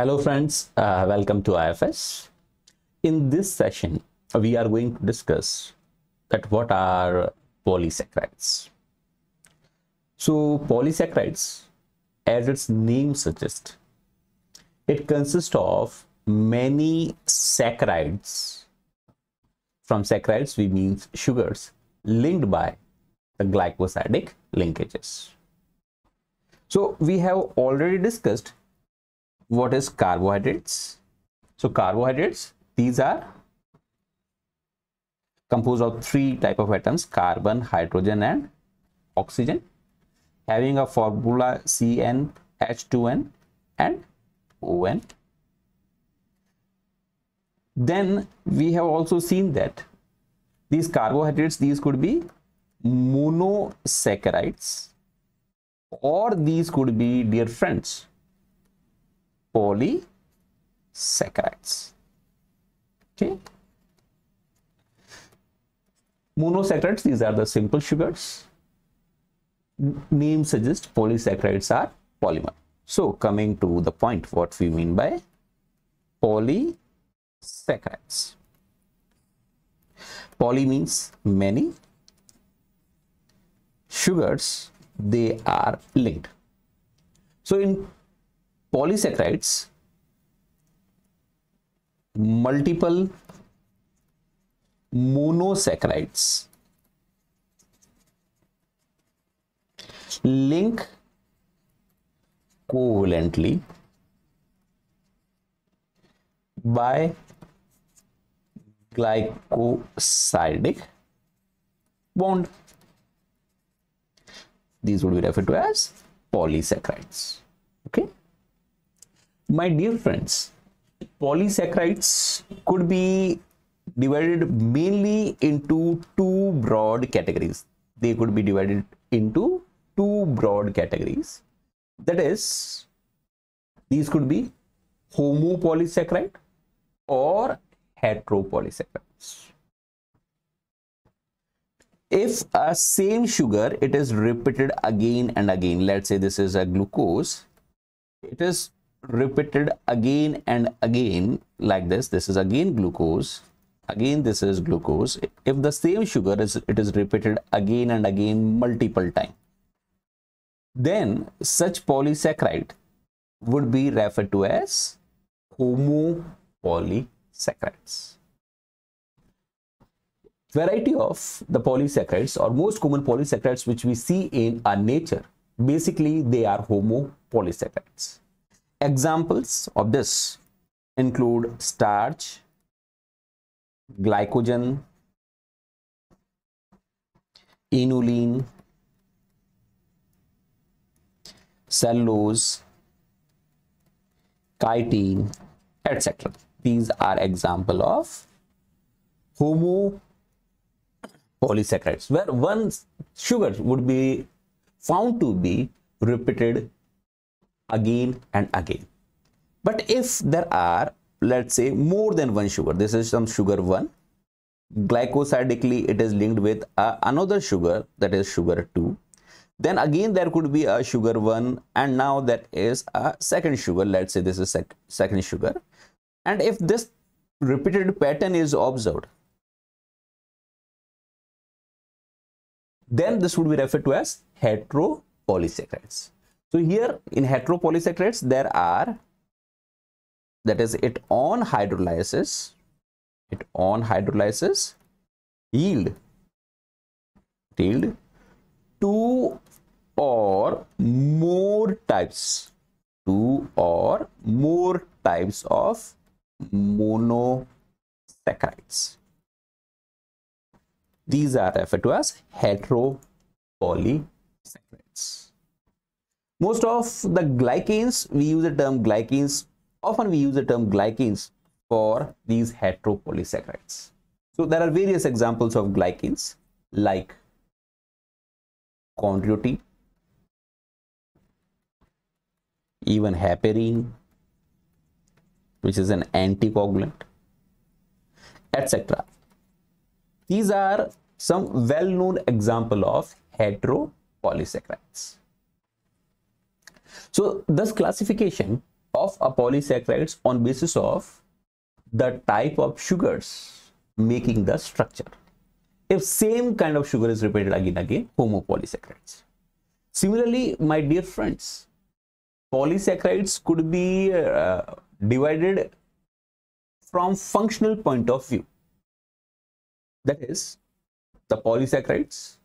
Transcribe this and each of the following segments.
Hello friends, welcome to IFAS. In this session, we are going to discuss that what are polysaccharides. So polysaccharides, as its name suggests, it consists of many saccharides. From saccharides we mean sugars linked by the glycosidic linkages. So we have already discussed what is carbohydrates. So carbohydrates, these are composed of three type of atoms: carbon, hydrogen and oxygen, having a formula CnH2n and ON. Then we have also seen that these carbohydrates, these could be monosaccharides, or these could be, dear friends, polysaccharides. Okay, monosaccharides, these are the simple sugars. Name suggests polysaccharides are polymer. So coming to the point, what we mean by polysaccharides. Poly means many, sugars, they are linked. So in polysaccharides, multiple monosaccharides link covalently by glycosidic bond. These would be referred to as polysaccharides. Okay, my dear friends, polysaccharides could be divided mainly into two broad categories. They could be divided into two broad categories. That is, these could be Homo Polysaccharide or Heteropolysaccharides. If a same sugar, it is repeated again and again, let's say this is a glucose, it is repeated again and again like this. This is again glucose, again this is glucose. If the same sugar is repeated again and again multiple times, then such polysaccharide would be referred to as Homo Polysaccharides. Variety of the polysaccharides, or most common polysaccharides which we see in our nature, basically they are Homo Polysaccharides. Examples of this include starch, glycogen, inulin, cellulose, chitin, etc. These are example of Homo Polysaccharides, where one sugar would be found to be repeated again and again. But if there are, let's say, more than one sugar, this is some sugar 1, glycosidically it is linked with another sugar, that is sugar 2, then again there could be a sugar 1, and now that is a second sugar, let's say this is second sugar. And if this repeated pattern is observed, then this would be referred to as heteropolysaccharides. So here in heteropolysaccharides, there are, that is, it on hydrolysis yield two or more types of monosaccharides. These are referred to as heteropolysaccharides. Most of the glycans, we use the term glycans. Often we use the term glycans for these heteropolysaccharides. So there are various examples of glycans like chondroitin, even heparin, which is an anticoagulant, etc. These are some well-known example of heteropolysaccharides. So this classification of a polysaccharides on basis of the type of sugars making the structure. If same kind of sugar is repeated again and again, Homo Polysaccharides. Similarly, my dear friends, polysaccharides could be divided from functional point of view. That is, the polysaccharides,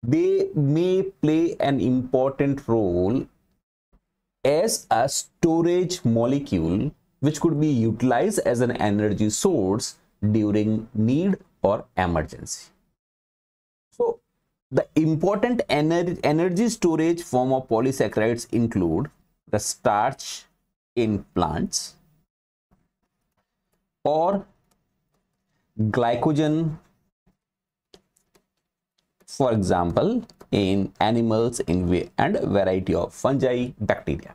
they may play an important role as a storage molecule which could be utilized as an energy source during need or emergency. So the important energy storage form of polysaccharides include the starch in plants or glycogen, for example, in animals and variety of fungi, bacteria.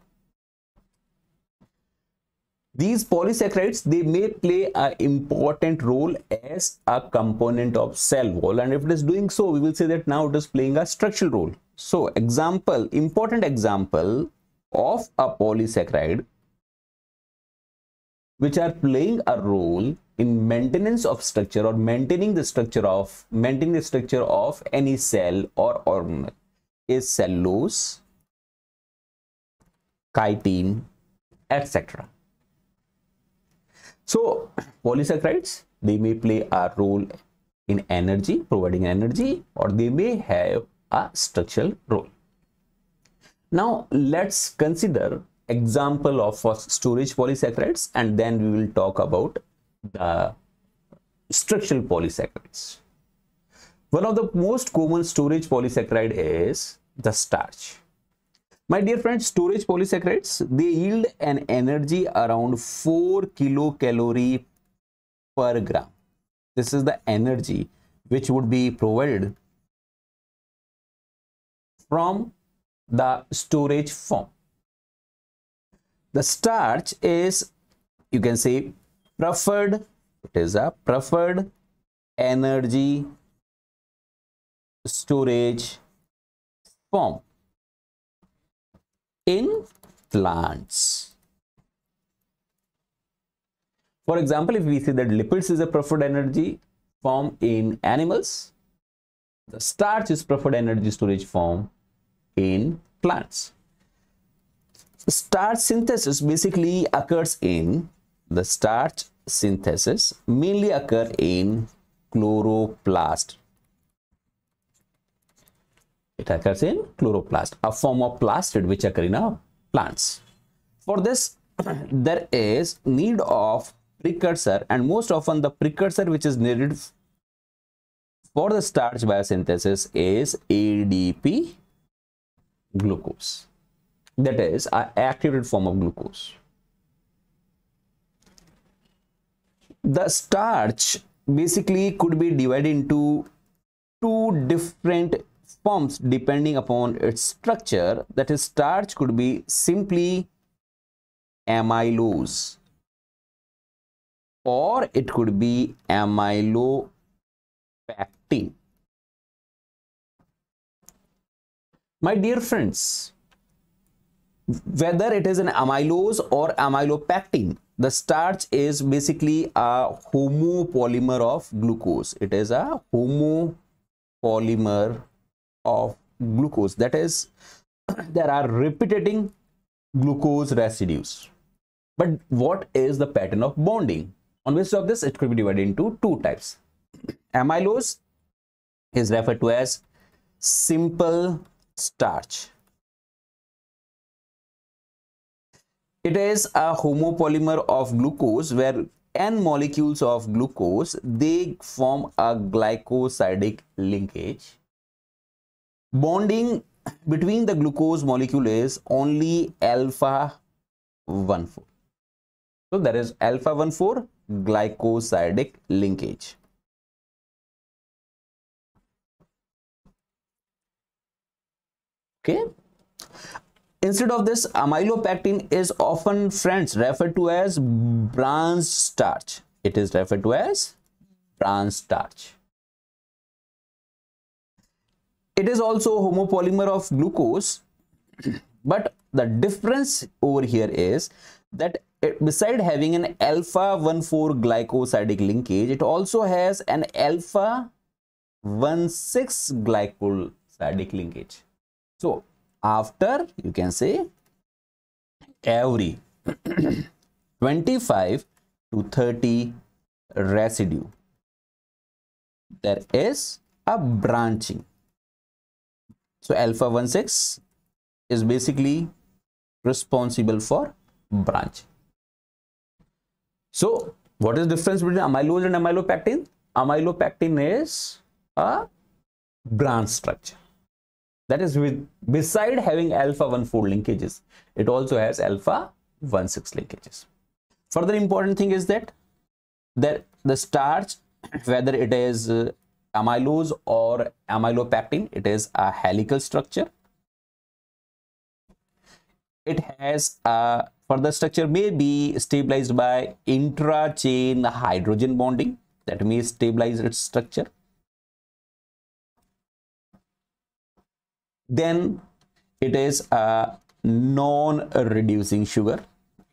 These polysaccharides, they may play an important role as a component of cell wall, and if it is doing so, we will say that now it is playing a structural role. So important example of a polysaccharide which are playing a role in maintenance of structure or maintaining the structure of any cell or organelle is cellulose, chitin, etc. So polysaccharides, they may play a role in energy, providing energy, or they may have a structural role. Now let's consider example of storage polysaccharides, and then we will talk about the structural polysaccharides. One of the most common storage polysaccharide is the starch. My dear friends, storage polysaccharides, they yield an energy around 4 kilocalorie per gram. This is the energy which would be provided from the storage form. The starch is, you can say, preferred. It is a preferred energy storage form in plants. For example, if we say that lipids is a preferred energy form in animals, the starch is preferred energy storage form in plants. Starch synthesis basically occurs in the starch synthesis mainly occur in chloroplast. It occurs in chloroplast, a form of plastid which occur in our plants. For this, there is need of precursor, and most often the precursor which is needed for the starch biosynthesis is ADP glucose. That is an activated form of glucose. The starch basically could be divided into two different forms depending upon its structure. That is, starch could be simply amylose or it could be amylopectin. My dear friends, whether it is an amylose or amylopectin, the starch is basically a homopolymer of glucose. It is a homopolymer of glucose. That is, there are repeating glucose residues. But what is the pattern of bonding? On basis of this, it could be divided into two types. Amylose is referred to as simple starch. It is a homopolymer of glucose where n molecules of glucose, they form a glycosidic linkage. Bonding between the glucose molecule is only alpha 1,4. So there is alpha 1,4 glycosidic linkage. Okay. Instead of this, amylopectin is often, friends, referred to as branch starch. It is referred to as branch starch. It is also homopolymer of glucose, but the difference over here is that beside having an alpha 1,4 glycosidic linkage, it also has an alpha 1,6 glycosidic linkage. So after, you can say, every 25 to 30 residue, there is a branching. So alpha 1,6 is basically responsible for branching. So what is the difference between amylose and amylopectin? Amylopectin is a branch structure. That is, beside having alpha 1,4 linkages, it also has alpha 1,6 linkages. Further important thing is that the starch, whether it is amylose or amylopectin, it is a helical structure. It has a further structure may be stabilized by intra-chain hydrogen bonding, that may stabilize its structure. Then it is a non-reducing sugar.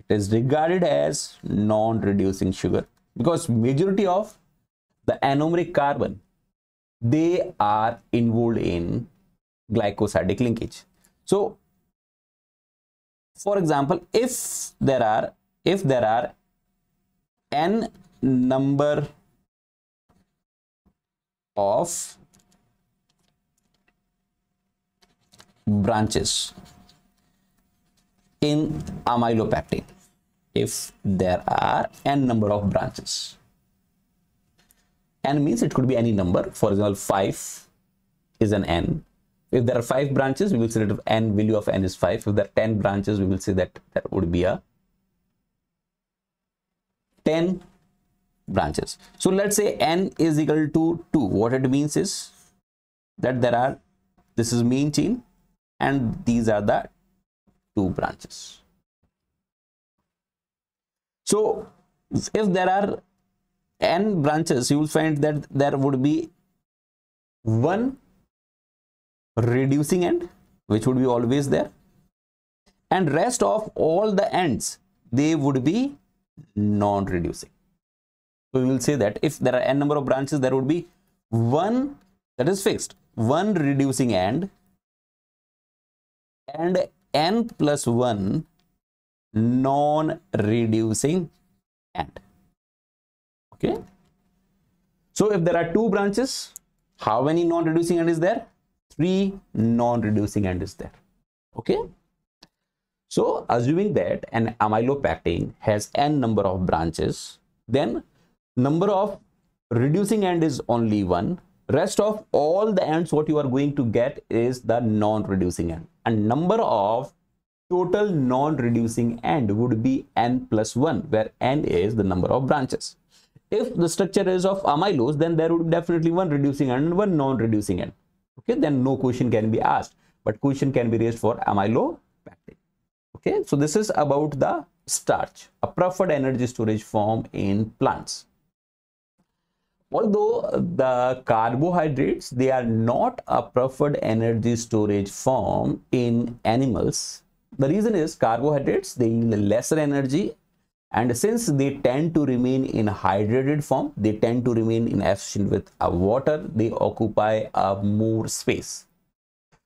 It is regarded as non-reducing sugar because majority of the anomeric carbon, they are involved in glycosidic linkage. So for example, if there are n number of branches in amylopectin, if there are n number of branches, n means it could be any number. For example, 5 is an n. If there are 5 branches, we will say that n value of n is 5. If there are 10 branches, we will say that there would be a 10 branches. So let's say n is equal to 2. What it means is that this is main chain and these are the 2 branches. So if there are n branches, you will find that there would be one reducing end, which would be always there, and rest of all the ends, they would be non-reducing. So we will say that if there are n number of branches, there would be one, that is fixed, one reducing end and n plus 1 non-reducing end. Okay, so if there are 2 branches, how many non-reducing end is there? 3 non-reducing end is there. Okay, so assuming that an amylopectin has n number of branches, then number of reducing end is only 1. Rest of all the ends what you are going to get is the non-reducing end, and number of total non-reducing end would be n plus 1, where n is the number of branches. If the structure is of amylose, then there would be definitely one reducing end and one non-reducing end. Okay, then no question can be asked, but question can be raised for amylopectin. Okay, so this is about the starch, a preferred energy storage form in plants. Although the carbohydrates, they are not a preferred energy storage form in animals. The reason is carbohydrates, they yield lesser energy, and since they tend to remain in hydrated form, they tend to remain in association with water, they occupy more space.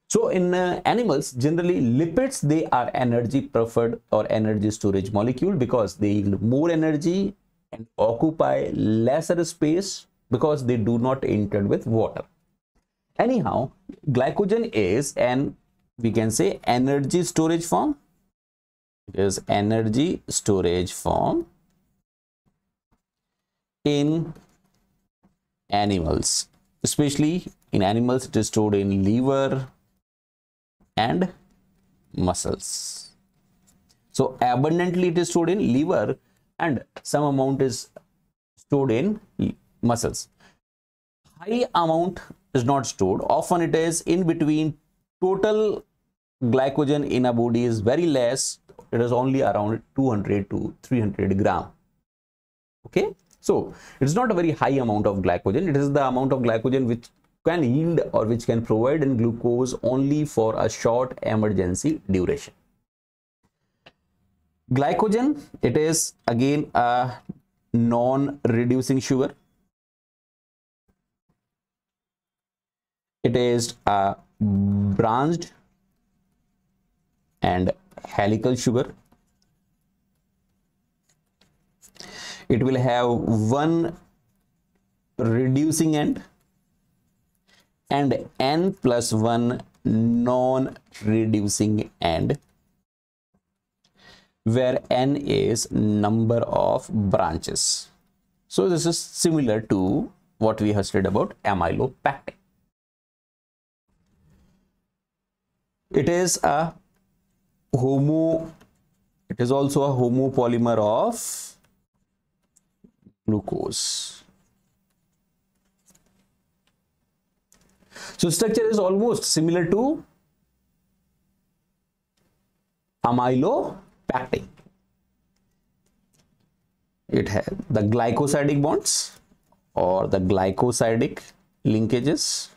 So in animals, generally lipids, they are energy preferred or energy storage molecule because they yield more energy and occupy lesser space because they do not interact with water. Anyhow, glycogen is an, we can say, energy storage form. It is energy storage form in animals. Especially in animals, it is stored in liver and muscles. So abundantly it is stored in liver and some amount is stored in muscles. High amount is not stored. Often it is in between. Total glycogen in a body is very less. It is only around 200 to 300 gram. Okay, so it's not a very high amount of glycogen. It is the amount of glycogen which can yield or which can provide in glucose only for a short emergency duration. Glycogen, it is again a non-reducing sugar. It is a branched and helical sugar. It will have one reducing end and n plus one non-reducing end, where n is number of branches. So this is similar to what we have studied about amylopectin. It is also a homopolymer of glucose. So structure is almost similar to amylopectin. It has the glycosidic bonds or the glycosidic linkages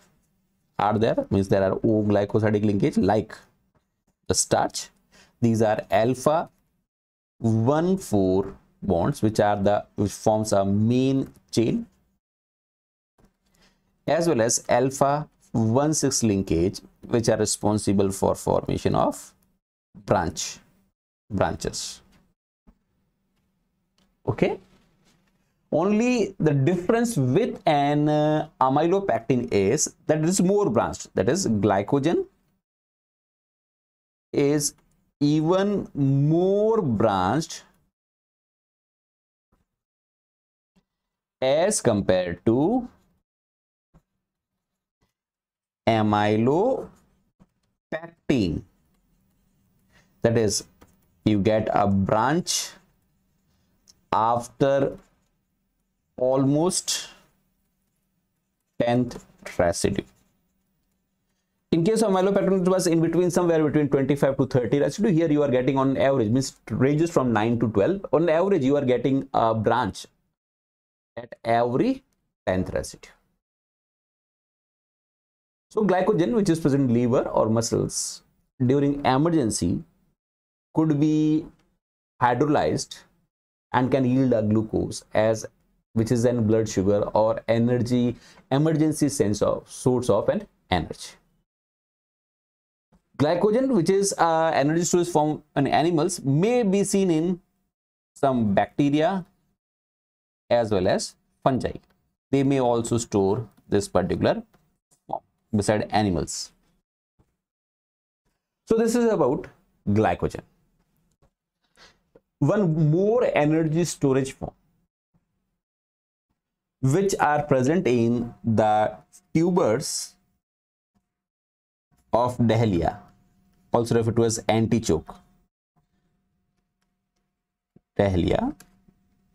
are there, means there are O glycosidic linkage like the starch. These are alpha 1,4 bonds which forms a main chain, as well as alpha 1,6 linkage which are responsible for formation of branches. Okay, only the difference with an amylopectin is that it is more branched, that is glycogen is even more branched as compared to amylopectin. That is, you get a branch after almost 10th residue. In case of amylopectin, it was in between, somewhere between 25 to 30 residue. Here you are getting on average, means ranges from 9 to 12. On average, you are getting a branch at every 10th residue. So glycogen, which is present in liver or muscles during emergency, could be hydrolyzed and can yield a glucose, which is then blood sugar or emergency source of an energy. Glycogen, which is energy source found in animals, may be seen in some bacteria as well as fungi. They may also store this particular form beside animals. So this is about glycogen. One more energy storage form which are present in the tubers of Dahlia, also referred to as antichoke. Dahlia,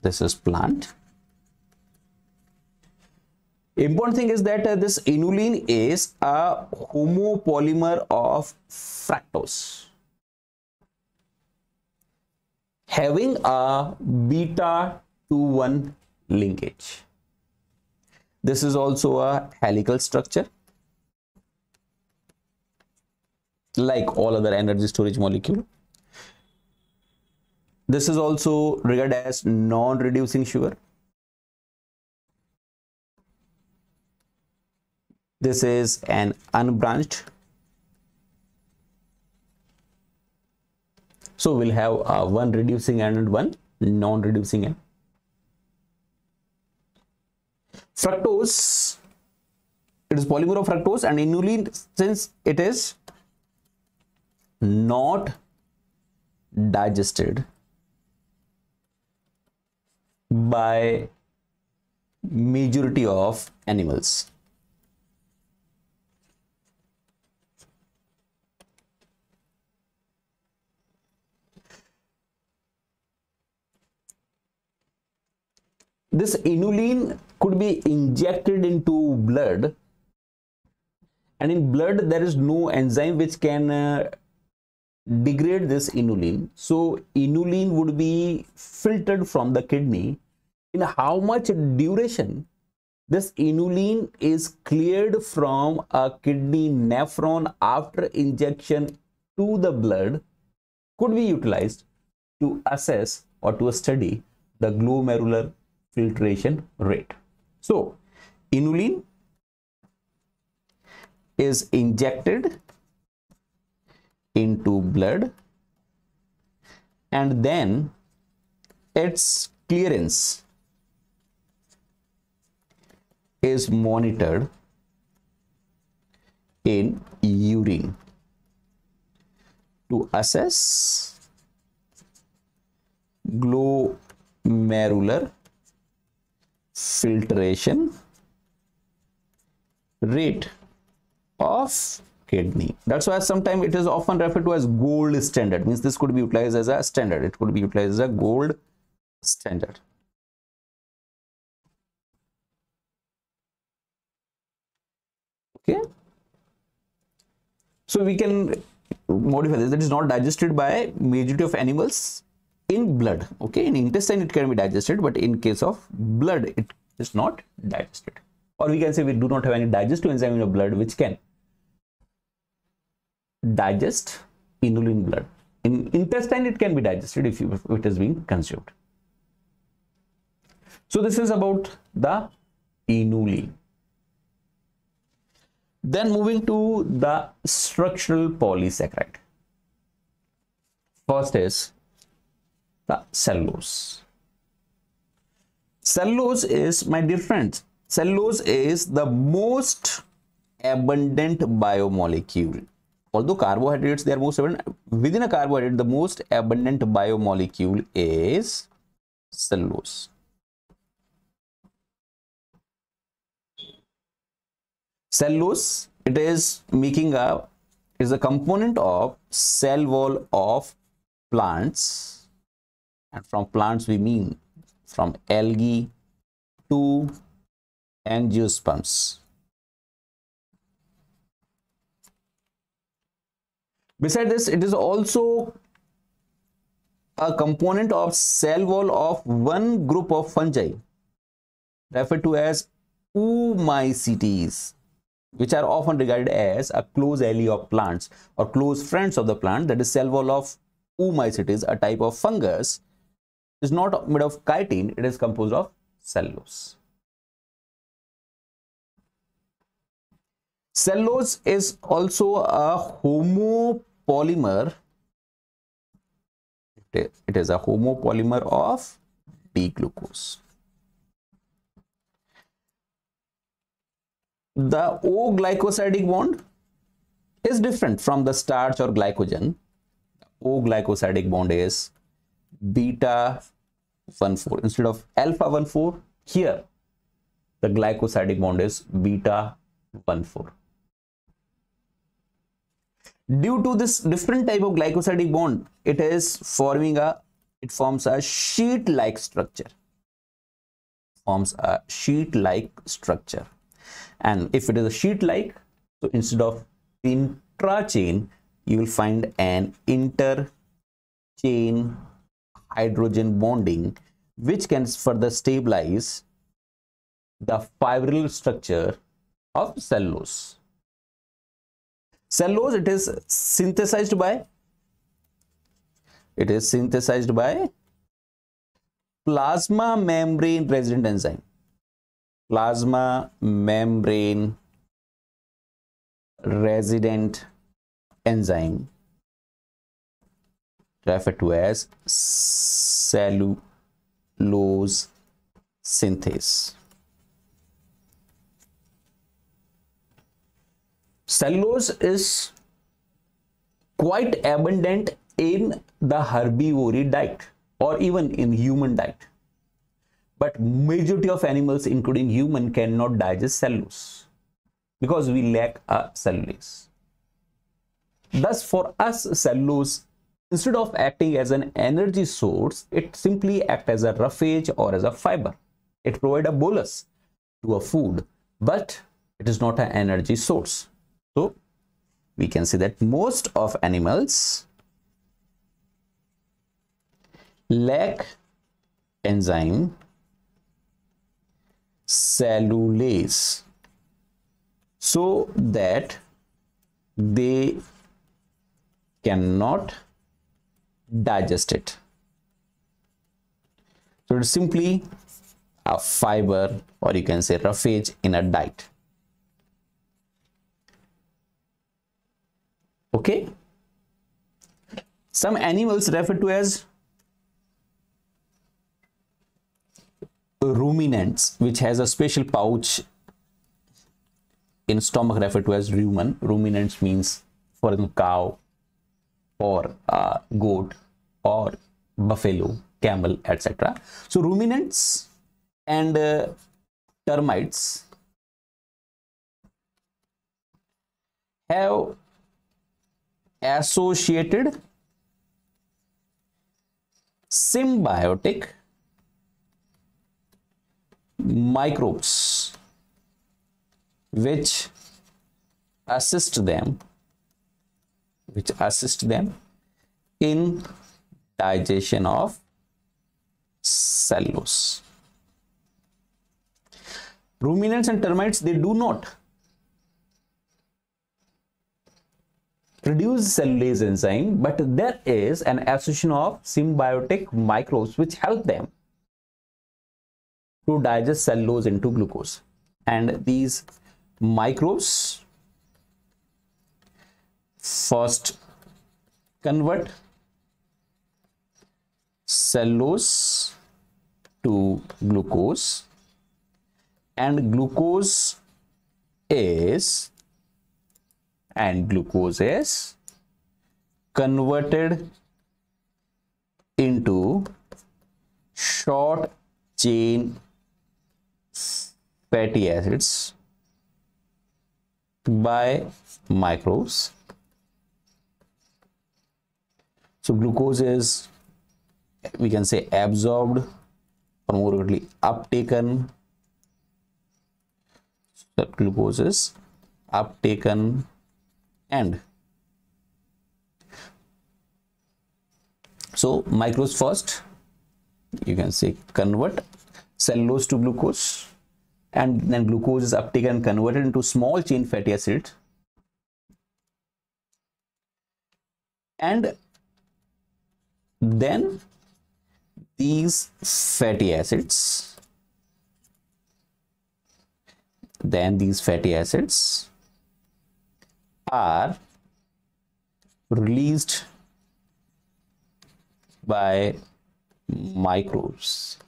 this is plant. Important thing is that this inulin is a homopolymer of fructose, having a beta 2,1 linkage. This is also a helical structure, like all other energy storage molecule. This is also regarded as non-reducing sugar. This is an unbranched. So we'll have one reducing end and one non-reducing end. Fructose, it is polymer of fructose, and inulin, since it is not digested by majority of animals. This inulin could be injected into blood, and in blood there is no enzyme which can degrade this inulin. So inulin would be filtered from the kidney. In how much duration this inulin is cleared from a kidney nephron after injection to the blood could be utilized to assess or to study the glomerular filtration rate. So inulin is injected into blood and then its clearance is monitored in urine to assess glomerular filtration rate of kidney. That's why sometimes it is often referred to as gold standard. Means this could be utilized as a standard. It could be utilized as a gold standard. Okay. So we can modify this. That is not digested by majority of animals in blood. Okay. In intestine it can be digested, but in case of blood it is not digested. Or we can say we do not have any digestive enzyme in your blood which can digest inulin blood. In intestine it can be digested if it is being consumed. So this is about the inulin. Then moving to the structural polysaccharide. First is the cellulose. Cellulose is, my dear friends, cellulose is the most abundant biomolecule. Although carbohydrates, they are most abundant. Within a carbohydrate, the most abundant biomolecule is cellulose. Cellulose, it is a component of cell wall of plants, and from plants we mean from algae to angiosperms. Besides this, it is also a component of cell wall of one group of fungi referred to as oomycetes, which are often regarded as a close ally of plants or close friends of the plant. That is cell wall of oomycetes, a type of fungus. It is not made of chitin, it is composed of cellulose. Cellulose is also a homopolymer. It is a homopolymer of D-glucose. The O-glycosidic bond is different from the starch or glycogen. O-glycosidic bond is beta 1,4. Instead of alpha 1,4, here the glycosidic bond is beta 1,4. Due to this different type of glycosidic bond, it forms a sheet-like structure. And if it is a sheet-like, so instead of intra-chain, you will find an inter-chain hydrogen bonding, which can further stabilize the fibril structure of cellulose. Cellulose, it is synthesized by plasma membrane resident enzyme. Plasma membrane resident enzyme referred to as cellulose synthase. Cellulose is quite abundant in the herbivory diet or even in human diet. But majority of animals, including human, cannot digest cellulose because we lack a cellulase. Thus, for us, cellulose, instead of acting as an energy source, it simply acts as a roughage or as a fiber. It provides a bolus to a food, but it is not an energy source. So, we can say that most of animals lack enzyme cellulase so that they cannot digest it. So it's simply a fiber, or you can say roughage in a diet. Okay. Some animals referred to as ruminants, which has a special pouch in stomach referred to as rumen. Ruminants means, for example, cow or goat or buffalo, camel, etc. So ruminants and termites have associated symbiotic microbes which assist them in digestion of cellulose. Ruminants and termites, they do not produce cellulase enzyme, but there is an association of symbiotic microbes which help them to digest cellulose into glucose. And these microbes first convert cellulose to glucose, and glucose is converted into short chain fatty acids by microbes. So glucose is, we can say, absorbed or more correctly uptaken. So glucose is uptaken and so microbes first, you can say, convert cellulose to glucose, and then glucose is uptaken and converted into small chain fatty acids, and then these fatty acids are released by microbes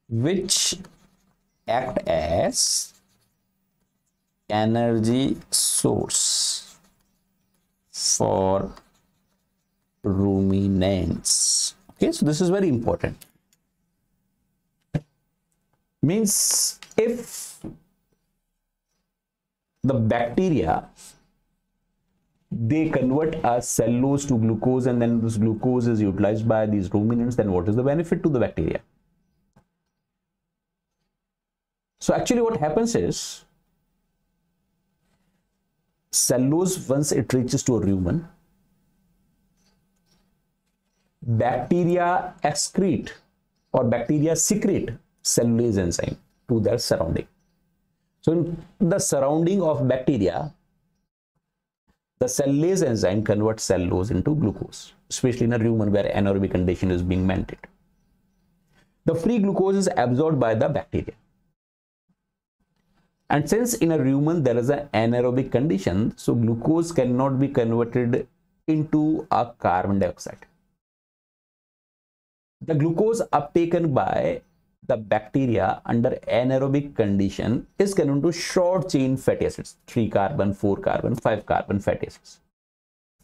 which act as energy source for ruminants. Okay, so this is very important. Means if the bacteria, they convert a cellulose to glucose and then this glucose is utilized by these ruminants, then what is the benefit to the bacteria? So actually what happens is, cellulose, once it reaches to a rumen, bacteria excrete or bacteria secrete cellulase enzyme to their surrounding. So in the surrounding of bacteria, the cellulase enzyme converts cellulose into glucose, especially in a rumen where anaerobic condition is being maintained. The free glucose is absorbed by the bacteria. And since in a rumen there is an anaerobic condition, so glucose cannot be converted into a carbon dioxide. The glucose uptaken by the bacteria under anaerobic condition is converted to short chain fatty acids, 3 carbon, 4 carbon, 5 carbon fatty acids.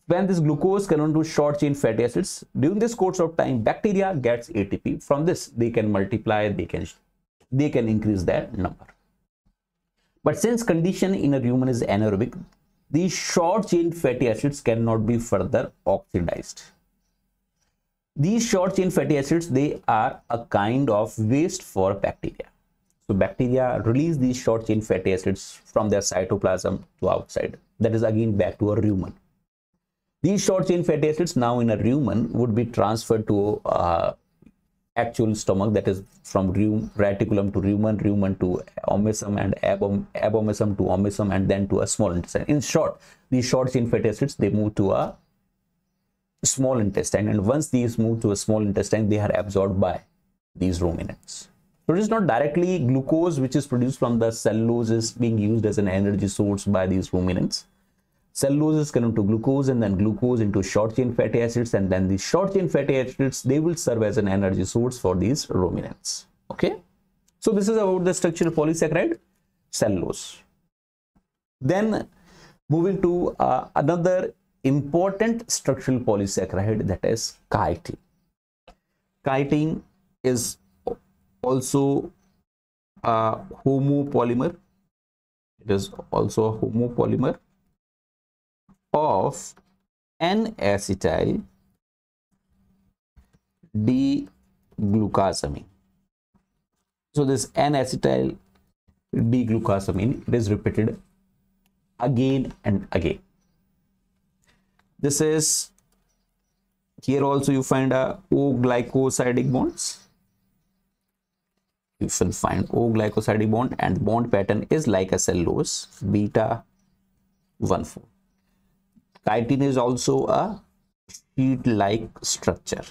When this glucose converted to short chain fatty acids, during this course of time, bacteria gets ATP. From this, they can multiply, they can increase their number. But since condition in a rumen is anaerobic, these short chain fatty acids cannot be further oxidized. These short chain fatty acids, they are a kind of waste for bacteria. So bacteria release these short chain fatty acids from their cytoplasm to outside. That is again back to a rumen. These short chain fatty acids now in a rumen would be transferred to actual stomach, that is from reticulum to rumen, rumen to omesum, and abomesum to omesum, and then to a small intestine. In short, these short chain fatty acids, they move to a small intestine, and once these move to a small intestine, they are absorbed by these ruminants. So it is not directly glucose which is produced from the cellulose is being used as an energy source by these ruminants. Cellulose is converted to glucose, and then glucose into short chain fatty acids, and then these short chain fatty acids, they will serve as an energy source for these ruminants. Okay, so this is about the structure of polysaccharide, cellulose. Then moving to another important structural polysaccharide, that is chitin. Chitin is also a homopolymer. It is also a homopolymer of N-acetyl D-glucosamine. So this N-acetyl D-glucosamine, it is repeated again and again. This is, here also you find a O-glycosidic bonds. You will find O-glycosidic bond, and bond pattern is like a cellulose, beta 1,4. Chitin is also a sheet-like structure,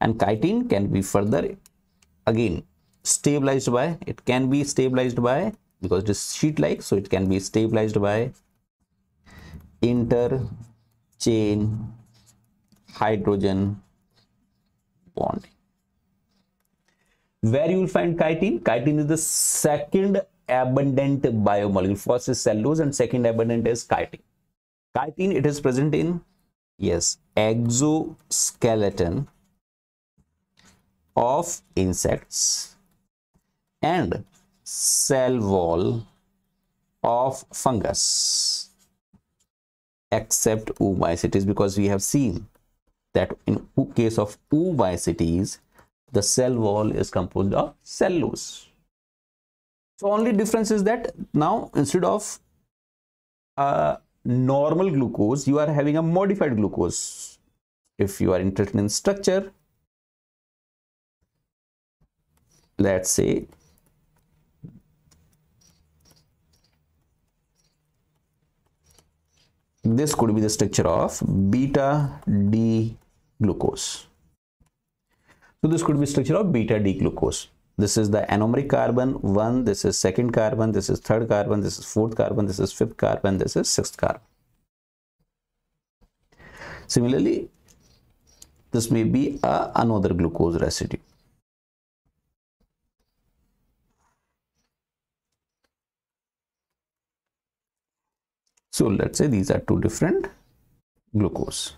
and chitin can be further again stabilized by, it can be stabilized by, because it is sheet-like, so it can be stabilized by inter-chain hydrogen bonding. Where you will find chitin? Chitin is the second abundant biomolecule. First is cellulose and second abundant is chitin. Chitin, it is present in, yes, exoskeleton of insects and cell wall of fungus, except oomycetes, because we have seen that in case of oomycetes, the cell wall is composed of cellulose. So only difference is that now instead of normal glucose, you are having a modified glucose. If you are interested in structure, let's say this could be the structure of beta D glucose. So this could be structure of beta D glucose. This is the anomeric carbon 1, this is second carbon, this is third carbon, this is fourth carbon, this is fifth carbon, this is sixth carbon. Similarly, this may be another glucose residue. So let's say these are two different glucose.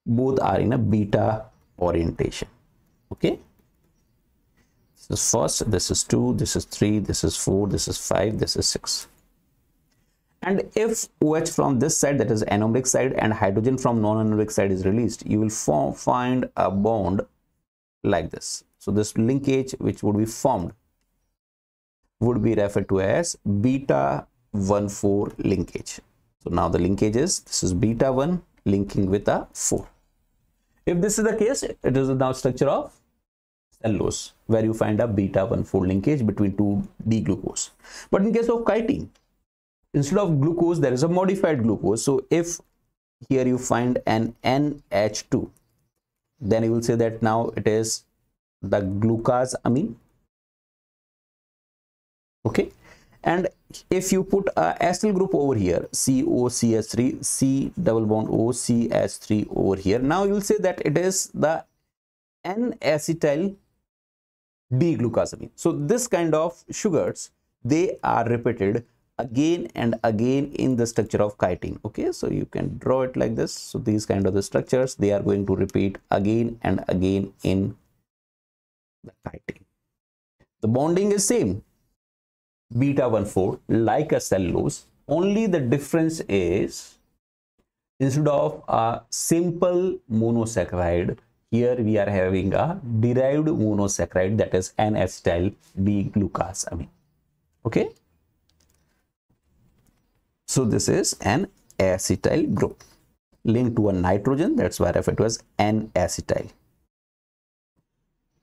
Both are in a beta orientation. Okay, this is first, this is 2, this is 3, this is 4, this is 5, this is 6. And if OH from this side, that is anomeric side, and hydrogen from non-anomeric side is released, you will find a bond like this. So this linkage which would be formed would be referred to as beta 1,4 linkage. So now the linkage is, this is beta 1 linking with a 4. If this is the case, it is now structure of cellulose, where you find a beta 1,4 linkage between two D-glucose. But in case of chitin, instead of glucose, there is a modified glucose. So if here you find an NH2, then you will say that now it is the glucosamine. Okay, and if you put a acyl group over here, COCH3, C double bond O, CH3 over here, now you will say that it is the N-acetyl D-glucosamine. So this kind of sugars, they are repeated again and again in the structure of chitin. Okay, so you can draw it like this. So these kind of the structures, they are going to repeat again and again in the chitin. The bonding is same, beta 1,4 like a cellulose. Only the difference is, instead of a simple monosaccharide, here we are having a derived monosaccharide, that is N-acetyl D-glucosamine. Okay, so this is an acetyl group linked to a nitrogen, that's why I refer to as N-acetyl.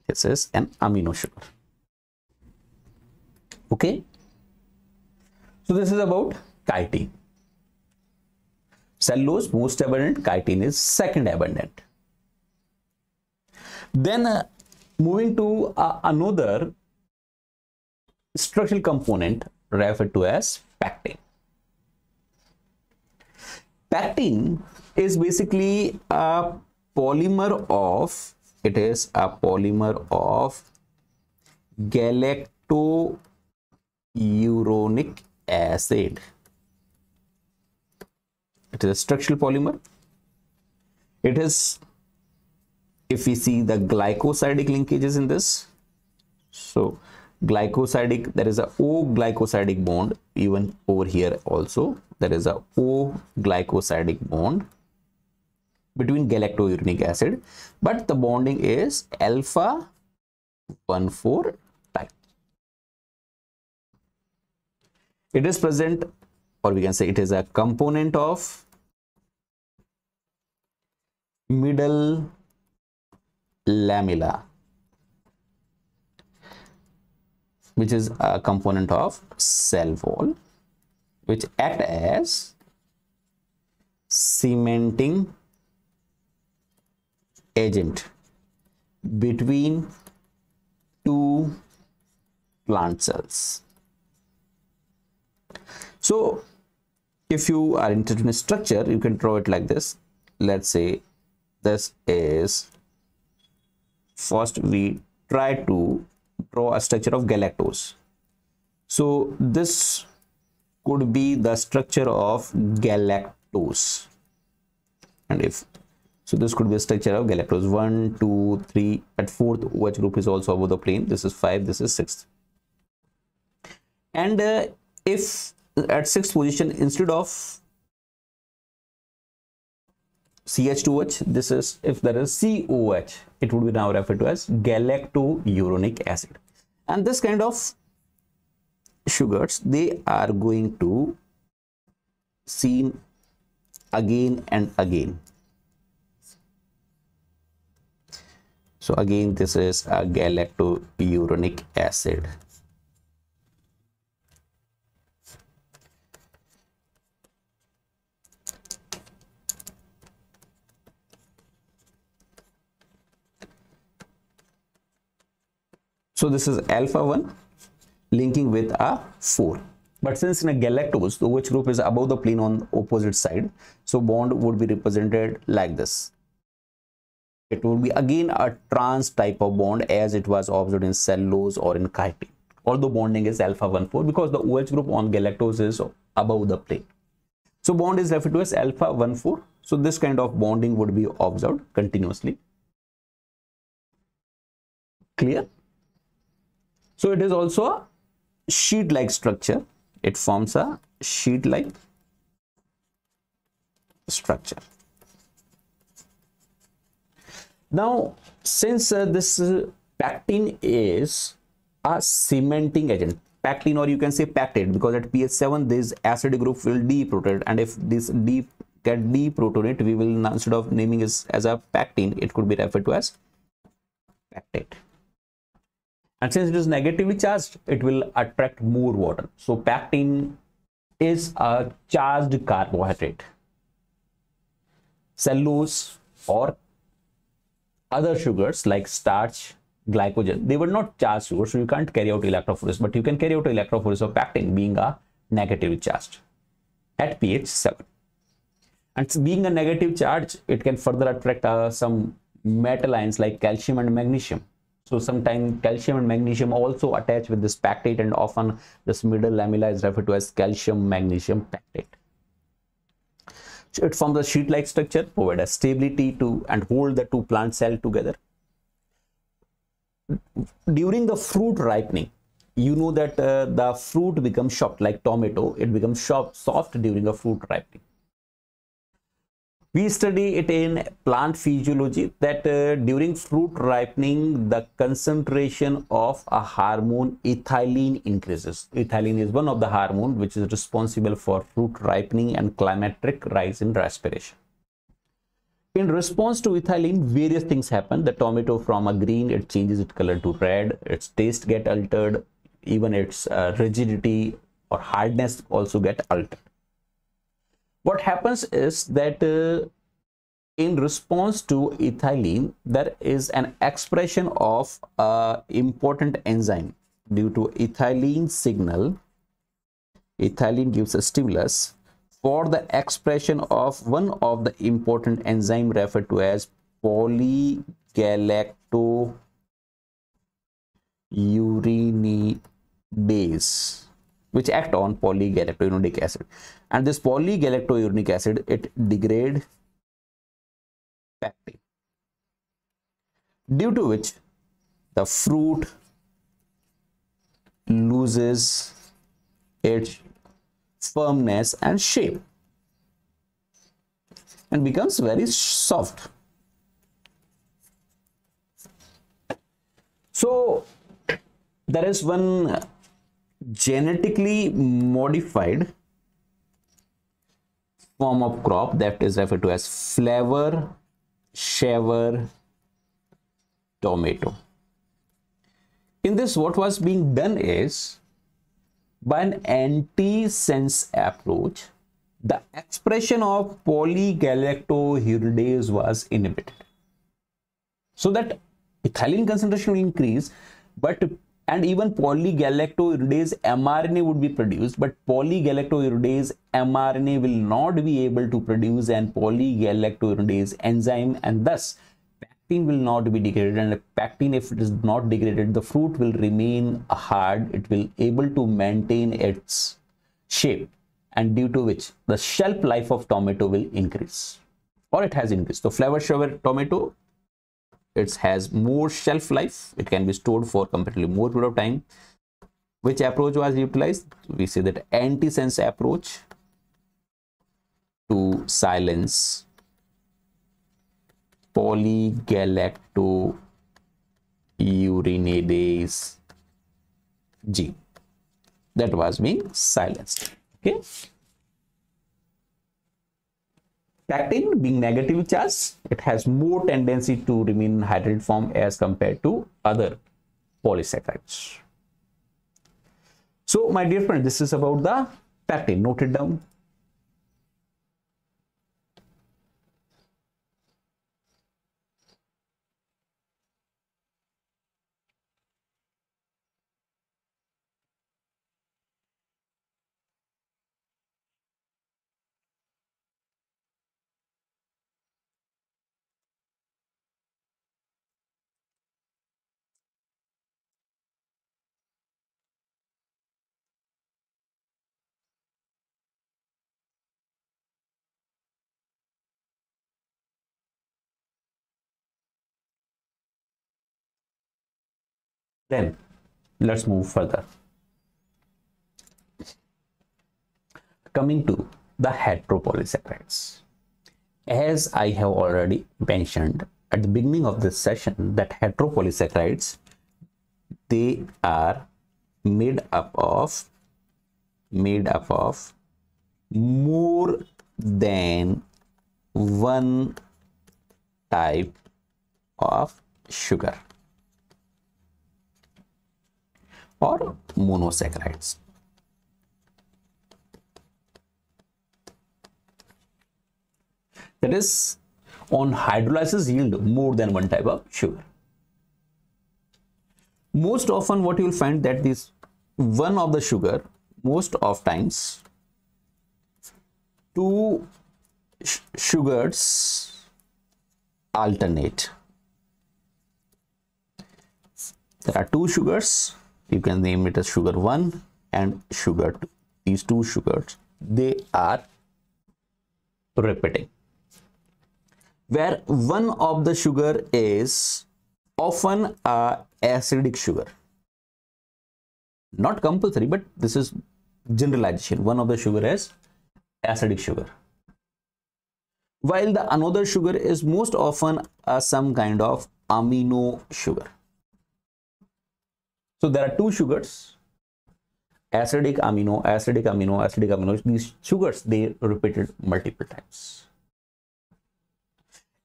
This is an amino sugar. Okay, so this is about chitin. Cellulose most abundant, chitin is second abundant. Then moving to another structural component referred to as pectin. Pectin is basically a polymer of, it is a polymer of galacto-uronic acid. It is a structural polymer. It is, if we see the glycosidic linkages in this, so glycosidic, there is a O glycosidic bond, even over here also there is a O glycosidic bond between galacto-uronic acid, but the bonding is alpha 1,4 type. It is present, or we can say it is a component of middle lamella, which is a component of cell wall, which act as cementing agent between two plant cells. So if you are interested in structure, you can draw it like this. Let's say this is, first we try to draw a structure of galactose. So this could be the structure of galactose, and if so, this could be a structure of galactose. 1, 2, 3, at fourth OH group is also above the plane. This is 5, this is 6. And if at sixth position, instead of CH2OH, this is, if there is COH, it would be now referred to as galacto-uronic acid. And this kind of sugars, they are going to seen again and again. So again, this is a galacto-uronic acid. So this is alpha 1 linking with a 4. But since in a galactose, the OH group is above the plane on opposite side, so bond would be represented like this. It will be again a trans type of bond as it was observed in cellulose or in chitin. Although bonding is alpha 1,4 because the OH group on galactose is above the plane. So bond is referred to as alpha 1,4. So this kind of bonding would be observed continuously. Clear? So it is also a sheet-like structure. It forms a sheet-like structure. Now, since this pectin is a cementing agent, pectin, or you can say pectate, because at pH 7 this acid group will deprotonate, and if this get deprotonate, we will now, instead of naming it as a pectin, it could be referred to as pectate. And since it is negatively charged, it will attract more water. So pectin is a charged carbohydrate. Cellulose or other sugars like starch, glycogen, they were not charged sugars, so you can't carry out electrophoresis, but you can carry out electrophoresis of pectin being a negatively charged at pH 7. And being a negative charge, it can further attract some metal ions like calcium and magnesium. So sometimes calcium and magnesium also attach with this pectate, and often this middle lamella is referred to as calcium magnesium pectate. So it forms a sheet-like structure, provide a stability to and hold the two plant cells together. During the fruit ripening, you know that the fruit becomes soft, like tomato, it becomes soft during the fruit ripening. We study it in plant physiology that during fruit ripening, the concentration of a hormone ethylene increases. Ethylene is one of the hormones which is responsible for fruit ripening and climatic rise in respiration. In response to ethylene, various things happen. The tomato from a green, it changes its color to red, its taste get altered, even its rigidity or hardness also get altered. What happens is that in response to ethylene, there is an expression of important enzyme. Due to ethylene signal, ethylene gives a stimulus for the expression of one of the important enzyme referred to as polygalacto urinidase, which act on polygalactouronic acid. And this polygalactouronic acid, it degrades pectin, due to which the fruit loses its firmness and shape and becomes very soft. So there is one genetically modified form of crop that is referred to as flavor shaver tomato. In this, what was being done is, by an anti-sense approach, the expression of polygalactourinidase was inhibited, so that ethylene concentration will increase, and even polygalactourinidase mRNA would be produced, but polygalactourinidase mRNA will not be able to produce an polygalactourinidase enzyme, and thus pectin will not be degraded. And pectin, if it is not degraded, the fruit will remain hard, it will able to maintain its shape, and due to which the shelf life of tomato will increase, or it has increased. So flavor saver tomato, it has more shelf life, it can be stored for comparatively more period of time. Which approach was utilized? We say that anti-sense approach to silence polygalactourinidase gene, that was being silenced. Okay. Pectin, being negatively charged, it has more tendency to remain in hydrated form as compared to other polysaccharides. So, my dear friend, this is about the pectin. Note it down. Then let's move further. Coming to the heteropolysaccharides. As I have already mentioned at the beginning of this session, that heteropolysaccharides, they are made up of more than one type of sugar or monosaccharides. That is, on hydrolysis yield more than one type of sugar. Most often what you will find that this one of the sugar, most of times two sugars alternate. There are two sugars, you can name it as sugar 1 and sugar 2. These two sugars, they are repeating, where one of the sugar is often a acidic sugar. Not compulsory, but this is generalization. One of the sugar is acidic sugar, while the another sugar is most often some kind of amino sugar. So there are two sugars, acidic amino, acidic amino, acidic amino. These sugars, they repeated multiple times.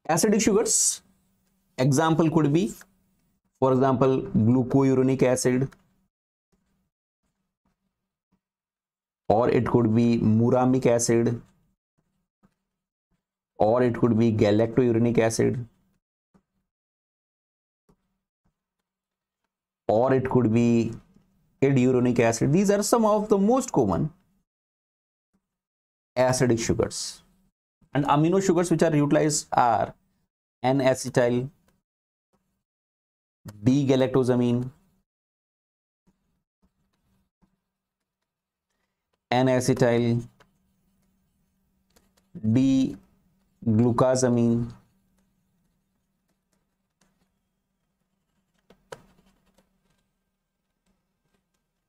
Acidic sugars, example could be, for example, glucouronic acid, or it could be muramic acid, or it could be galacto-urinic acid, or it could be uronic acid. These are some of the most common acidic sugars. And amino sugars which are utilized are N-acetyl, D-galactosamine, N-acetyl, D-glucosamine,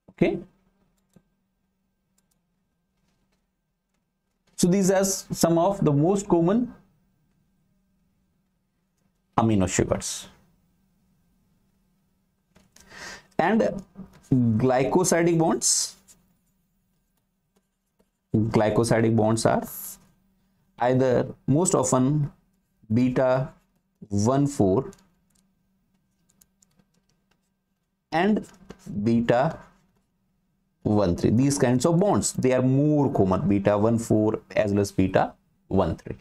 okay. So these are some of the most common amino sugars. And glycosidic bonds. Glycosidic bonds are either most often beta 1,4 and beta 1,3. These kinds of bonds, they are more common, beta 1,4 as well as beta 1,3.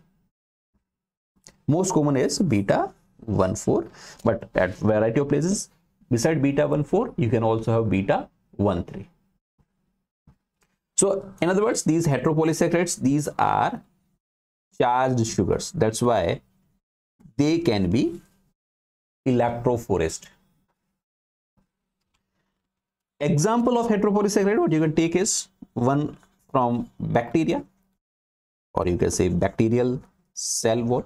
Most common is beta 1,4, but at variety of places beside beta 1,4 you can also have beta 1,3. So in other words, these heteropolysaccharides, these are charged sugars. That's why they can be electrophorest. Example of heteropolysaccharide, what you can take is one from bacteria, or you can say bacterial cell wall,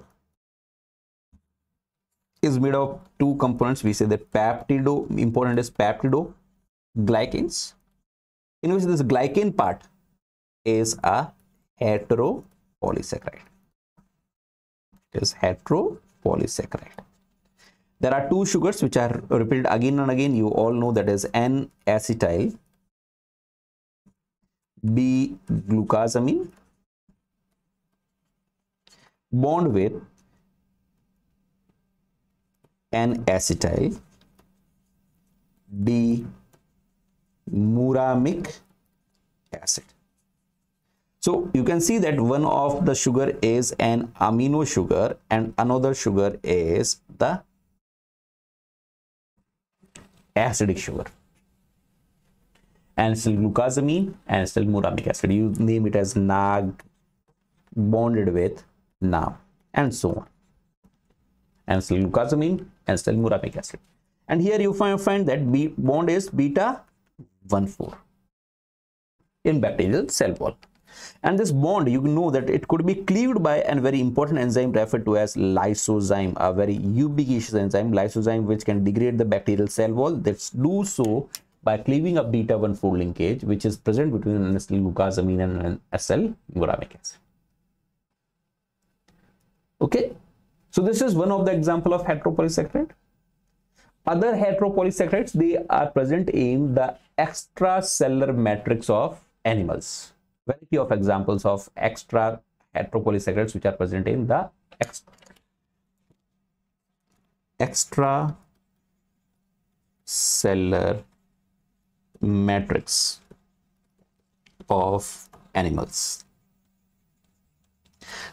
is made of two components. We say that important is peptidoglycans, in which this glycan part is a heteropolysaccharide. It is heteropolysaccharide. There are two sugars which are repeated again and again. You all know that is N-acetyl D-glucosamine bond with N-acetyl D-muramic acid. So you can see that one of the sugar is an amino sugar and another sugar is the acidic sugar, and still glucosamine and still muramic acid. You name it as NAG bonded with NAM and so on, and still glucosamine and still muramic acid. And here you find that bond is beta 1,4 in bacterial cell wall. And this bond, you know that it could be cleaved by a very important enzyme referred to as lysozyme, a very ubiquitous enzyme, lysozyme, which can degrade the bacterial cell wall. Let's do so by cleaving a beta 1,4 linkage, which is present between an acetyl glucosamine and an acetyl muramic acid. Okay, so this is one of the example of heteropolysaccharide. Other heteropolysaccharides, they are present in the extracellular matrix of animals. Variety of examples of extra heteropolysaccharides which are present in the extracellular matrix of animals.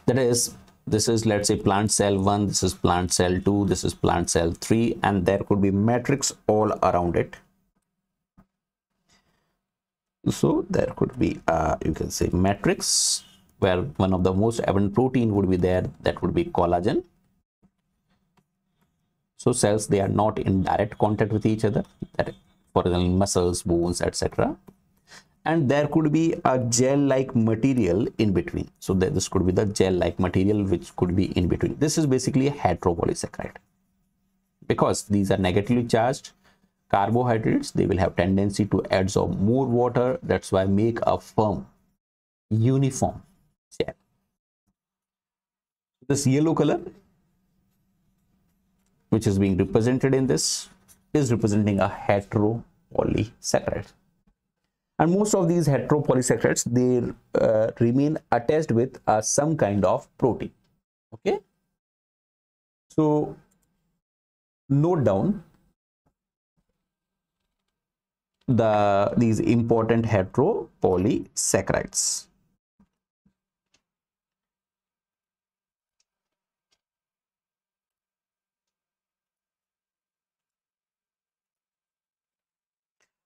That is, this is, let's say, plant cell 1, this is plant cell 2, this is plant cell 3, and there could be matrix all around it. So there could be you can say matrix where one of the most abundant protein would be there, that would be collagen. So cells, they are not in direct contact with each other, that for example muscles, bones, etc. And there could be a gel-like material in between. So this could be the gel-like material which could be in between. This is basically a heteropolysaccharide because these are negatively charged carbohydrates. They will have tendency to absorb more water. That's why make a firm, uniform gel. This yellow color, which is being represented in this, is representing a heteropolysaccharide. And most of these heteropolysaccharides, they remain attached with some kind of protein. Okay. So note down these important heteropolysaccharides.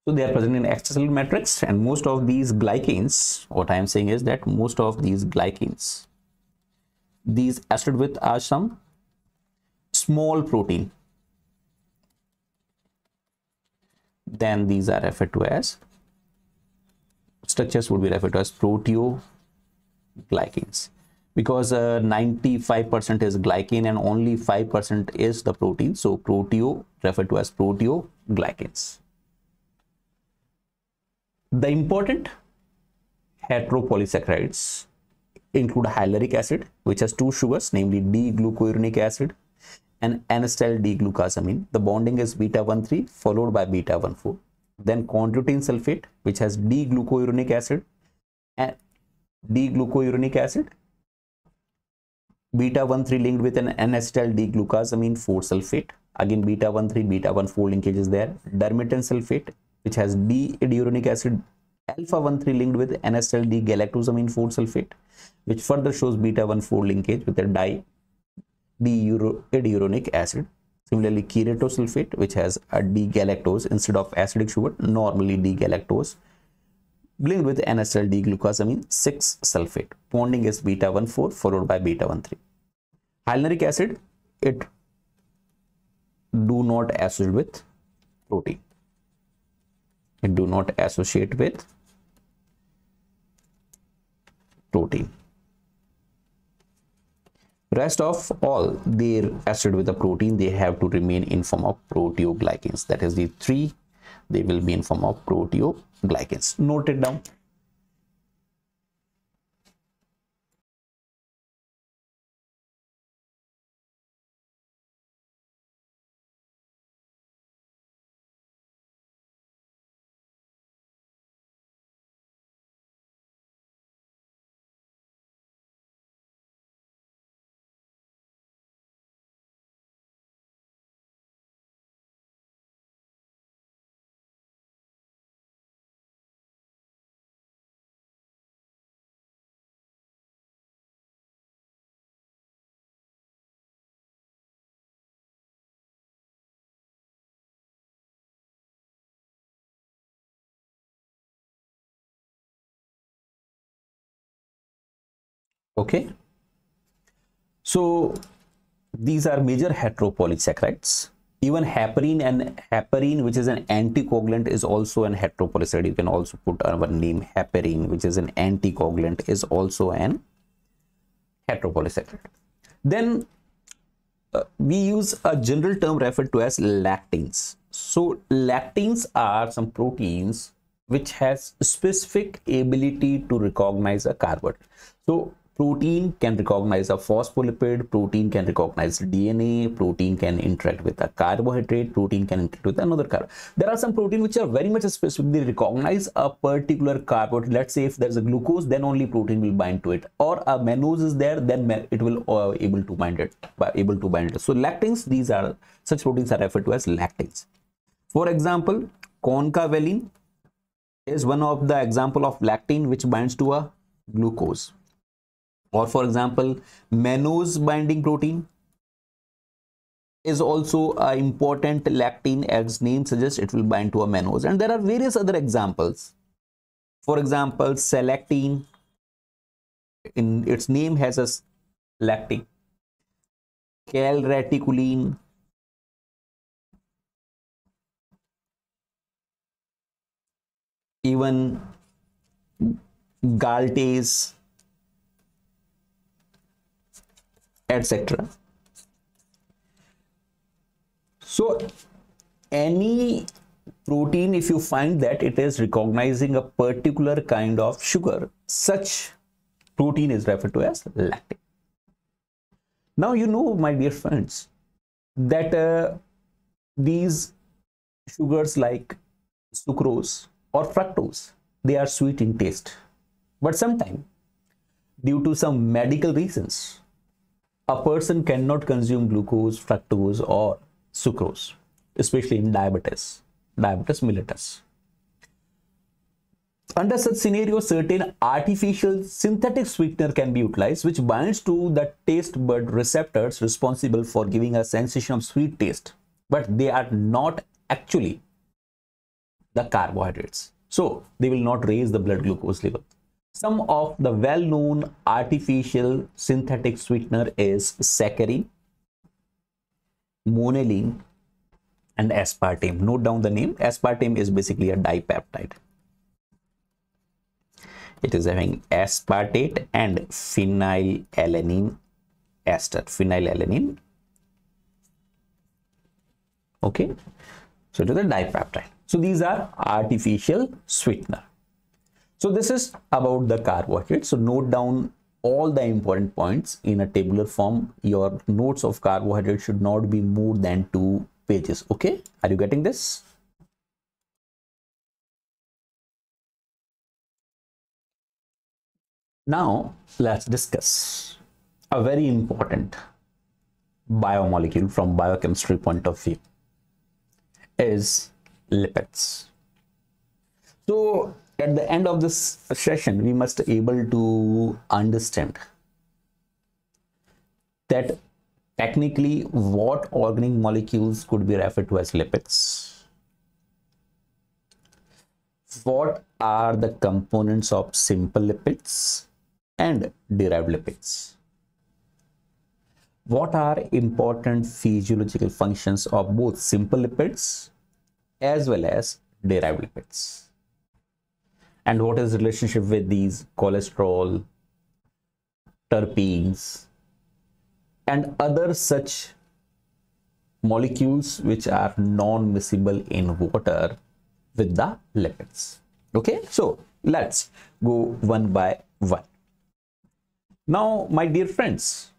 So they are present in extracellular matrix, and most of these glycans, what I am saying is that most of these glycans, these acid with are some small protein. Then these are referred to as, structures would be referred to as proteoglycans, because 95% is glycan and only 5% is the protein. So proteo referred to as proteoglycans. The important heteropolysaccharides include hyaluronic acid, which has two sugars, namely D-glucouronic acid and N-acetyl D-glucosamine. The bonding is beta-1,3 followed by beta-1,4. Then chondroitin sulfate, which has D-glucouronic acid and D-glucouronic acid, beta-1,3 linked with an N-acetyl D-glucosamine 4 sulfate. Again beta-1,3, beta-1,4 linkage is there. Dermatan sulfate, which has D-idiuronic acid, alpha-1,3 linked with N-acetyl D-galactosamine 4 sulfate, which further shows beta-1,4 linkage with a D-idiuronic acid. Similarly, keratosulfate, which has a D-galactose instead of acidic sugar, normally D-galactose, linked with N-acetyl D-glucosamine 6 sulfate. Bonding is beta-1,4 followed by beta-1,3. Hyaluronic acid, it do not associate with protein. It do not associate with protein. Rest of all their acid with the protein, they have to remain in form of proteoglycans. That is the three, they will be in form of proteoglycans. Note it down. Okay, so these are major heteropolysaccharides. Even heparin, which is an anticoagulant, is also an heteropolysaccharide. You can also put our name heparin, which is an anticoagulant, is also an heteropolysaccharide. Then we use a general term referred to as lactins. So lactins are some proteins which has specific ability to recognize a carbon. So protein can recognize a phospholipid, protein can recognize DNA, protein can interact with a carbohydrate, protein can interact with another carb. There are some proteins which are very much specific. They recognize a particular carbohydrate. Let's say if there's a glucose, then only protein will bind to it. Or a mannose is there, then it will able to bind it. So lactins, these are such proteins are referred to as lactins. For example, concavalin is one of the example of lactin which binds to a glucose. Or for example, mannose binding protein is also an important lactin, as name suggests it will bind to a mannose. And there are various other examples. For example, selectin, in its name has a lactin. Calreticulin, even galtase, etc. So any protein, if you find that it is recognizing a particular kind of sugar, such protein is referred to as lactin. Now you know, my dear friends, that these sugars like sucrose or fructose, they are sweet in taste, but sometimes due to some medical reasons, a person cannot consume glucose, fructose or sucrose, especially in diabetes mellitus. Under such scenario, certain artificial synthetic sweetener can be utilized, which binds to the taste bud receptors responsible for giving a sensation of sweet taste, but they are not actually the carbohydrates. So they will not raise the blood glucose level. Some of the well-known artificial synthetic sweetener is saccharin, monoline, and aspartame. Note down the name. Aspartame is basically a dipeptide. It is having aspartate and phenylalanine ester. Phenylalanine. Okay. So it is a dipeptide. So these are artificial sweetener. So this is about the carbohydrates. So note down all the important points in a tabular form. Your notes of carbohydrates should not be more than 2 pages. Okay, are you getting this? Now let's discuss a very important biomolecule from biochemistry point of view is lipids. So at the end of this session, we must be able to understand that technically what organic molecules could be referred to as lipids, what are the components of simple lipids and derived lipids, what are important physiological functions of both simple lipids as well as derived lipids, and what is the relationship with these cholesterol, terpenes, and other such molecules which are non-miscible in water with the lipids. Okay, so let's go one by one. Now, my dear friends,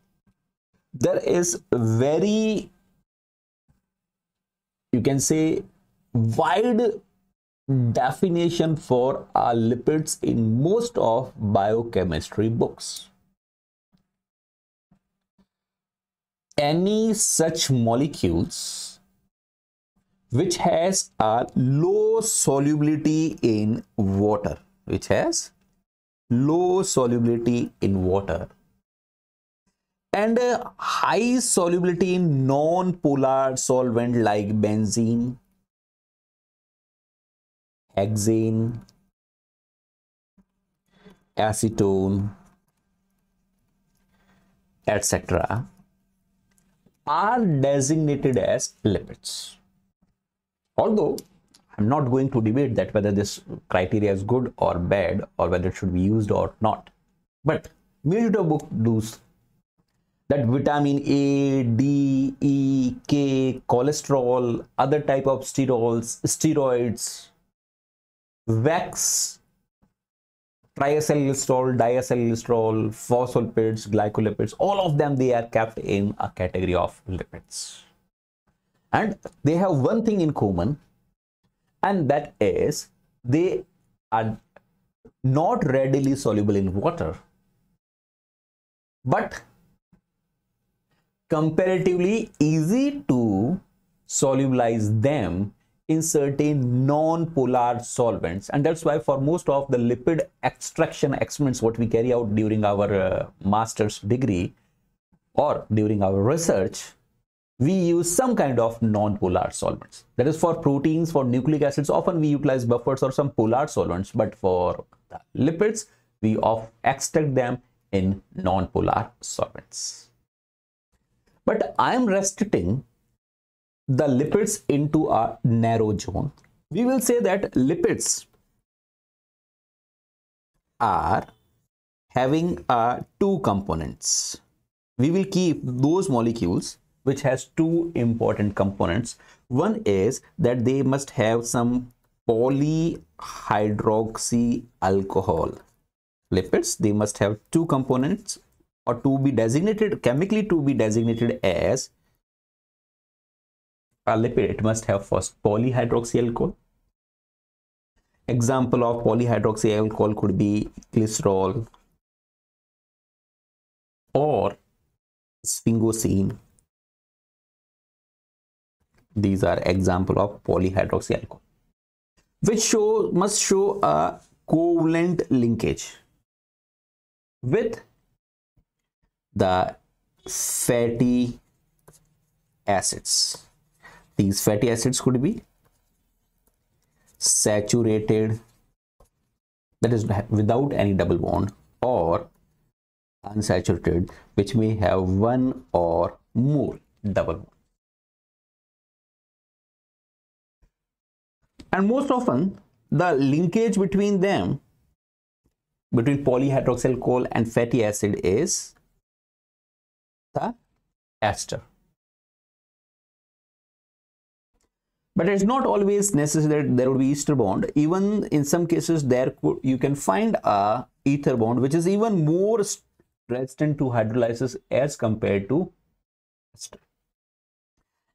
there is very, you can say, wide definition for lipids in most of biochemistry books. Any such molecules which has a low solubility in water, and a high solubility in non-polar solvent like benzene, hexane, acetone, etc. are designated as lipids. Although I'm not going to debate that whether this criteria is good or bad or whether it should be used or not, but major book does that vitamin A, D, E, K, cholesterol, other type of steroids, wax, triacylglycerol, diacylglycerol, phospholipids, glycolipids, all of them, they are kept in a category of lipids. And they have one thing in common, and that is they are not readily soluble in water, but comparatively easy to solubilize them in certain non-polar solvents. And that's why for most of the lipid extraction experiments what we carry out during our master's degree or during our research, we use some kind of non-polar solvents. That is, for proteins, for nucleic acids, often we utilize buffers or some polar solvents, but for the lipids, we extract them in non-polar solvents. But I am restricting the lipids into a narrow zone. We will say that lipids are having two components. We will keep those molecules which has two important components. One is that they must have some polyhydroxy alcohol. Lipids, they must have two components, or to be designated chemically, to be designated as a lipid, it must have first polyhydroxy alcohol. Example of polyhydroxy alcohol could be glycerol or sphingosine. These are example of polyhydroxy alcohol, which must show a covalent linkage with the fatty acids. These fatty acids could be saturated, that is without any double bond, or unsaturated, which may have one or more double bond. And most often the linkage between them, between polyhydroxy alcohol and fatty acid, is the ester. But it's not always necessary that there would be ester bond. Even in some cases, you can find a ether bond, which is even more resistant to hydrolysis as compared to ester.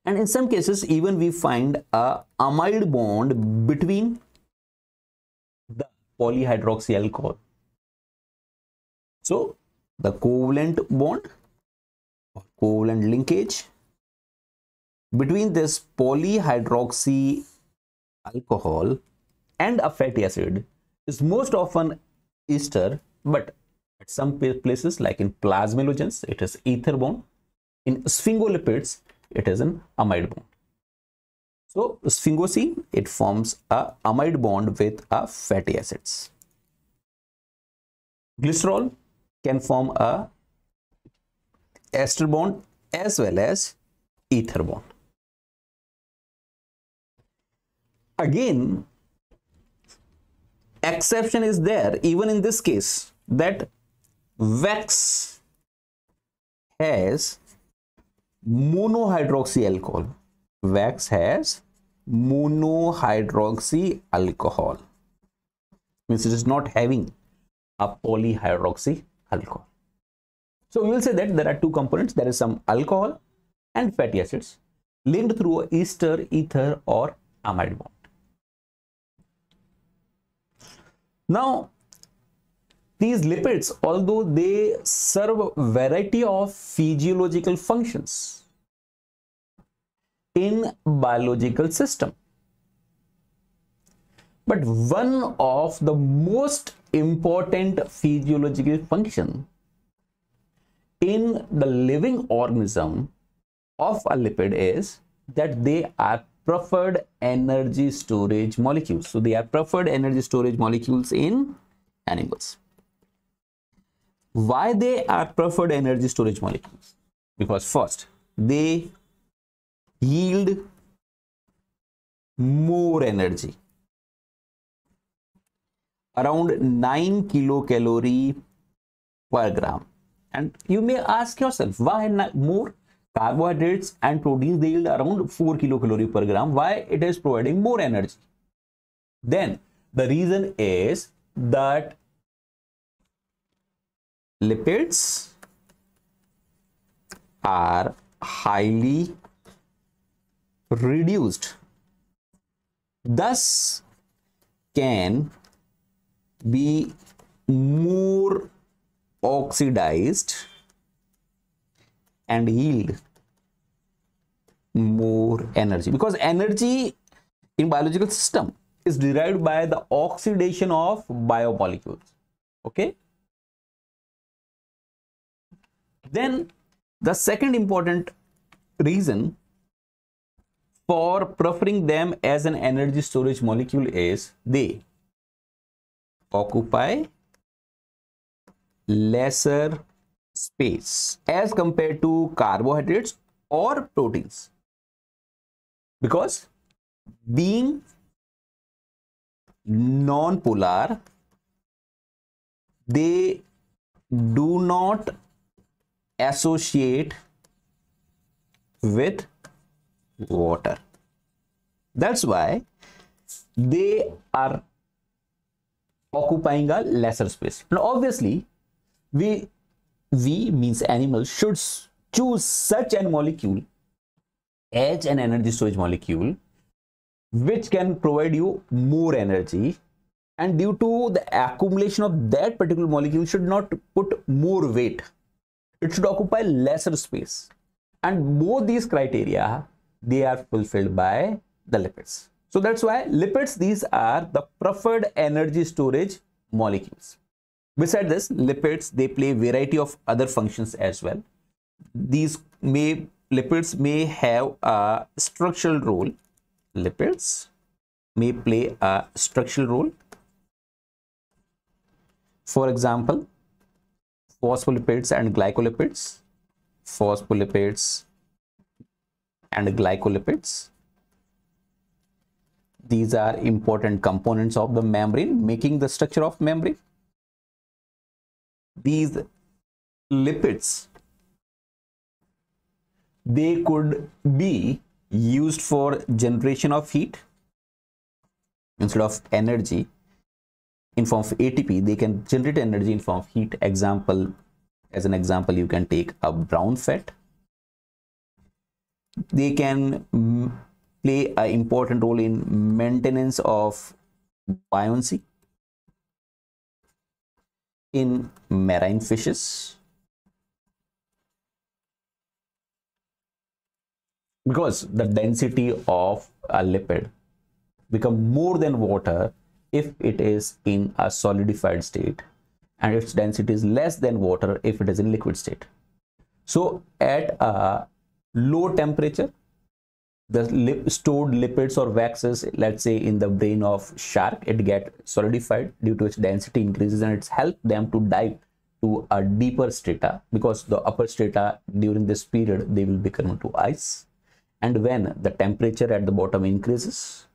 And in some cases, even we find a amide bond between the polyhydroxy alcohol. So the covalent bond or covalent linkage between this polyhydroxy alcohol and a fatty acid is most often ester, but at some places, like in plasmalogens, it is ether bond. In sphingolipids, it is an amide bond. So sphingosine, it forms a amide bond with a fatty acids. Glycerol can form a ester bond as well as ether bond. Again, exception is there even in this case, that wax has monohydroxy alcohol. Wax has monohydroxy alcohol, means it is not having a polyhydroxy alcohol. So we will say that there are two components. There is some alcohol and fatty acids linked through ester, ether, or amide bond. Now, these lipids, although they serve a variety of physiological functions in biological system, but one of the most important physiological function in the living organism of a lipid is that they are preferred energy storage molecules. So they are preferred energy storage molecules in animals. Why they are preferred energy storage molecules? Because first, they yield more energy, around 9 kilocalorie per gram. And you may ask yourself, why more? Carbohydrates and proteins, they yield around 4 kilocalorie per gram. Why it is providing more energy? Then the reason is that lipids are highly reduced, thus can be more oxidized and yield more energy, because energy in biological system is derived by the oxidation of biomolecules. Okay. Then the second important reason for preferring them as an energy storage molecule is they occupy lesser space as compared to carbohydrates or proteins, because being non-polar, they do not associate with water. That's why they are occupying a lesser space. Now obviously we means animals should choose such a molecule as an energy storage molecule which can provide you more energy, and due to the accumulation of that particular molecule should not put more weight, it should occupy lesser space. And both these criteria, they are fulfilled by the lipids. So that's why lipids, these are the preferred energy storage molecules. Besides this, lipids, they play a variety of other functions as well. Lipids may have a structural role. Lipids may play a structural role. For example, phospholipids and glycolipids, phospholipids and glycolipids. These are important components of the membrane, making the structure of membrane. These lipids, they could be used for generation of heat. Instead of energy in form of ATP, they can generate energy in form of heat. Example, as an example, you can take a brown fat. They can play an important role in maintenance of buoyancy in marine fishes, because the density of a lipid become more than water if it is in a solidified state, and its density is less than water if it is in liquid state. So at a low temperature, the stored lipids or waxes, let's say in the brain of shark, it get solidified due to its density increases, and it's helped them to dive to a deeper strata, because the upper strata during this period they will become to ice. And when the temperature at the bottom increases,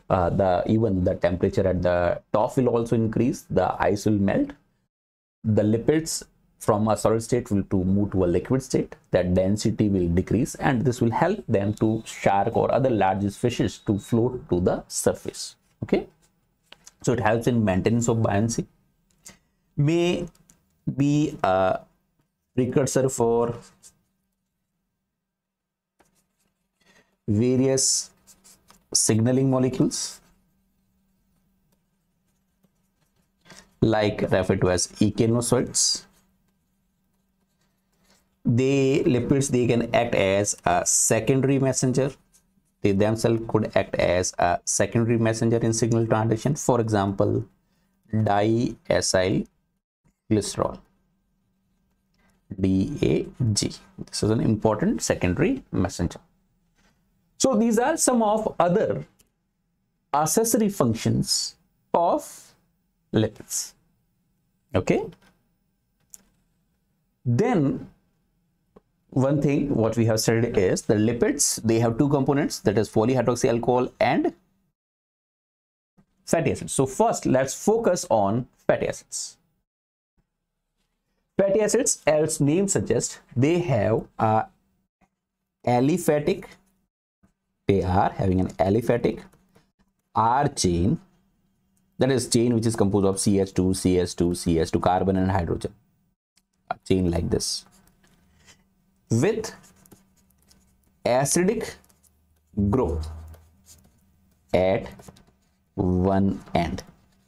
even the temperature at the top will also increase, the ice will melt, the lipids from a solid state will move to a liquid state, that density will decrease, and this will help them to shark or other large fishes to float to the surface. Okay, so it helps in maintenance of buoyancy, may be a precursor for various signaling molecules, like referred to as echinosoids. Lipids, they can act as a secondary messenger. They themselves could act as a secondary messenger in signal translation. For example, diacyl glycerol, DAG. This is an important secondary messenger. So these are some of other accessory functions of lipids. Okay. Then one thing what we have studied is the lipids, they have two components, that is polyhydroxy alcohol and fatty acids. So first let's focus on fatty acids. Fatty acids, as name suggests, they have a aliphatic, they are having an aliphatic R chain, that is chain which is composed of CH2, CH2, CH2, carbon and hydrogen, a chain like this, with acidic group at one end.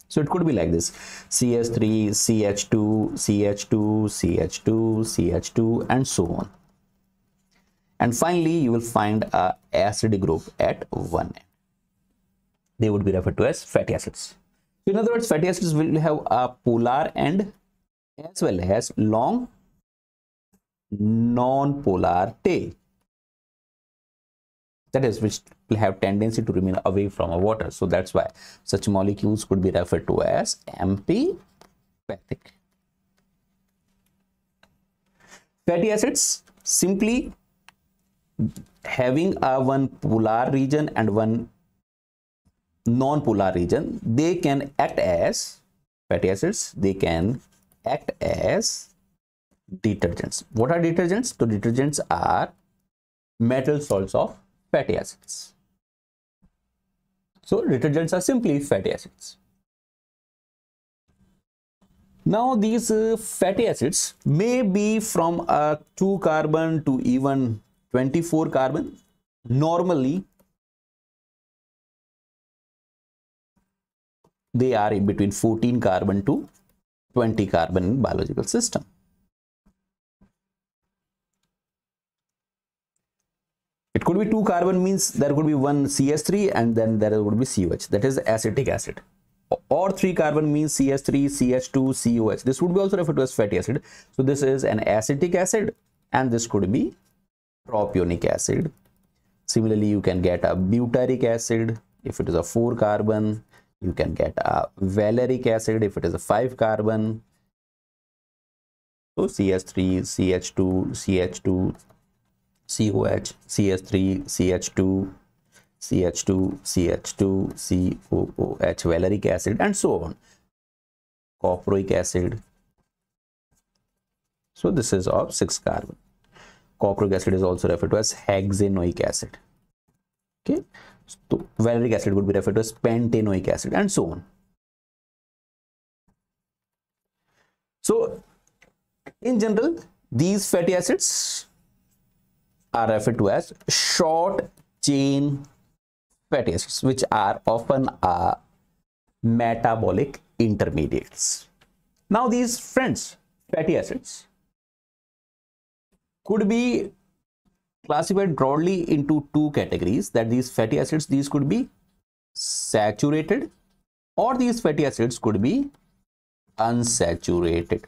So it could be like this: CH3, CH2, CH2, CH2, CH2, and so on. And finally, you will find a acidic group at one end. They would be referred to as fatty acids. So in other words, fatty acids will have a polar end as well as long non-polar tail. That is, which will have tendency to remain away from water. So that's why such molecules could be referred to as amphipathic. Fatty acids simply having a one polar region and one non-polar region, they can act as fatty acids. They can act as detergents. What are detergents? So detergents are metal salts of fatty acids. So detergents are simply fatty acids. Now these fatty acids may be from a 2 carbon to even 24 carbon. Normally they are in between 14 carbon to 20 carbon in biological system. It could be 2 carbon, means there could be one CH3 and then there would be COH, that is acetic acid. Or 3 carbon means CH3, CH2, COH. This would be also referred to as fatty acid. So this is an acetic acid and this could be propionic acid. Similarly, you can get a butyric acid, If it is a 4 carbon, you can get a valeric acid. If it is a 5 carbon, so CH3, CH2, CH2, COH, CH3, CH2, CH2, CH2, COOH, valeric acid, and so on. Coproic acid. So this is of 6 carbon. Coproic acid is also referred to as hexanoic acid. Okay, so valeric acid would be referred to as pentanoic acid, and so on. So in general, these fatty acids are referred to as short chain fatty acids, which are often metabolic intermediates. Now these friends, fatty acids, could be classified broadly into 2 categories, that these fatty acids, these could be saturated, or these fatty acids could be unsaturated.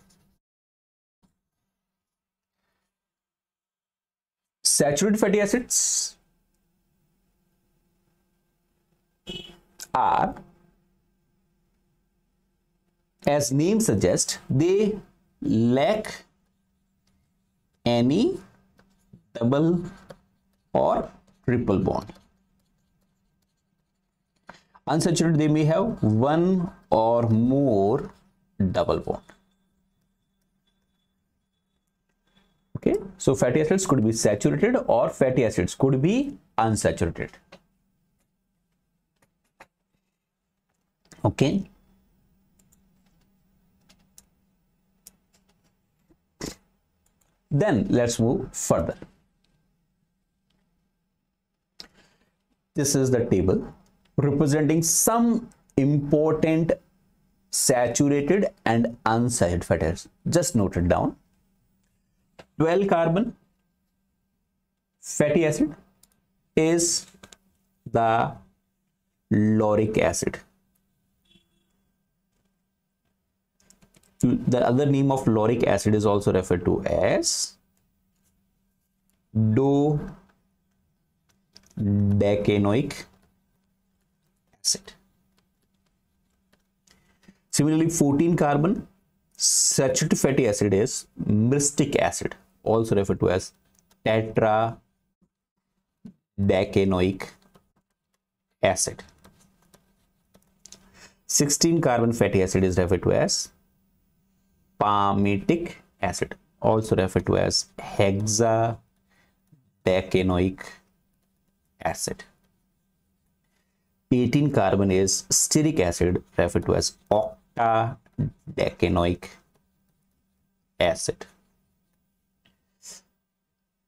Saturated fatty acids are, as name suggests, they lack any double or triple bond. Unsaturated, they may have 1 or more double bond. Okay, so fatty acids could be saturated or fatty acids could be unsaturated. Okay. Then let's move further. This is the table representing some important saturated and unsaturated fatty acids. Just note it down. 12 carbon fatty acid is the lauric acid. The other name of lauric acid is also referred to as decanoic acid. Similarly, 14 carbon saturated fatty acid is mystic acid, also referred to as decanoic acid. 16 carbon fatty acid is referred to as palmitic acid, also referred to as hexadecanoic acid. 18 carbon is stearic acid, referred to as octadecanoic acid.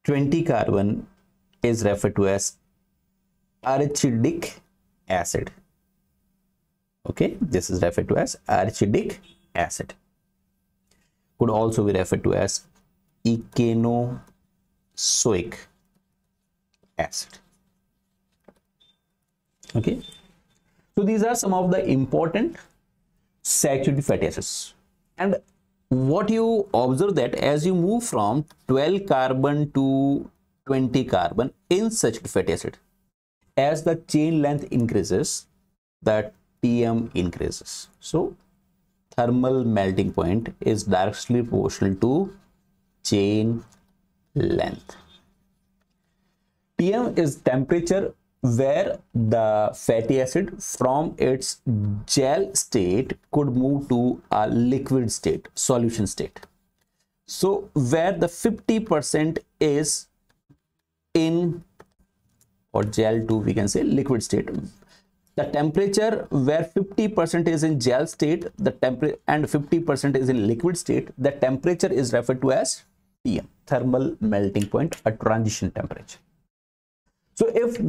20 carbon is referred to as archedic acid. Okay, this is referred to as archedic acid. Could also be referred to as echinozoic acid. Okay, so these are some of the important saturated fatty acids. And what you observe that as you move from 12 carbon to 20 carbon in saturated fatty acid, as the chain length increases, the TM increases. So thermal melting point is directly proportional to chain length. TM is temperature where the fatty acid from its gel state could move to a liquid state, solution state. So where the 50% is in, or gel to we can say liquid state, the temperature where 50% is in gel state, the temperature, and 50% is in liquid state, the temperature is referred to as TM, thermal melting point, a transition temperature. So if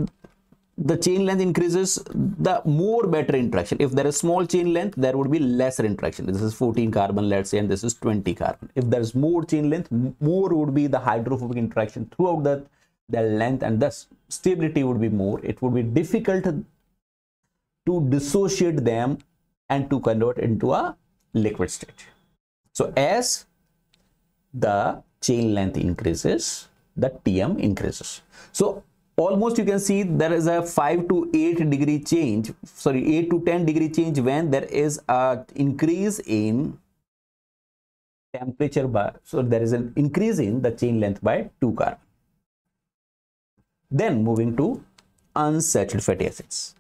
the chain length increases, the more better interaction. If there is small chain length, there would be lesser interaction. This is 14 carbon, let's say, and this is 20 carbon. If there is more chain length, more would be the hydrophobic interaction throughout the length, and thus stability would be more. It would be difficult to dissociate them and to convert into a liquid state. So as the chain length increases, the TM increases. So almost you can see there is a 5 to 8 degree change, sorry, 8 to 10 degree change when there is a increase in temperature by, so there is an increase in the chain length by 2 carbon. Then moving to unsaturated fatty acids.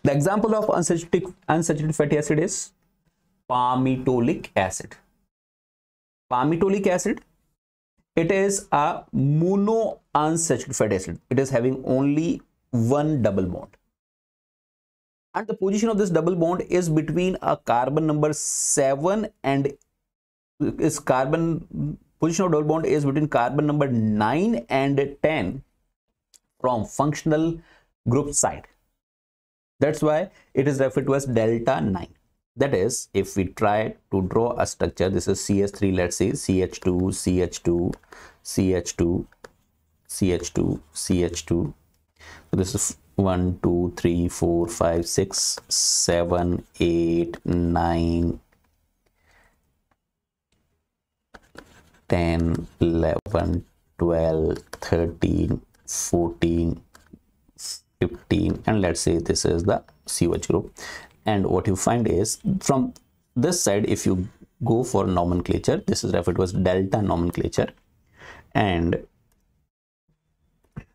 The example of unsaturated fatty acid is palmitolic acid. Palmitolic acid, it is a mono unsaturated fatty acid. It is having only one double bond. And the position of this double bond is between a carbon number 7 and is position of double bond is between carbon number 9 and 10 from functional group side. That's why it is referred to as delta 9. That is, if we try to draw a structure, this is CH3, let's say CH2, CH2, CH2, CH2, CH2. So this is 1, 2, 3, 4, 5, 6, 7, 8, 9, 10, 11, 12, 13, 14, 15, and let's say this is the COH group. And what you find is from this side, if you go for nomenclature, this is referred to as delta nomenclature, and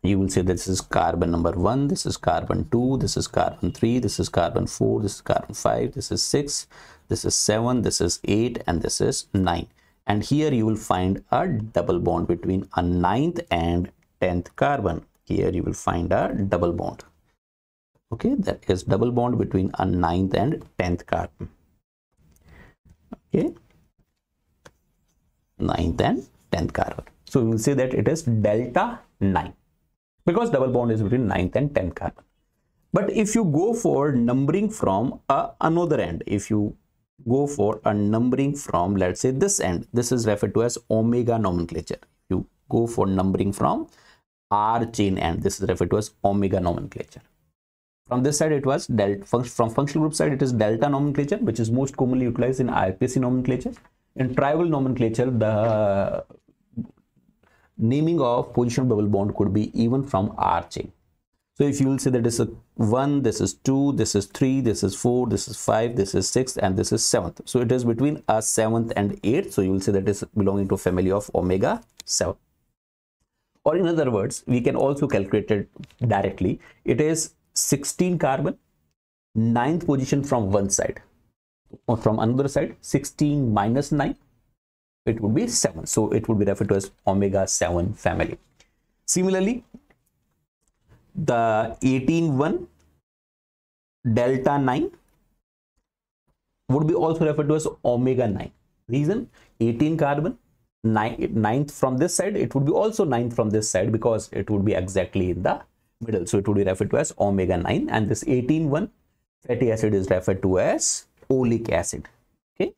you will say this is carbon number 1, this is carbon 2, this is carbon 3, this is carbon 4, this is carbon 5, this is 6, this is 7, this is 8, and this is 9. And here you will find a double bond between a 9th and 10th carbon. Here you will find a double bond. Okay, that is double bond between a 9th and 10th carbon. Okay, 9th and 10th carbon. So we will say that it is delta 9 because double bond is between 9th and 10th carbon. But if you go for numbering from another end, if you go for a numbering from, let's say, this end, this is referred to as omega nomenclature. You go for numbering from R chain end, this is referred to as omega nomenclature. From this side it was delta, from functional group side it is delta nomenclature, which is most commonly utilized in IPC nomenclature. In tribal nomenclature, the naming of position of double bond could be even from R chain. So if you will say that this is 1, this is 2, this is 3, this is 4, this is 5, this is 6, and this is 7th. So it is between a 7th and 8th. So you will say that it is belonging to family of omega 7. Or in other words, we can also calculate it directly. It is 16 carbon, 9th position from one side. Or from another side, 16 minus 9, it would be 7. So it would be referred to as omega 7 family. Similarly, the 18-1 delta 9 would be also referred to as omega 9. Reason, 18 carbon, 9th from this side, it would be also 9th from this side because it would be exactly in the middle. So it would be referred to as omega 9, and this 18-1 fatty acid is referred to as oleic acid. Okay.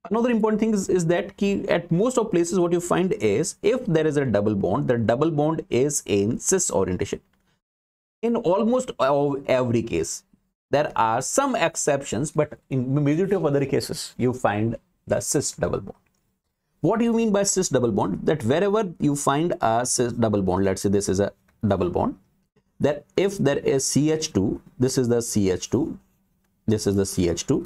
Another important thing is that at most of places what you find is if there is a double bond, the double bond is in cis orientation. In almost every case, there are some exceptions, but in majority of other cases, you find the cis double bond. What do you mean by cis double bond? That wherever you find a cis double bond, let's say this is a double bond, that if there is CH2, this is the CH2, this is the CH2,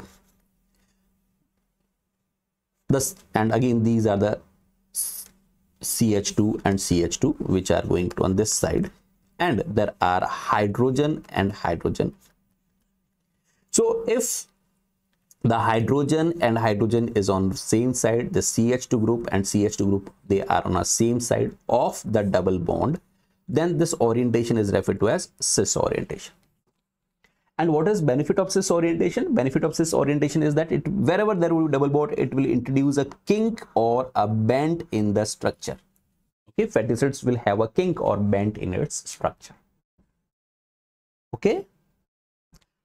and again these are the CH2 and CH2 which are going to on this side, and there are hydrogen and hydrogen. So if the hydrogen and hydrogen is on the same side, the CH2 group and CH2 group, they are on the same side of the double bond, then this orientation is referred to as cis orientation. And what is benefit of cis orientation? Benefit of cis orientation is that wherever there will be double bond, it will introduce a kink or a bend in the structure. Okay, fatty acids will have a kink or bend in its structure. Okay,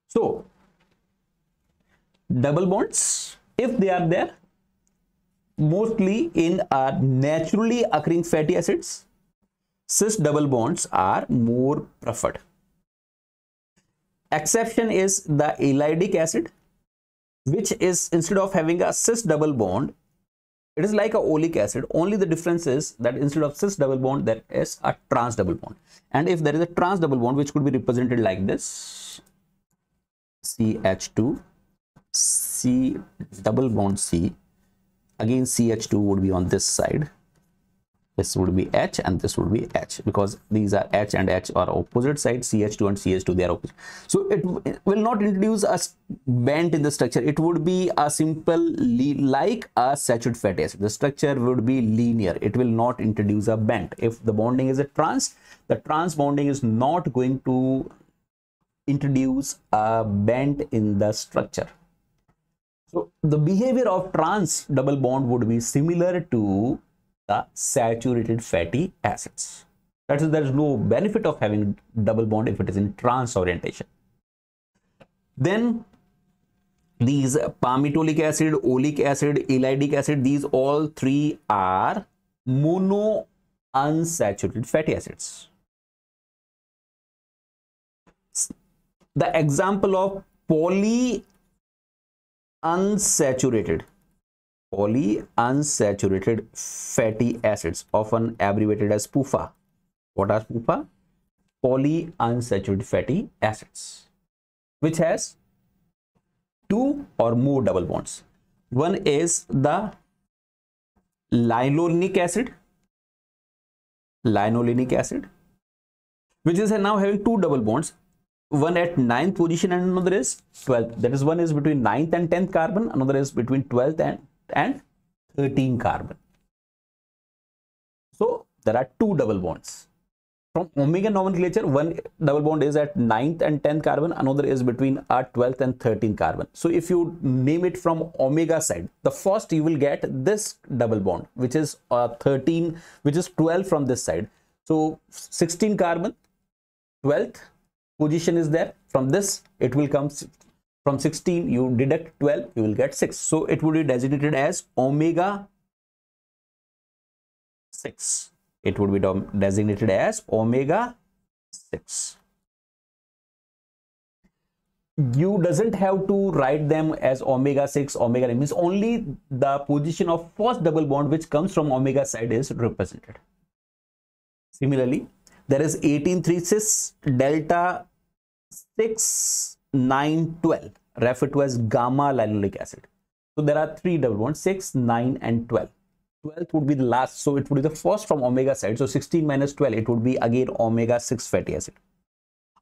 so double bonds, if they are there, mostly in naturally occurring fatty acids, cis double bonds are more preferred. Exception is the elydic acid, which is instead of having a cis double bond, It is like a oleic acid, only the difference is that instead of cis double bond, there is a trans double bond. And if there is a trans double bond, which could be represented like this, CH2, C double bond C, again CH2 would be on this side. This would be H and this would be H, because these are H and H are opposite sides. CH2 and CH2, they are opposite. So it will not introduce a bend in the structure. It would be a simple, like a saturated fatty acid. The structure would be linear. It will not introduce a bend. If the bonding is a trans, the trans bonding is not going to introduce a bend in the structure. So the behavior of trans double bond would be similar to the saturated fatty acids. That is, there is no benefit of having double bond if it is in trans orientation. Then these palmitolic acid, oleic acid, elydic acid, these all three are mono unsaturated fatty acids. The example of polyunsaturated fatty acids, often abbreviated as PUFA. What are PUFA? Polyunsaturated fatty acids, which has two or more double bonds. One is the linolenic acid, which is now having two double bonds, one at 9th position and another is 12th. That is, one is between 9th and 10th carbon, another is between 12th and 13 carbon. So there are two double bonds. From omega nomenclature, one double bond is at 9th and 10th carbon, another is between 12th and 13th carbon. So if you name it from omega side, the first you will get this double bond, which is 13, which is 12 from this side. So 16 carbon, 12th position is there. From this, it will come from 16, you deduct 12, you will get 6. So it would be designated as omega 6. It would be designated as omega 6. You doesn't have to write them as omega 6, omega 9, means only the position of first double bond which comes from omega side is represented. Similarly, there is 18,3 cis delta 6, 9, 12, referred to as gamma linolenic acid. So there are three double bonds, 6, 9 and 12. 12th would be the last, so it would be the first from omega side. So 16 minus 12, it would be again omega 6 fatty acid.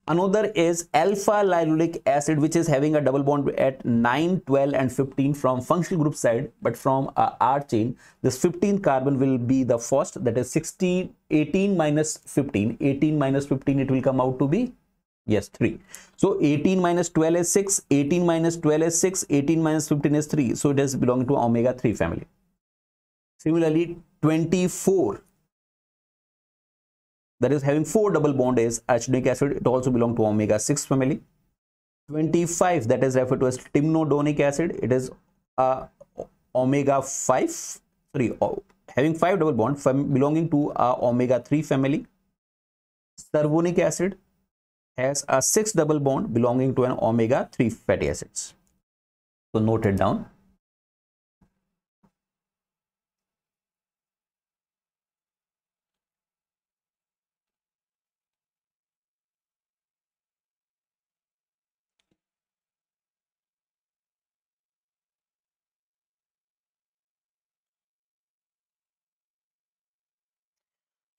Another is alpha linolenic acid, which is having a double bond at 9, 12 and 15 from functional group side, but from R chain, this 15 carbon will be the first, that is 16, 18 minus 15, 18 minus 15, it will come out to be, yes, 3. So 18 minus 12 is 6, 18 minus 12 is 6, 18 minus 15 is 3. So it is belonging to omega 3 family. Similarly, 24, that is having 4 double bond, is archedonic acid. It also belongs to omega 6 family. 25, that is referred to as timnodonic acid. It is omega 5, having 5 double bond belonging to omega 3 family. Cervonic acid has a 6 double bond belonging to an omega 3 fatty acids. So note it down.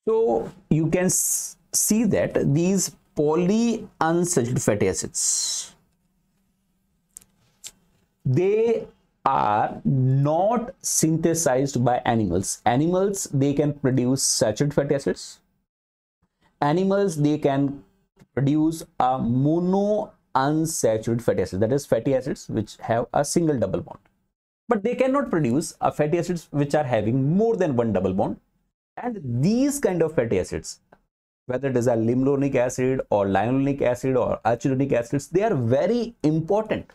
So you can see that these polyunsaturated fatty acids, they are not synthesized by animals. Animals, they can produce saturated fatty acids. Animals, they can produce a mono unsaturated fatty acid, that is fatty acids which have a single double bond. But they cannot produce a fatty acids which are having more than one double bond. And these kind of fatty acids, whether it is a limulonic acid or linolenic acid or archedonic acids, they are very important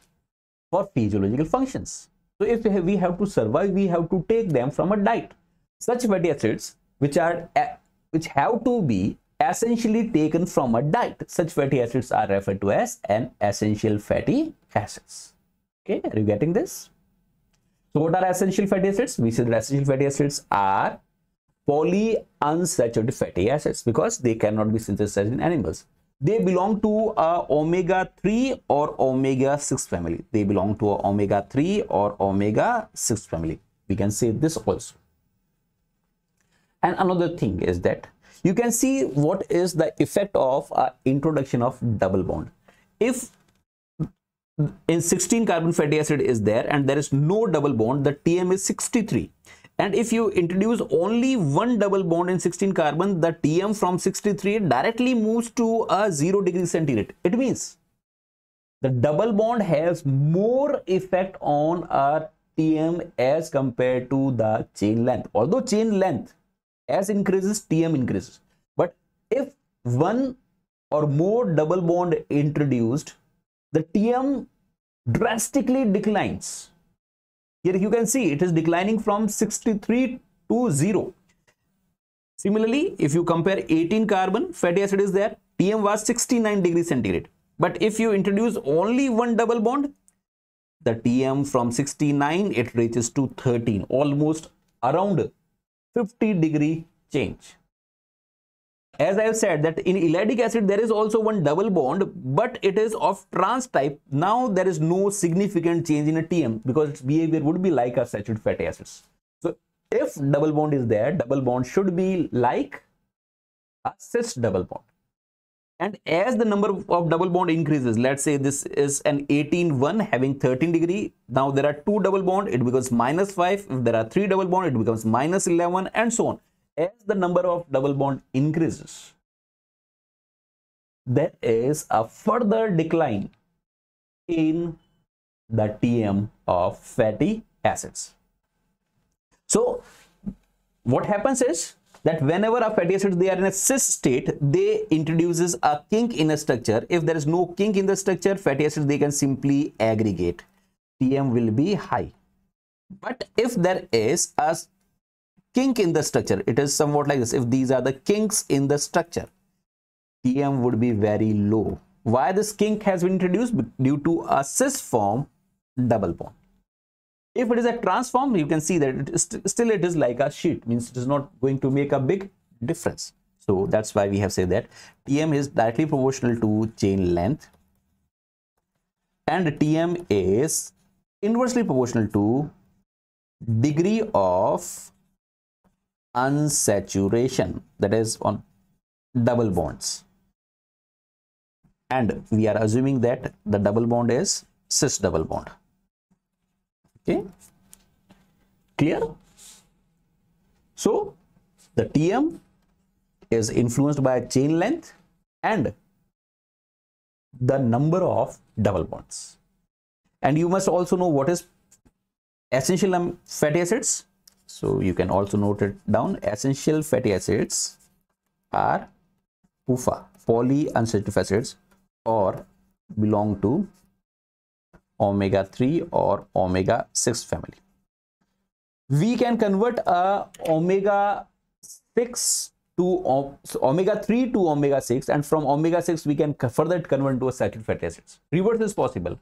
for physiological functions. So if we have to survive, we have to take them from a diet. Such fatty acids which have to be essentially taken from a diet, such fatty acids are referred to as an essential fatty acids. Okay, are you getting this? So what are essential fatty acids? We said that essential fatty acids are polyunsaturated fatty acids because they cannot be synthesized in animals. They belong to a omega-3 or omega-6 family. They belong to a omega-3 or omega-6 family. We can say this also. And another thing is that you can see what is the effect of introduction of double bond. If in 16 carbon fatty acid is there and there is no double bond, the TM is 63. And if you introduce only one double bond in 16 carbon, the TM from 63 directly moves to a 0 degree centigrade. It means the double bond has more effect on our TM as compared to the chain length. Although chain length as increases, TM increases. But if one or more double bond introduced, the TM drastically declines. Here you can see it is declining from 63 to 0. Similarly, if you compare 18 carbon fatty acid is there, TM was 69 degrees centigrade. But if you introduce only one double bond, the TM from 69 it reaches to 13, almost around 50 degree change. As I have said that in ellagic acid there is also one double bond, but it is of trans type. Now there is no significant change in a TM because its behavior would be like a saturated fatty acids. So if double bond is there, double bond should be like a cis double bond. And as the number of double bond increases, let's say this is an 18-1 having 13 degree. Now there are two double bond, it becomes -5. If there are three double bond, it becomes -11 and so on. As the number of double bond increases, there is a further decline in the TM of fatty acids. So what happens is that whenever a fatty acids they are in a cis state, they introduces a kink in a structure. If there is no kink in the structure, fatty acids they can simply aggregate. TM will be high. But if there is a kink in the structure, it is somewhat like this. If these are the kinks in the structure, TM would be very low. Why this kink has been introduced? Due to a cis form double bond. If it is a trans form, you can see that it is still it is like a sheet, means it is not going to make a big difference. So that's why we have said that TM is directly proportional to chain length and TM is inversely proportional to degree of unsaturation, that is on double bonds. And we are assuming that the double bond is cis double bond. Okay, clear? So the TM is influenced by chain length and the number of double bonds. And you must also know what is essential fatty acids. So you can also note it down. Essential fatty acids are PUFA, polyunsaturated fatty acids, or belong to omega-3 or omega-6 family. We can convert a omega-6 to omega-3 to omega-6, and from omega-6 we can further convert into a saturated fatty acids. Reverse is possible,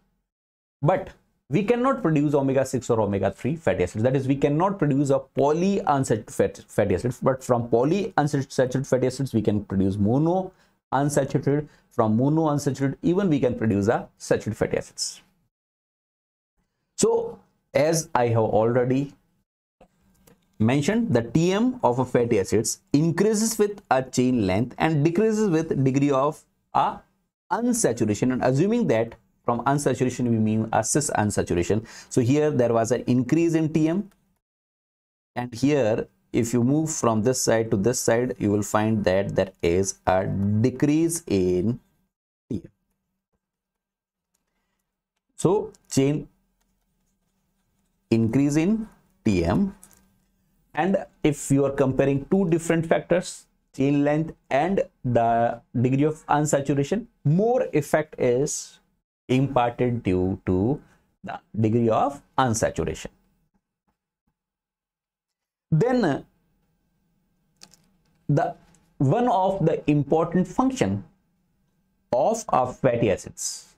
but we cannot produce omega-6 or omega-3 fatty acids. That is, we cannot produce a polyunsaturated fatty acids, but from polyunsaturated fatty acids we can produce monounsaturated. From monounsaturated even we can produce a saturated fatty acids. So as I have already mentioned, the TM of a fatty acids increases with a chain length and decreases with degree of a unsaturation, and assuming that from unsaturation we mean a cis unsaturation. So here there was an increase in TM, and here if you move from this side to this side, you will find that there is a decrease in TM. So chain increase in TM, and if you are comparing two different factors, chain length and the degree of unsaturation, more effect is imparted due to the degree of unsaturation. Then the one of the important function of our fatty acids,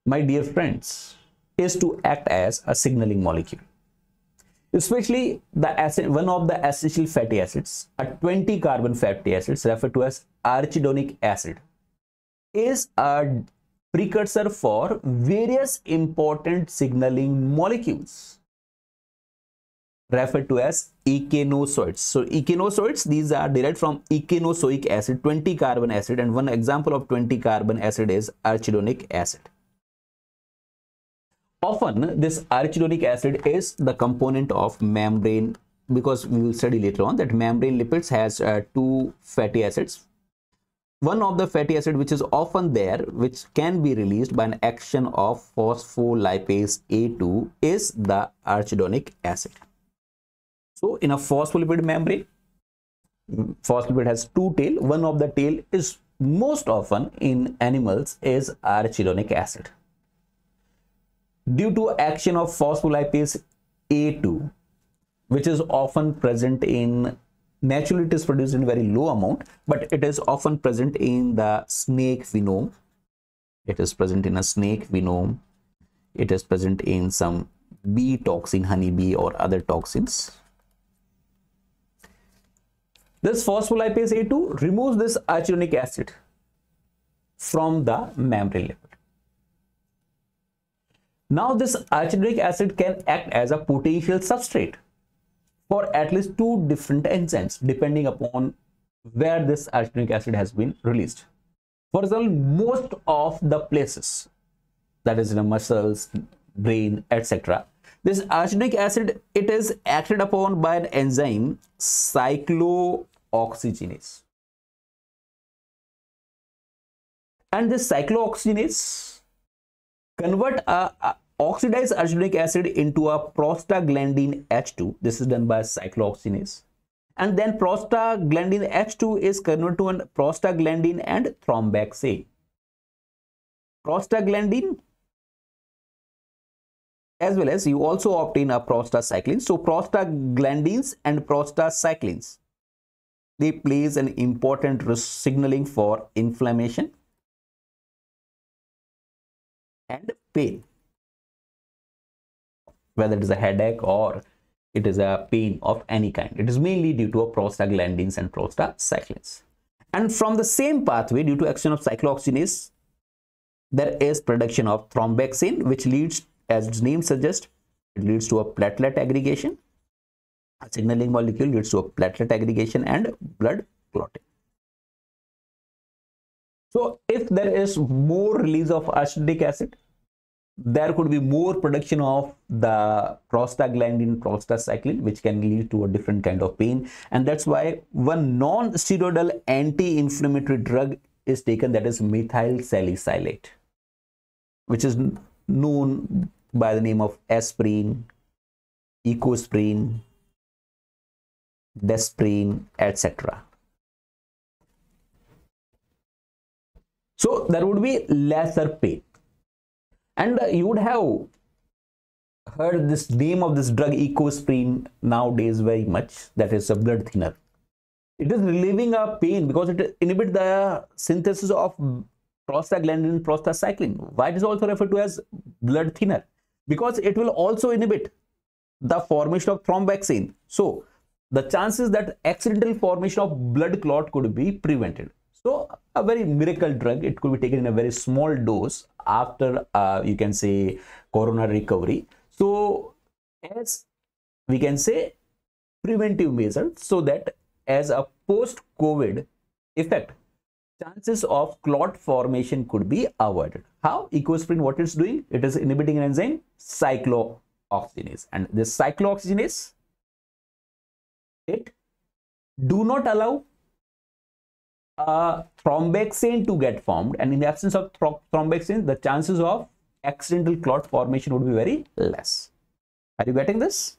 my dear friends, is to act as a signaling molecule. Especially the acid, one of the essential fatty acids, a 20 carbon fatty acids referred to as arachidonic acid, is a precursor for various important signaling molecules referred to as echinosoids. So echinosoids, these are derived from echinozoic acid, 20 carbon acid, and one example of 20 carbon acid is arachidonic acid. Often this arachidonic acid is the component of membrane, because we will study later on that membrane lipids has two fatty acids. One of the fatty acid which is often there, which can be released by an action of phospholipase A2, is the arachidonic acid. So in a phospholipid membrane, phospholipid has two tail. One of the tail is most often in animals is arachidonic acid. Due to action of phospholipase A2, which is often present in, naturally it is produced in very low amount, but it is often present in the snake venom. It is present in a snake venom. It is present in some bee toxin, honeybee or other toxins. This phospholipase A2 removes this arachidonic acid from the membrane lipid. Now this arachidonic acid can act as a potential substrate for at least two different enzymes depending upon where this arachidonic acid has been released. For example, most of the places, that is in the muscles, brain, etc., this arachidonic acid, it is acted upon by an enzyme cyclooxygenase. And this cyclooxygenase convert a oxidized arachidonic acid into a prostaglandin H2. This is done by cyclooxygenase. And then prostaglandin H2 is converted to a prostaglandin and thromboxane. Prostaglandin, as well as you also obtain a prostacyclin. So prostaglandins and prostacyclins, they plays an important signaling for inflammation and pain, whether it is a headache or it is a pain of any kind. It is mainly due to a prostaglandins and prostacyclins. And from the same pathway, due to action of cyclooxygenase, there is production of thromboxane, which leads, as its name suggests, it leads to a platelet aggregation. A signaling molecule leads to a platelet aggregation and blood clotting. So if there is more release of arachidonic acid, there could be more production of the prostaglandin, prostacyclin, which can lead to a different kind of pain. And that's why one non-steroidal anti-inflammatory drug is taken, that is methyl salicylate, which is known by the name of aspirin, ecosprin, desperin, etc. So there would be lesser pain. And you would have heard this name of this drug ecosprin nowadays very much, that is a blood thinner. It is relieving a pain because it inhibits the synthesis of prostaglandin and prostacyclin. Why it is also referred to as blood thinner? Because it will also inhibit the formation of thromboxane. So the chances that accidental formation of blood clot could be prevented. So a very miracle drug. It could be taken in a very small dose after you can say coronary recovery. So as we can say preventive measure, so that as a post-COVID effect, chances of clot formation could be avoided. How? Ecosprin, what it's doing? It is inhibiting an enzyme cyclooxygenase, and this cyclooxygenase, it do not allow thromboxane to get formed, and in the absence of thromboxane, the chances of accidental clot formation would be very less. Are you getting this?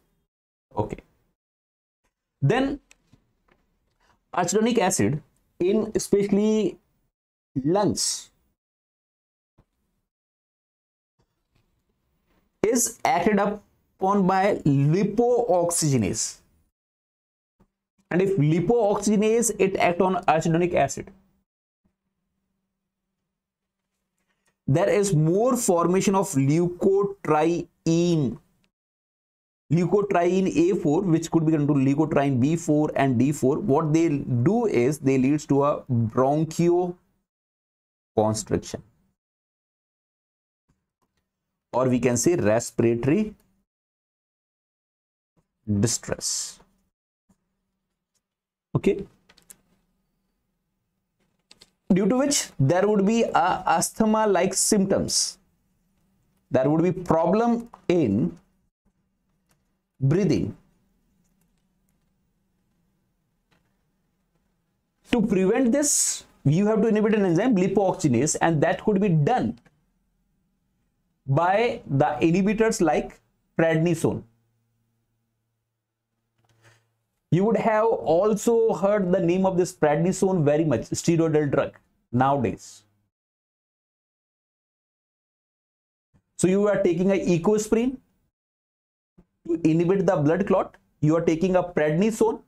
Okay. Then arachidonic acid in especially lungs is acted upon by lipooxygenase. And if lipooxygenase, it acts on arachidonic acid, there is more formation of leukotriene leukotriene A4, which could be into leukotriene B4 and D4. What they do is they leads to a bronchoconstriction, or we can say respiratory distress. Okay, due to which there would be asthma like symptoms. There would be problem in breathing. To prevent this, you have to inhibit an enzyme lipooxygenase, and that could be done by the inhibitors like prednisone. You would have also heard the name of this prednisone very much, steroidal drug nowadays. So you are taking a ecosprin to inhibit the blood clot. You are taking a prednisone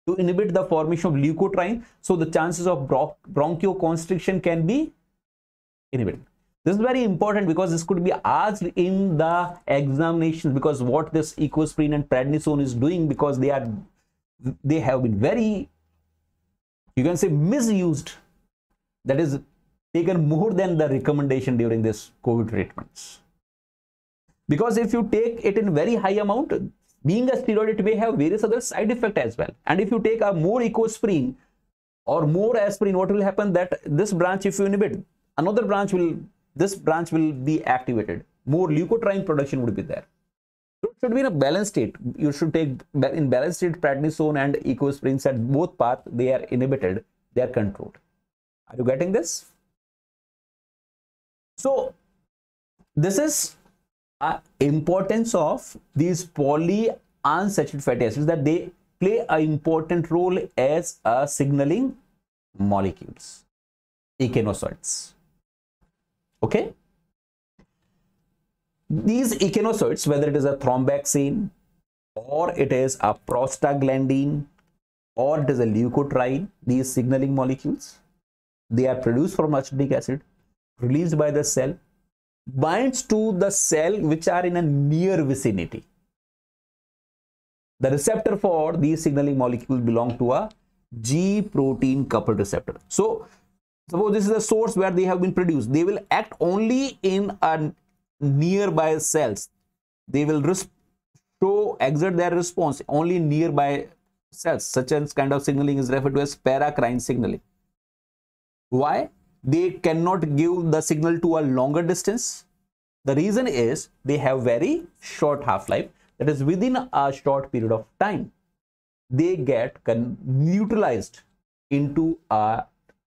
to inhibit the formation of leukotriene. So the chances of bronchoconstriction can be inhibited. This is very important because this could be asked in the examinations, because what this ecosprin and prednisone is doing, because they have been very, you can say, misused. That is taken more than the recommendation during this COVID treatments. Because if you take it in very high amount, being a steroid, it may have various other side effects as well. And if you take a more ecosprin or more aspirin, what will happen? That this branch, if you inhibit, another branch will, this branch will be activated. More leukotriene production would be there. So it should be in a balanced state. You should take in balanced state prednisone and ecosprin at both paths. They are inhibited. They are controlled. Are you getting this? So this is importance of these polyunsaturated fatty acids, that they play an important role as a signaling molecules, echinocytes. Okay, these echinocytes, whether it is a thromboxane or it is a prostaglandin or it is a leukotriene, these signaling molecules, they are produced from archedonic acid, released by the cell, binds to the cell which are in a near vicinity. The receptor for these signaling molecules belong to a G protein coupled receptor. So suppose this is a source where they have been produced. They will act only in a nearby cells. They will exert their response only in nearby cells. Such a kind of signaling is referred to as paracrine signaling. Why? They cannot give the signal to a longer distance. The reason is they have very short half-life. That is, within a short period of time, they get neutralized into a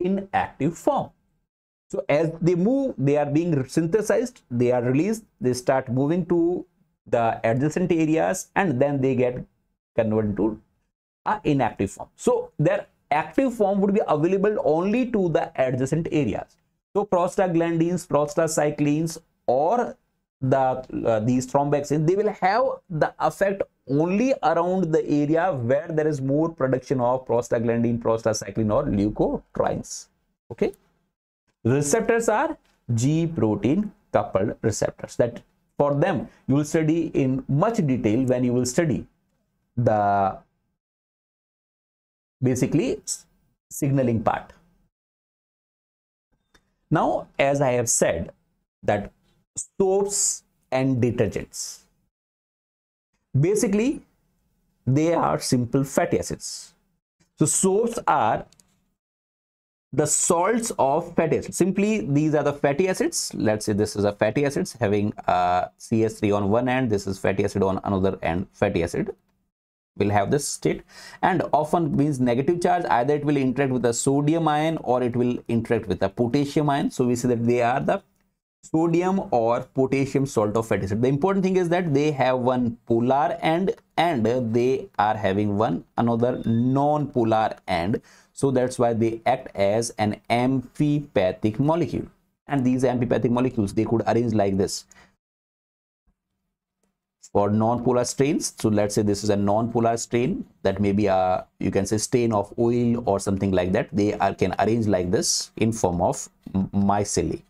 inactive form. So as they move, they are being synthesized, they are released, they start moving to the adjacent areas, and then they get converted to an inactive form. So their active form would be available only to the adjacent areas. So prostaglandins, prostacyclins, or these thromboxanes, they will have the effect only around the area where there is more production of prostaglandin, prostacyclin, or leukotrienes. Okay, receptors are G protein coupled receptors. That for them you will study in much detail when you will study the basically signaling part. Now, as I have said, that soaps and detergents, basically they are simple fatty acids. So soaps are the salts of fatty acids. Simply, these are the fatty acids. Let's say this is a fatty acids having CS3 on one end, this is fatty acid on another end. Fatty acid will have this state, and often means negative charge. Either it will interact with the sodium ion or it will interact with the potassium ion. So we see that they are the sodium or potassium salt of fatty acid. The important thing is that they have one polar end and they are having another non-polar end. So that's why they act as an amphipathic molecule. And these amphipathic molecules, they could arrange like this. For non-polar strains, so let's say this is a non-polar strain, that may be a, you can say, stain of oil or something like that. They can arrange like this in form of micelle.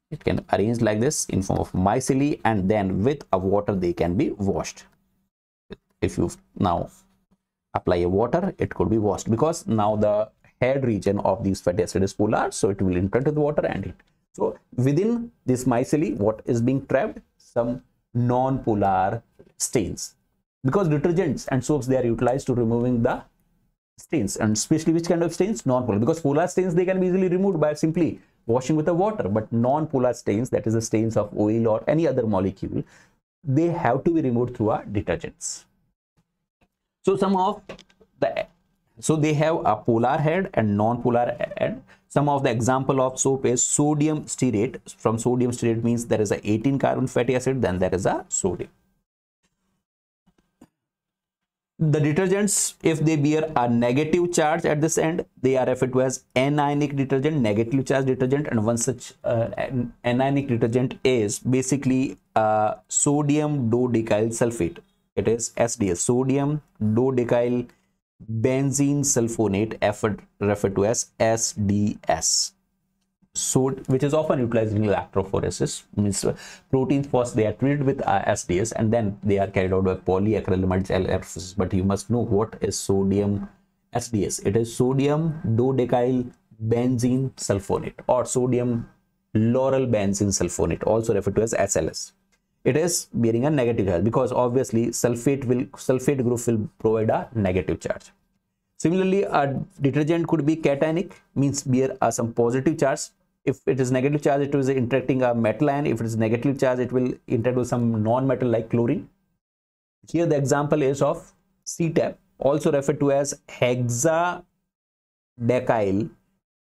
It can arrange like this in form of micelle, and then with a water they can be washed. If you now apply a water, it could be washed, because now the head region of these fatty acid is polar, so it will interact with water and heat. So within this micelle, what is being trapped? Some non-polar stains, because detergents and soaps, they are utilized to removing the stains, and especially which kind of stains? Non-polar, because polar stains, they can be easily removed by simply washing with the water, but non-polar stains, that is the stains of oil or any other molecule, they have to be removed through our detergents. So they have a polar head and non-polar head. Some of the example of soap is sodium stearate. From sodium stearate means there is a 18 carbon fatty acid, then there is a sodium. The detergents, if they bear a negative charge at this end, they are referred to as anionic detergent, negative charge detergent, and one such anionic detergent is basically sodium dodecyl sulfate. It is SDS, sodium dodecyl benzene sulfonate, referred to as SDS. So, which is often utilized in electrophoresis, means proteins first they are treated with SDS, and then they are carried out by polyacrylamide electrophoresis. But you must know what is sodium SDS. It is sodium dodecyl benzene sulfonate, or sodium lauryl benzene sulfonate, also referred to as SLS. It is bearing a negative charge, because obviously sulfate group will provide a negative charge. Similarly, a detergent could be cationic, means bear some positive charge. If it is negative charge, it is interacting a metal ion. If it is negative charge, it will interact with some non-metal like chlorine. Here the example is of CTAP, also referred to as hexadecyl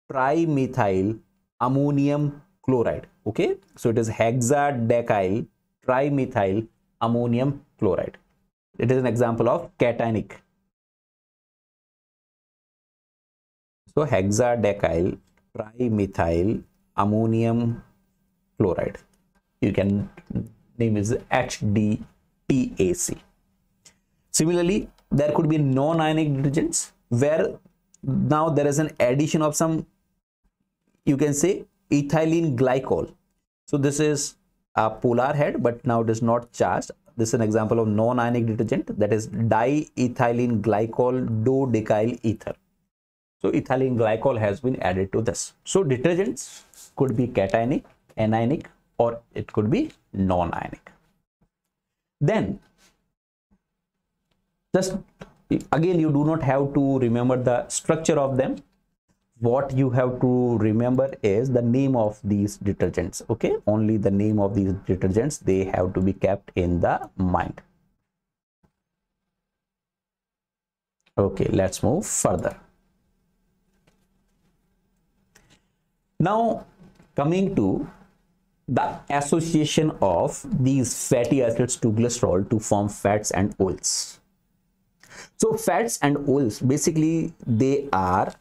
trimethyl ammonium chloride. Okay, so it is hexadecyl trimethyl ammonium chloride. It is an example of cationic. So hexadecyl trimethyl ammonium chloride, you can name is HDTAC. Similarly, there could be non-ionic detergents, where now there is an addition of some, you can say, ethylene glycol. So this is a polar head, but now it is not charged. This is an example of non-ionic detergent, that is diethylene glycol dodecyl ether. So ethylene glycol has been added to this. So detergents could be cationic, anionic, or it could be non-ionic. Then just again, you do not have to remember the structure of them. What you have to remember is the name of these detergents. Okay, only the name of these detergents, they have to be kept in the mind. Okay, let's move further. Now coming to the association of these fatty acids to glycerol to form fats and oils. So fats and oils, basically they are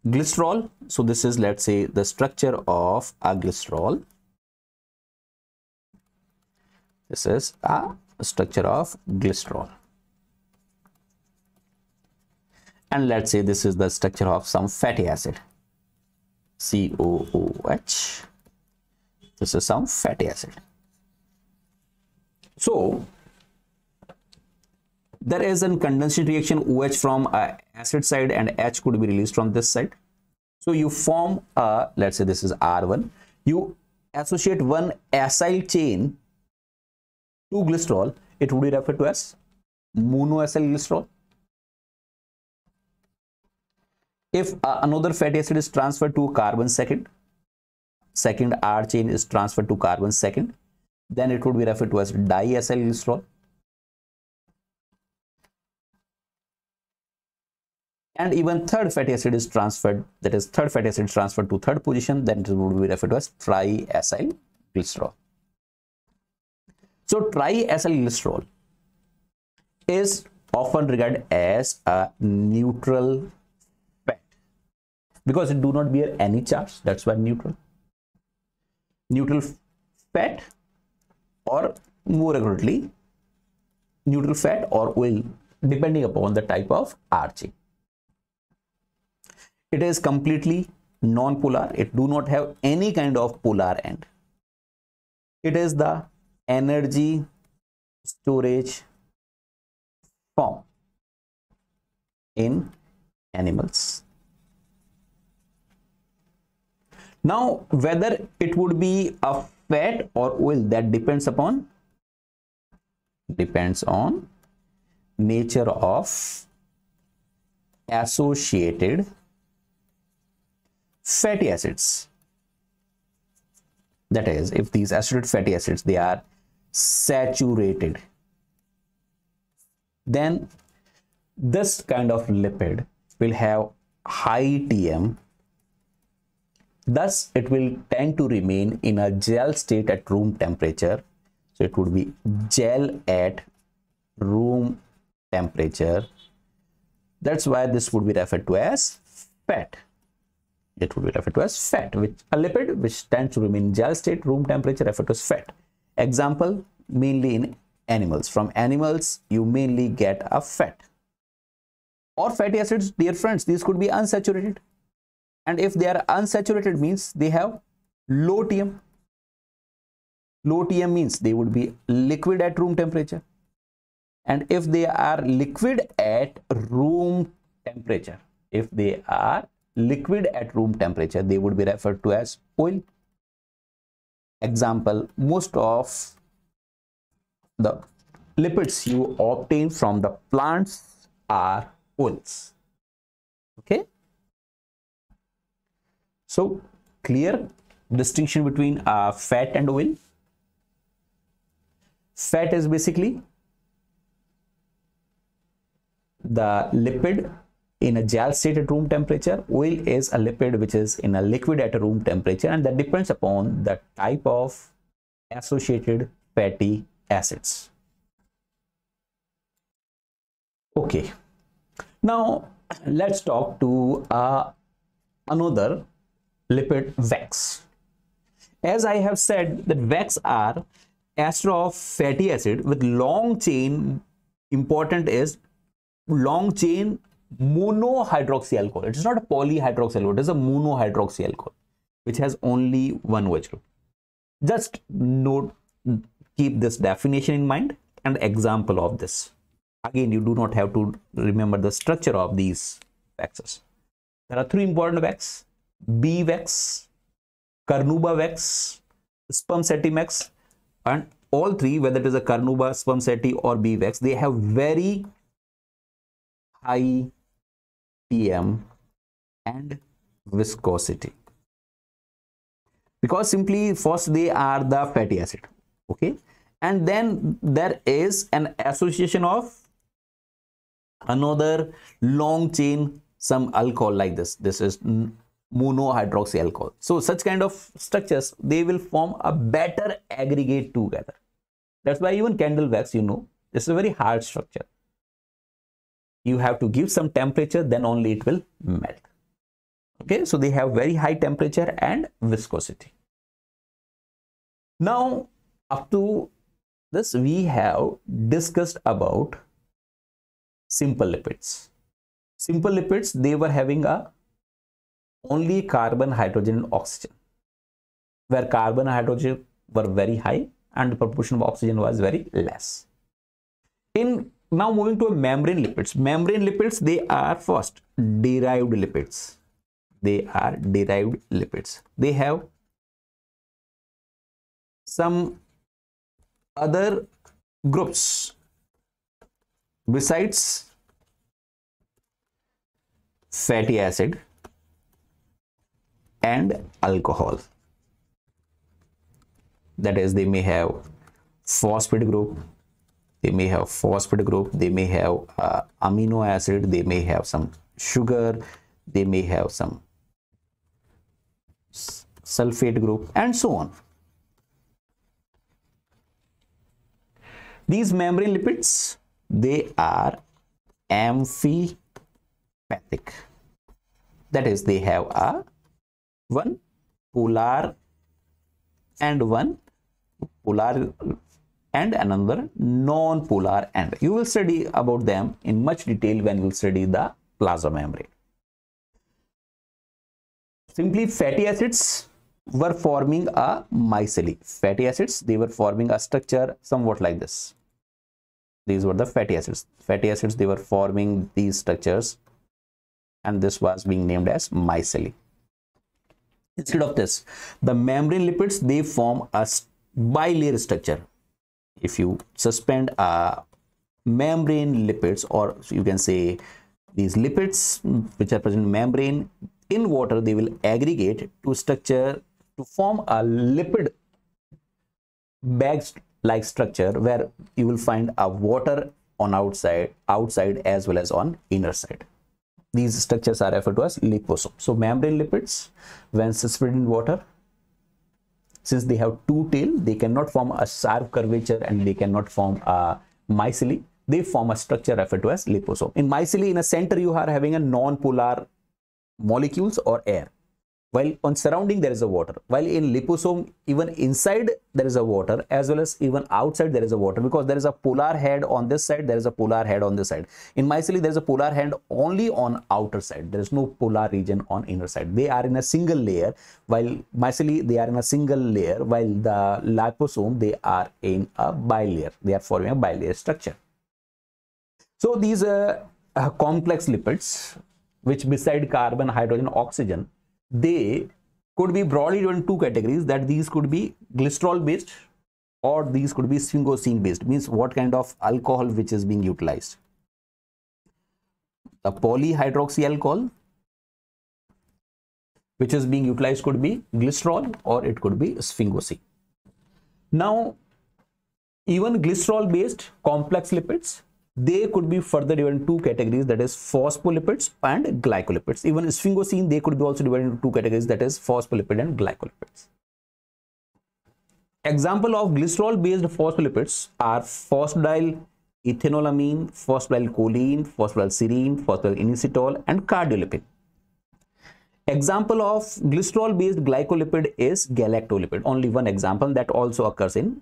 glycerol. So this is, let's say, the structure of a glycerol. This is a structure of glycerol. And let's say this is the structure of some fatty acid, COOH. This is some fatty acid. So there is a condensation reaction, OH from acid side and H could be released from this side. So you form a, let's say this is R1. You associate one acyl chain to glycerol. It would be referred to as monoacyl glycerol. If another fatty acid is transferred to carbon second R chain is transferred to carbon second, then it would be referred to as diacyl glycerol. And even third fatty acid is transferred, that is third fatty acid is transferred to third position, then it would be referred to as triacyl glycerol. So triacyl glycerol is often regarded as a neutral fat because it do not bear any charge. That's why neutral fat, or more accurately neutral fat or oil, depending upon the type of R chain. It is completely non-polar. It do not have any kind of polar end. It is the energy storage form in animals. Now, whether it would be a fat or oil, that depends on nature of associated fatty acids. That is, if these associated fatty acids, they are saturated, then this kind of lipid will have high Tm. Thus, it will tend to remain in a gel state at room temperature. So, it would be gel at room temperature. That's why this would be referred to as fat. It would be referred to as fat, which a lipid which tends to remain in gel state, room temperature, referred to as fat. Example, mainly in animals. From animals, you mainly get a fat. Or fatty acids, dear friends, these could be unsaturated. And if they are unsaturated, means they have low Tm. Low Tm means they would be liquid at room temperature. And if they are liquid at room temperature, they would be referred to as oil. Example, most of the lipids you obtain from the plants are oils. Okay. So, clear distinction between fat and oil. Fat is basically the lipid in a gel state at room temperature. Oil is a lipid which is in a liquid at a room temperature, and that depends upon the type of associated fatty acids. Okay. Now, let's talk to another lipid, wax. As I have said, that wax are ester of fatty acid with long chain. Important is long chain monohydroxy alcohol. It is not a polyhydroxy alcohol, it is a monohydroxy alcohol which has only one OH group. Just keep this definition in mind and example of this. Again, you do not have to remember the structure of these waxes. There are three important wax: bee wax, carnauba wax, spermaceti wax, and all three, whether it is a carnauba, spermaceti or bee wax, they have very high Tm and viscosity, because simply first they are the fatty acid, okay, and then there is an association of another long chain some alcohol like this. This is monohydroxy alcohol. So such kind of structures, they will form a better aggregate together. That's why even candle wax, you know, it's a very hard structure. You have to give some temperature, then only it will melt. Okay, so they have very high temperature and viscosity. Now, up to this, we have discussed about simple lipids. Simple lipids, they were having only carbon, hydrogen and oxygen, where carbon and hydrogen were very high and the proportion of oxygen was very less. Now moving to membrane lipids. Membrane lipids, they are first derived lipids. They are derived lipids. They have some other groups besides fatty acid and alcohol. That is, they may have phosphate group, they may have amino acid, they may have some sugar, they may have some sulfate group, and so on. These membrane lipids, they are amphipathic. That is, they have one polar and another non-polar end. You will study about them in much detail when you study the plasma membrane. Simply fatty acids were forming a micelle. Fatty acids, they were forming a structure somewhat like this. These were the fatty acids. Fatty acids, they were forming these structures, and this was being named as micelle. Instead of this, the membrane lipids, they form a bilayer structure. If you suspend a membrane lipids, or you can say these lipids which are present in membrane, in water, they will aggregate to structure to form a lipid bag like structure, where you will find a water on outside as well as on inner side. These structures are referred to as liposome. So membrane lipids, when suspended in water, since they have two tail, they cannot form a sharp curvature and they cannot form a micelle. They form a structure referred to as liposome. In micelle, in a center, you are having a non-polar molecules or air, while on surrounding there is a water. While in liposome, even inside there is a water, as well as even outside there is a water, because there is a polar head on this side, there is a polar head on this side. In micelle, there is a polar head only on outer side. There is no polar region on inner side. They are in a single layer, while micelle, they are in a single layer, while the liposome, they are in a bilayer. They are forming a bilayer structure. So these complex lipids, which beside carbon, hydrogen, oxygen, they could be broadly divided into two categories, that these could be glycerol based or these could be sphingosine based. Means what kind of alcohol which is being utilized. The polyhydroxy alcohol which is being utilized could be glycerol or it could be sphingosine. Now, even glycerol based complex lipids, they could be further divided into two categories, that is phospholipids and glycolipids. Even sphingosine, they could be also divided into two categories, that is phospholipid and glycolipids. Example of glycerol based phospholipids are phosphodiol ethanolamine, phosphodylcholine, phosphodylserine, phosphodylinositol, and cardiolipin. Example of glycerol based glycolipid is galactolipid. Only one example that also occurs in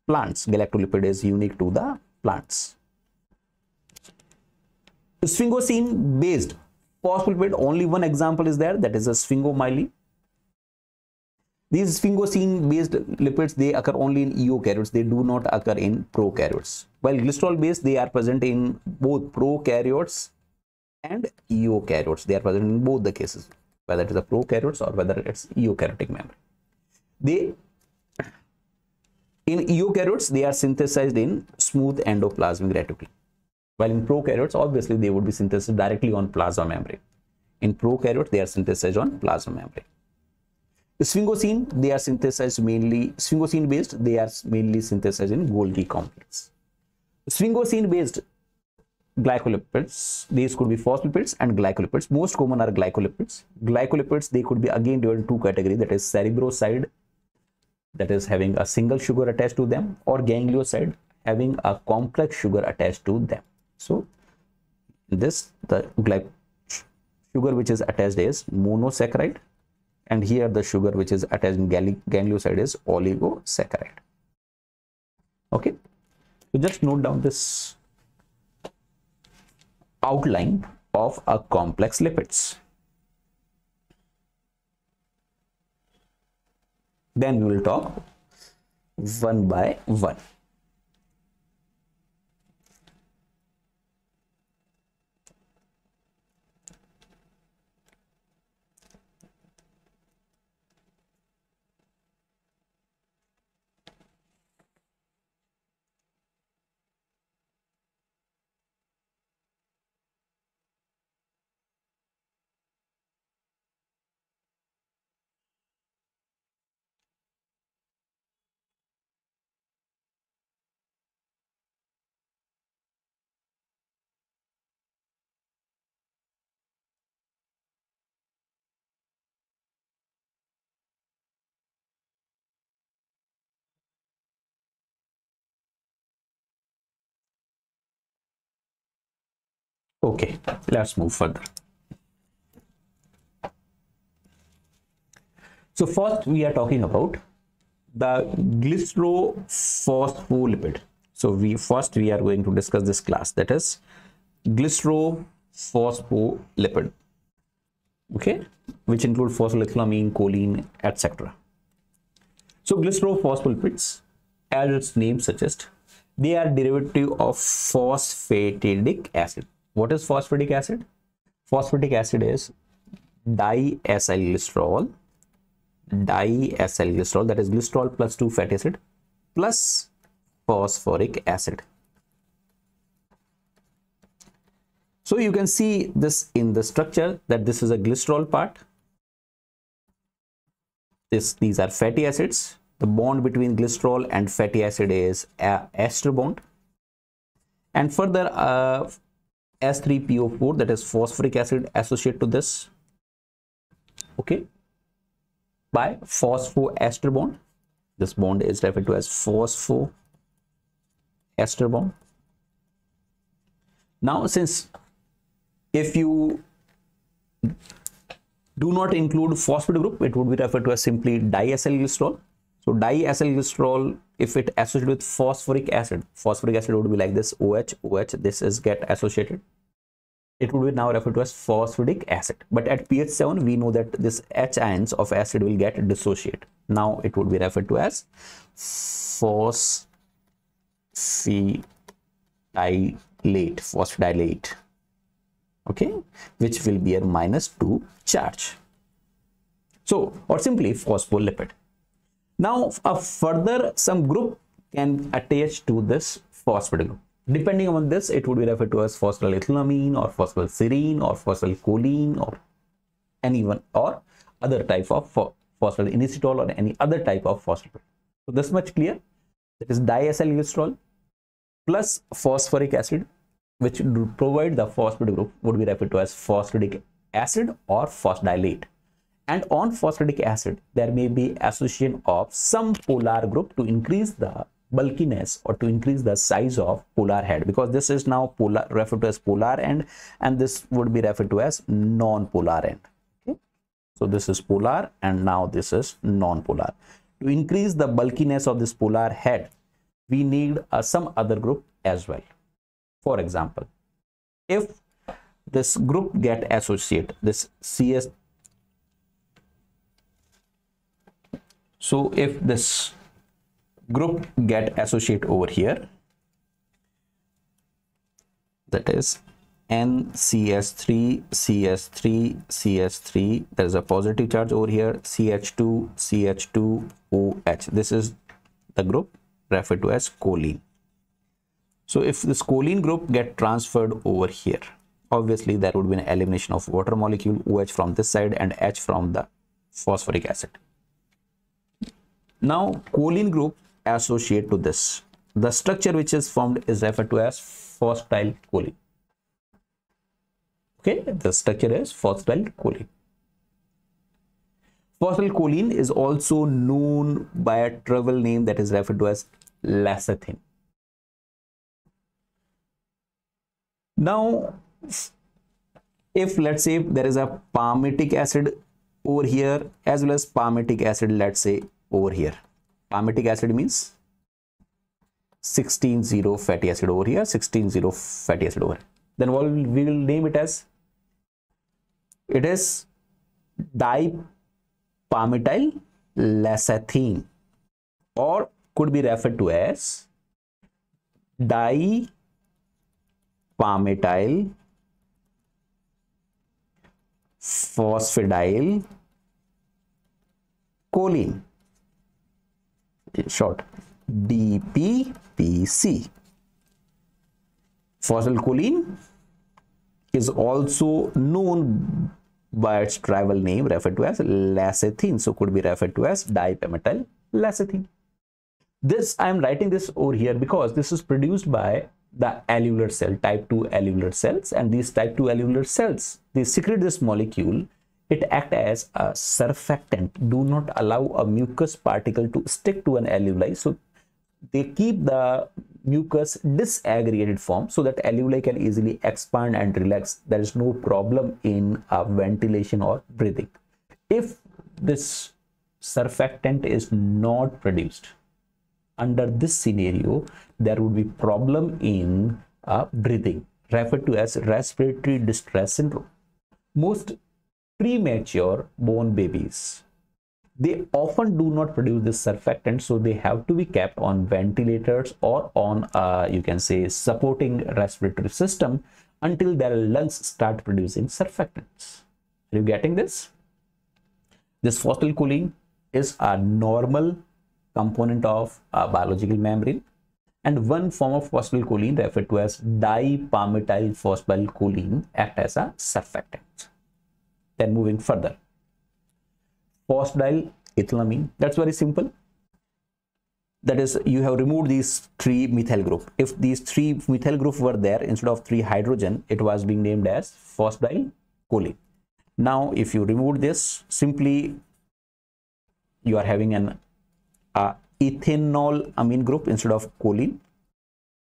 plants. Galactolipid is unique to the plants. Sphingosine based phospholipid, only one example is there, that is a sphingomyelin. These sphingosine based lipids, they occur only in eukaryotes, they do not occur in prokaryotes. While glycerol based, they are present in both prokaryotes and eukaryotes. They are present in both the cases, whether it is a prokaryotes or whether it's eukaryotic membrane. In eukaryotes, they are synthesized in smooth endoplasmic reticulum, while in prokaryotes, obviously, they would be synthesized directly on plasma membrane. In prokaryotes, they are synthesized on plasma membrane. Sphingosine, they are synthesized mainly, sphingosine based, they are mainly synthesized in Golgi complex. Sphingosine based glycolipids, these could be phospholipids and glycolipids. Most common are glycolipids. Glycolipids, they could be again divided into two categories, that is cerebroside, that is having a single sugar attached to them, or ganglioside, having a complex sugar attached to them. So this, the sugar which is attached is monosaccharide, and here the sugar which is attached in ganglioside is oligosaccharide. Okay, so just note down this outline of a complex lipids. Then we will talk one by one. Okay, let's move further. So first we are talking about the Glycerol Phospholipid. So we are going to discuss this class, that is Glycerol Phospholipid. okay, which include phospholethylamine, choline, etc. So Glycerol Phospholipids, as its name suggests, they are derivative of phosphatidic acid. What is phosphatidic acid? Phosphatidic acid is diacylglycerol, that is glycerol plus 2 fatty acid plus phosphoric acid. So you can see this in the structure that this is a glycerol part. These are fatty acids. The bond between glycerol and fatty acid is a ester bond. And further, S3PO4, that is phosphoric acid, associated to this, okay, by phosphoester bond. This bond is referred to as phosphoester bond. Now, since if you do not include phosphate group, it would be referred to as simply diacylglycerol. So diacylglycerol, if it associated with phosphoric acid would be like this, OH, this is get associated. It would be now referred to as phosphoric acid. But at pH 7, we know that this H ions of acid will get dissociate. Now it would be referred to as phosphodilate, okay, which will be a -2 charge. So, or simply phospholipid. Now, a further some group can attach to this phosphate group. Depending on this, it would be referred to as phospholethylamine or phosphylserine or phosphylcholine or anyone or other type of phospholinositol or any other type of phospholipid. So this much clear. That is diacylglycerol plus phosphoric acid, which would provide the phosphate group, would be referred to as phosphoric acid or phosphodilate. And on phosphoric acid, there may be association of some polar group to increase the bulkiness or to increase the size of polar head, because this is now polar, referred to as polar end, and this would be referred to as non-polar end. Okay, so this is polar and now this is non-polar. To increase the bulkiness of this polar head, we need some other group as well. For example, if this group get associate, this CS, so if this group get associate over here, that is NCS3, CS3, CS3, there is a positive charge over here, CH2, CH2, OH. This is the group referred to as choline. So if this choline group get transferred over here, obviously there would be an elimination of water molecule, OH from this side and H from the phosphoric acid. Now choline group associate to this. The structure which is formed is referred to as phosphotylcholine. Okay, the structure is phosphotylcholine. Phosphotylcholine is also known by a trivial name that is referred to as lecithin. Now, if let's say there is a palmitic acid over here as well as palmitic acid, let's say over here. Palmitic acid means 16-0 fatty acid over here, 16-0 fatty acid over here. Then what we will name it as? It is dipalmityl lecithin, or could be referred to as dipalmityl phosphodiol choline, in short DPPC. Phosphotylcholine is also known by its trivial name referred to as lecithin, so could be referred to as dipalmityl lecithin. This I am writing this over here because this is produced by the alveolar cell, type 2 alveolar cells, and these type 2 alveolar cells, they secrete this molecule. It acts as a surfactant, do not allow a mucus particle to stick to an alveoli, so they keep the mucus disaggregated form so that alveoli can easily expand and relax. There is no problem in ventilation or breathing. If this surfactant is not produced, under this scenario, there would be problem in breathing, referred to as respiratory distress syndrome. Most premature born babies. They often do not produce this surfactant, so they have to be kept on ventilators or on you can say supporting respiratory system until their lungs start producing surfactants. Are you getting this? This phosphatidylcholine is a normal component of a biological membrane, and one form of phosphatidylcholine referred to as dipalmityl phosphatidylcholine act as a surfactant. Then moving further, phosphatidylethanolamine, that's very simple. That is, you have removed these three methyl group. If these three methyl group were there, instead of 3 hydrogen, it was being named as phosphatidylcholine. Now if you remove this, simply you are having an ethanol amine group instead of choline.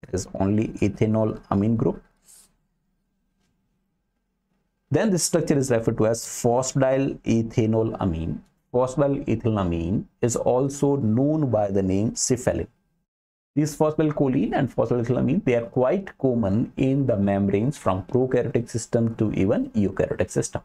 It is only ethanol amine group. Then this structure is referred to as phosphatidylethylamine. Phosphatidylethylamine is also known by the name cephalin. These phosphatidylcholine and phosphatidylethylamine, they are quite common in the membranes from prokaryotic system to even eukaryotic system.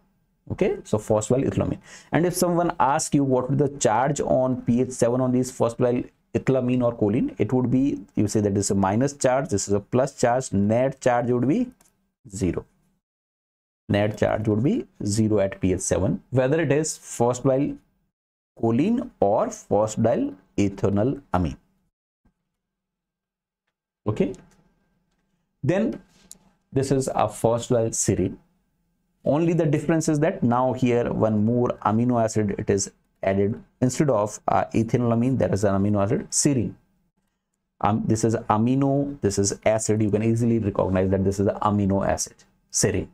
Okay, so phosphatidyllethylamine. And if someone asks you what is the charge on pH 7 on these phosphatidyllethylamine or choline, it would be, you say that this is a minus charge, this is a plus charge, net charge would be 0. Net charge would be 0 at pH 7, whether it is phosphatidylcholine or phosphatidylethylamine. Okay, then this is a phosphatidylserine. Only the difference is that now here one more amino acid it is added. Instead of ethanolamine, there is an amino acid serine. This is amino, this is acid. You can easily recognize that this is the amino acid serine.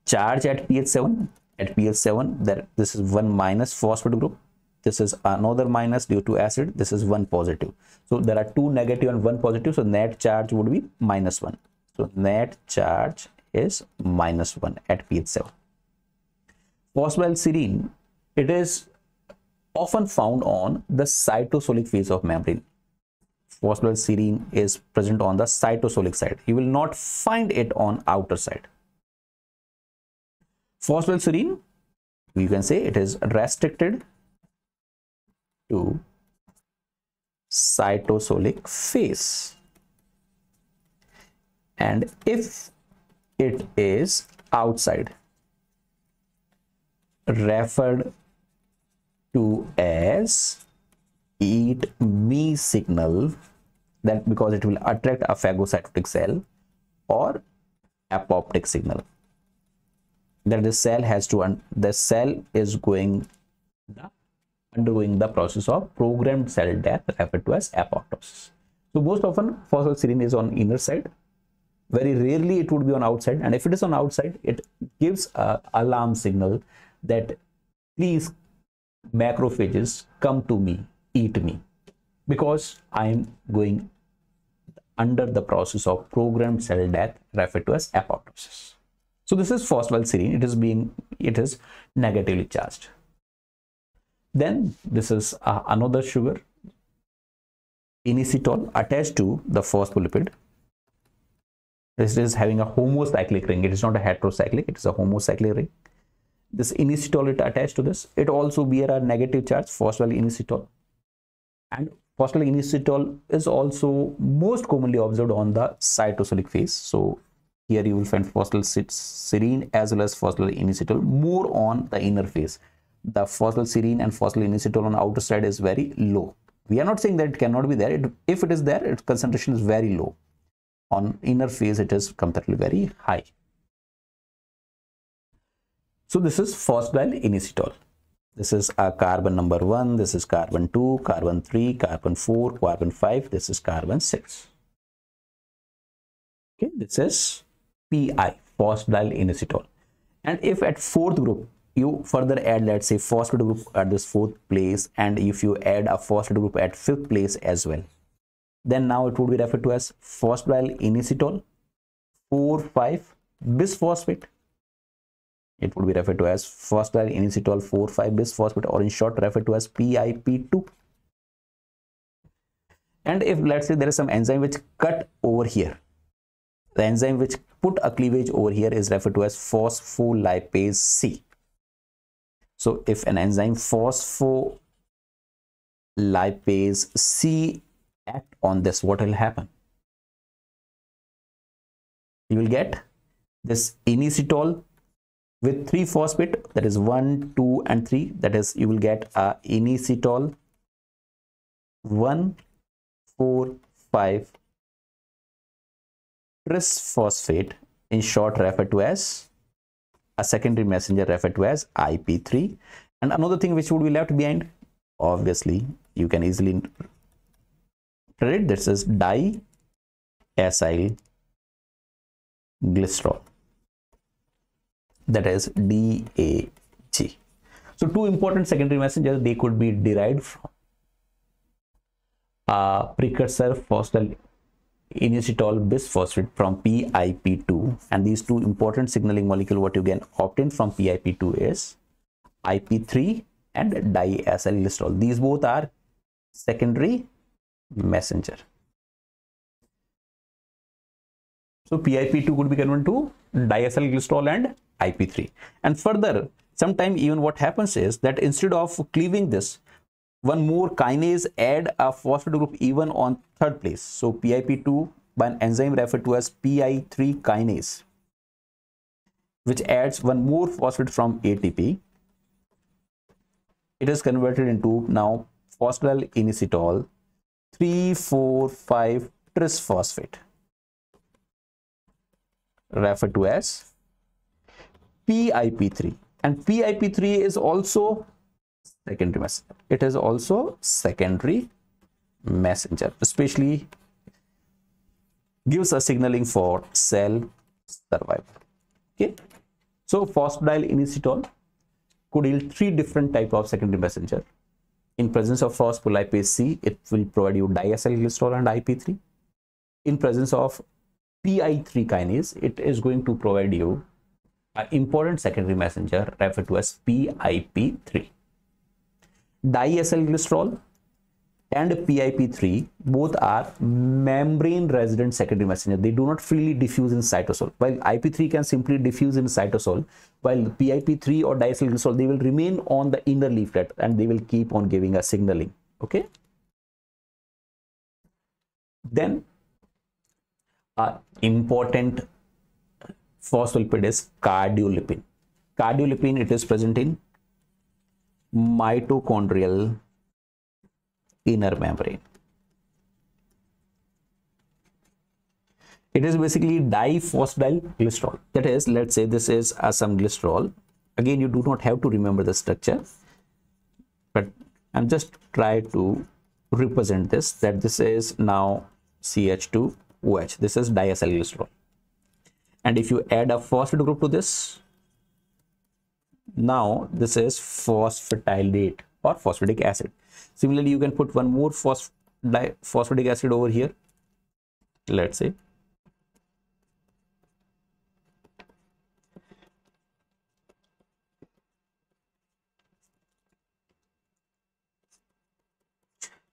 Charge at pH 7. At pH 7, there this is 1 minus phosphate group. This is another minus due to acid. This is 1 positive. So there are 2 negative and 1 positive. So net charge would be minus 1. So net charge is minus 1 at pH 7. Phosphatidylserine, it is often found on the cytosolic phase of membrane. Phosphatidylserine is present on the cytosolic side. You will not find it on outer side. Phosphatidylserine, you can say it is restricted to cytosolic phase, and if it is outside, referred to as eat me signal, that because it will attract a phagocytotic cell, or apoptic signal, that the cell has to, the cell is undergoing the process of programmed cell death, referred to as apoptosis. So most often phosphatidylserine is on inner side. Very rarely it would be on outside, and if it is on outside, it gives a alarm signal that please macrophages come to me, eat me, because I am going under the process of programmed cell death, referred to as apoptosis. So this is phosphatidylserine. It is negatively charged. Then this is another sugar, inositol, attached to the phospholipid. This is having a homocyclic ring. It is not a heterocyclic, it is a homocyclic ring. This inositol is attached to this. It also bear a negative charge, phosphatidylinositol. And phosphatidylinositol is also most commonly observed on the cytosolic phase. So here you will find phosphatidylserine as well as phosphatidylinositol more on the inner phase. The phosphatidylserine and phosphatidylinositol on the outer side is very low. We are not saying that it cannot be there. If it is there, its concentration is very low. On inner phase, it is comparatively very high. So this is phosphatidylinositol. This is a carbon number 1. This is carbon 2, carbon 3, carbon 4, carbon 5. This is carbon 6. Okay, this is PI, phosphatidylinositol. And if at 4th group you further add, let's say, phosphate group at this 4th place, and if you add a phosphate group at 5th place as well, then now it would be referred to as phosphatidylinositol 4,5 bisphosphate. It would be referred to as phosphatidylinositol 4,5 bisphosphate, or in short referred to as PIP2. And if let's say there is some enzyme which cut over here, The enzyme which put a cleavage over here is referred to as phospholipase C. So if an enzyme phospholipase C act on this, what will happen? You will get this inositol with 3 phosphate, that is 1, 2 and 3, that is you will get a inositol 1, 4, 5 trisphosphate, in short referred to as a secondary messenger referred to as IP3. And another thing which would be left behind, obviously you can easily read, this is diacyl glycerol, that is DAG. So 2 important secondary messengers, they could be derived from a precursor phosphoryl inositol bisphosphate from PIP2, and these 2 important signaling molecule what you can obtain from PIP2 is IP3 and diacyl glycerol. These both are secondary messenger. So PIP2 could be converted to diacyl glycerol and IP3. And further, sometime even what happens is that instead of cleaving this, one more kinase add a phosphate group even on 3rd place. So PIP2 by an enzyme referred to as PI3 kinase, which adds one more phosphate from ATP. It is converted into now phosphoryl inositol 3,4,5 trisphosphate, referred to as PIP3. And PIP3 is also secondary messenger. It is also secondary messenger, especially gives a signaling for cell survival. Okay, so phosphodiol inositol could yield 3 different type of secondary messenger. In presence of phospholipase C, it will provide you diacyl glycerol and IP3. In presence of PI3 kinase, it is going to provide you an important secondary messenger referred to as PIP3. Diacyl glycerol and PIP3 both are membrane resident secondary messenger. They do not freely diffuse in cytosol. While IP3 can simply diffuse in cytosol, while PIP3 or diacyl glycerol, they will remain on the inner leaflet and they will keep on giving a signaling. Okay. Then important phospholipid is cardiolipin. Cardiolipin, it is present in mitochondrial inner membrane. It is basically diphosphodilglycerol. That is, let's say this is some glycerol. Again, you do not have to remember the structure, but I'm just try to represent this, that this is now CH2OH. This is diacyl glycerol. And if you add a phosphate group to this, now this is phosphatidate or phosphoric acid. Similarly, you can put one more phosphoric acid over here, let's say.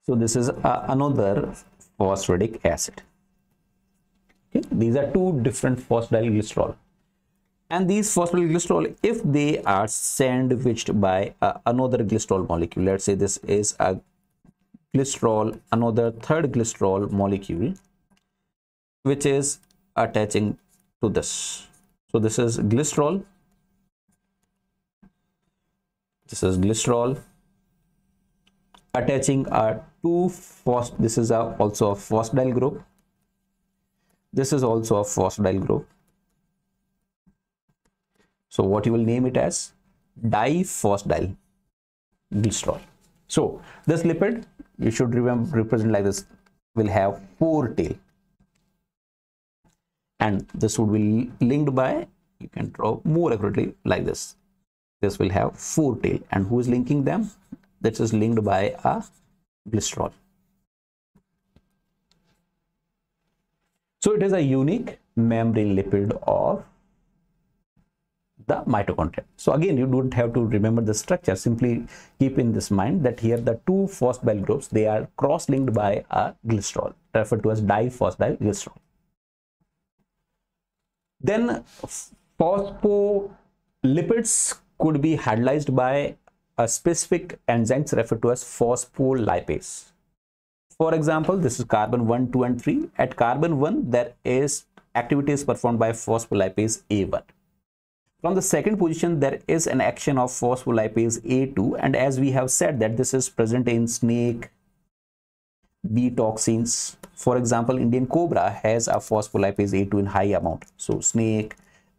So this is another phosphoric acid. Okay. These are 2 different phosphodilglycerol. And these phosphodilglycerol, if they are sandwiched by another glycerol molecule, let's say this is a glycerol, another 3rd glycerol molecule, which is attaching to this. So this is glycerol. This is glycerol attaching a 2 this is also a phosphodiol group. This is also a phosphodiol group. So what you will name it as diphosphodyl glycerol. So this lipid, you should remember, represent like this, will have 4 tail, and this would be linked by, you can draw more accurately like this. This will have 4 tail, and who is linking them? This is linked by a glycerol. So it is a unique membrane lipid of the mitochondria. So again, you don't have to remember the structure. Simply keep in this mind that here the 2 phosphodyl groups, they are cross-linked by a glycerol, referred to as diphosphodyl glycerol. Then phospholipids could be hydrolyzed by a specific enzymes referred to as phospholipase. For example, this is carbon 1, 2 and 3. At carbon 1, there is activities performed by phospholipase A1. From the second position, there is an action of phospholipase A2, and as we have said that this is present in snake, bee toxins. For example, Indian cobra has a phospholipase A2 in high amount. So snake,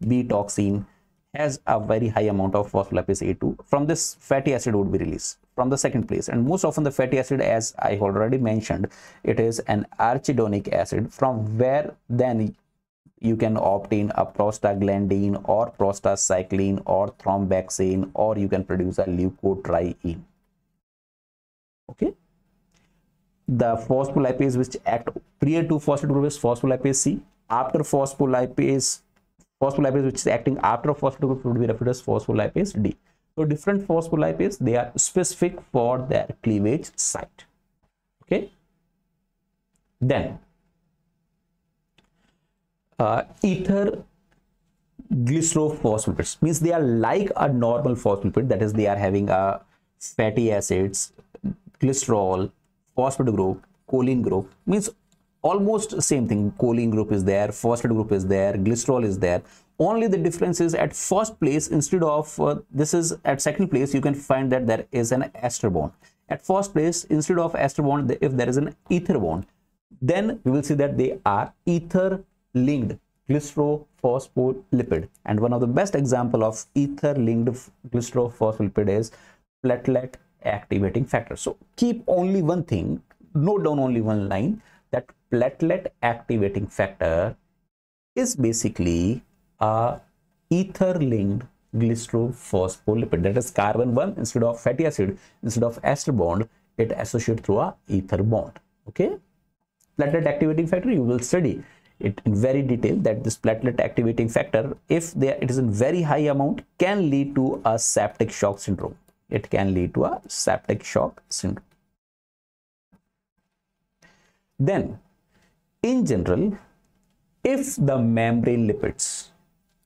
bee toxin has a very high amount of phospholipase A2. From this, fatty acid would be released from the second place, and most often the fatty acid, as I already mentioned, it is an archedonic acid, from where then you can obtain a prostaglandin or prostacyclin or thromboxane, or you can produce a leukotriene. Okay, the phospholipase which act prior to phosphate group is phospholipase C. After phospholipase which is acting after phosphate group would be referred as phospholipase D. So different phospholipase, they are specific for their cleavage site. Okay, then ether glycerol phospholipids means they are like a normal phospholipid, that is they are having a fatty acids, glycerol, phosphate group, choline group, means almost same thing. Choline group is there, phosphate group is there, glycerol is there. Only the difference is at first place, instead of this is at second place, you can find that there is an ester bond. At first place, instead of ester bond, if there is an ether bond, then we will see that they are ether linked glycerol phospholipid. And one of the best example of ether linked glycerol phospholipid is platelet activating factor. So keep only one thing, note down only one line, that platelet activating factor is basically a ether linked glycerol phospholipid. That is carbon 1, instead of fatty acid, instead of ester bond, it associates through a ether bond. Okay, platelet activating factor, you will study it in very detail, that this platelet activating factor, if it is in very high amount, can lead to a septic shock syndrome. It can lead to a septic shock syndrome. Then in general, if the membrane lipids,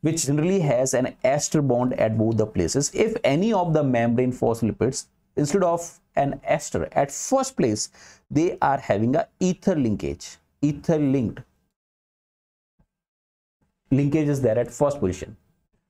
which generally has an ester bond at both the places, if any of the membrane phospholipids, instead of an ester at first place, they are having a ether linkage, ether linked linkage is there at first position,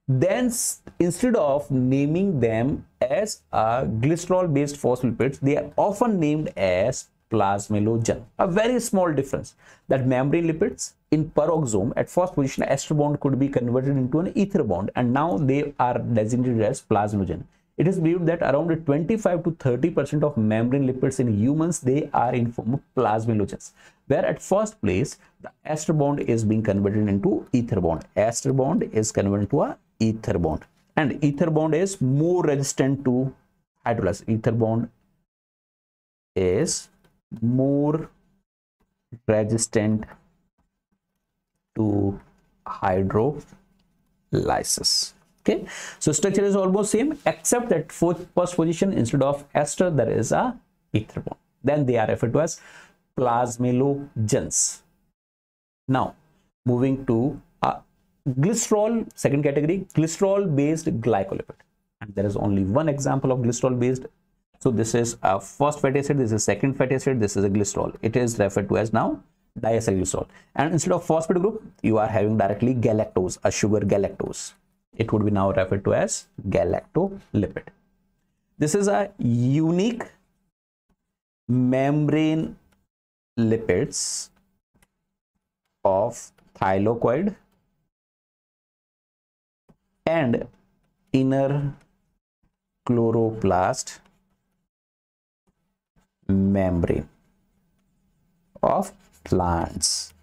then instead of naming them as glycerol based phospholipids, they are often named as plasmalogen. A very small difference, that membrane lipids in peroxisome at first position, ester bond could be converted into an ether bond, and now they are designated as plasmalogen. It is believed that around 25 to 30% of membrane lipids in humans, they are in form of plasmalogens, where at first place the ester bond is being converted into ether bond. Ester bond is converted to a ether bond, and ether bond is more resistant to hydrolysis. Ether bond is more resistant to hydrolysis. Okay, so structure is almost same, except that for first position, instead of ester, there is a ether bond. Then they are referred to as plasmalogens. Now moving to glycerol, second category, glycerol based glycolipid, and there is only one example of glycerol based. So this is a first fatty acid, this is second fatty acid, this is a glycerol. It is referred to as now diacylglycerol, and instead of phosphate group, you are having directly galactose, a sugar galactose. It would be now referred to as galactolipid. This is a unique membrane lipids of thylakoid and inner chloroplast membrane of plants.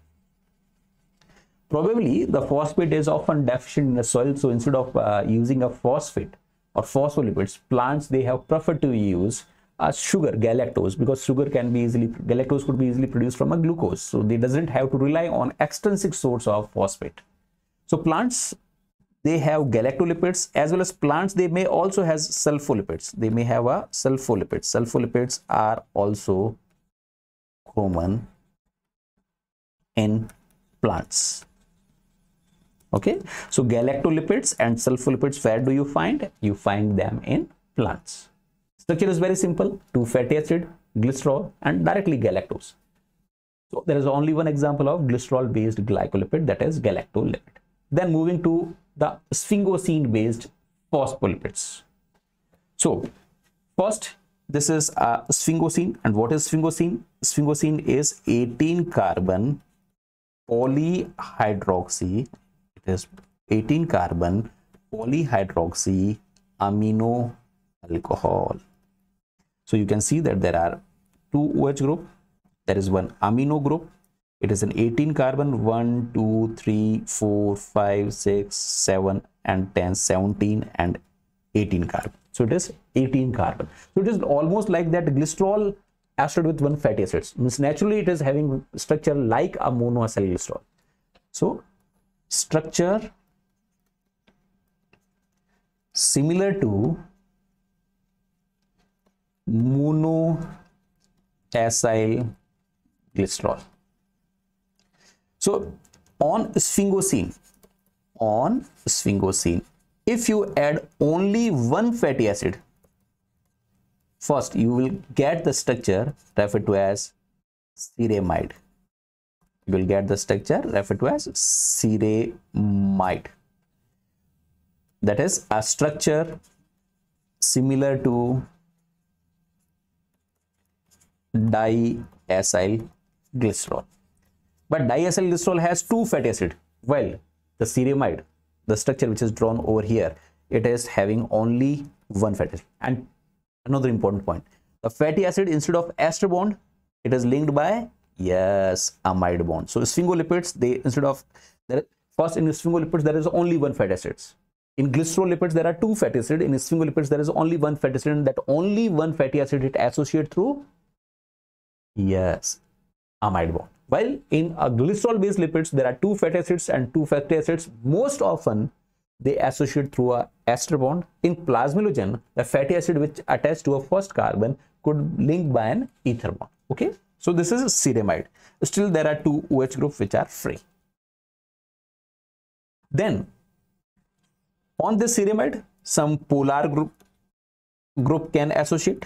Probably the phosphate is often deficient in the soil, so instead of using a phosphate or phospholipids, plants, they have preferred to use a sugar galactose, because galactose could be easily produced from a glucose, so they doesn't have to rely on extrinsic source of phosphate. So plants, they have galactolipids, as well as plants, they may also have sulfolipids. They may have a sulfolipids. Sulfolipids are also common in plants. Okay, so galactolipids and sulfolipids, where do you find? You find them in plants. Structure is very simple: 2 fatty acid, glycerol, and directly galactose. So there is only one example of glycerol based glycolipid, that is galactolipid. Then moving to the sphingosine based phospholipids. So first, this is a sphingosine. And what is sphingosine? Sphingosine is 18 carbon polyhydroxy. It is 18 carbon polyhydroxy amino alcohol. So you can see that there are 2 OH group. There is one amino group. It is an 18 carbon, 1, 2, 3, 4, 5, 6, 7, and 10, 17, and 18 carbon. So it is 18 carbon. So it is almost like that glycerol ester with 1 fatty acids. Means naturally it is having structure like a monoacyl glycerol. So structure similar to monoacyl glycerol. So on sphingosine, if you add only 1 fatty acid, first you will get the structure referred to as ceramide. You will get the structure referred to as ceramide. That is a structure similar to diacyl glycerol. But diacyl glycerol has 2 fatty acid, while the ceramide, the structure which is drawn over here, it is having only 1 fatty acid. And another important point, the fatty acid, instead of ester bond, it is linked by, yes, amide bond. So sphingolipids, they instead of first in sphingolipids there is only 1 fatty acids. In glycerol lipids there are 2 fatty acids. In sphingolipids there is only 1 fatty acid, and that only 1 fatty acid it associates through, yes, amide bond. While in a glycerol based lipids there are 2 fatty acids and 2 fatty acids. Most often they associate through a ester bond. In plasmalogen, the fatty acid which attached to a first carbon could link by an ether bond. Okay, so this is ceramide. Still there are 2 OH groups which are free. Then on this ceramide, some polar group can associate.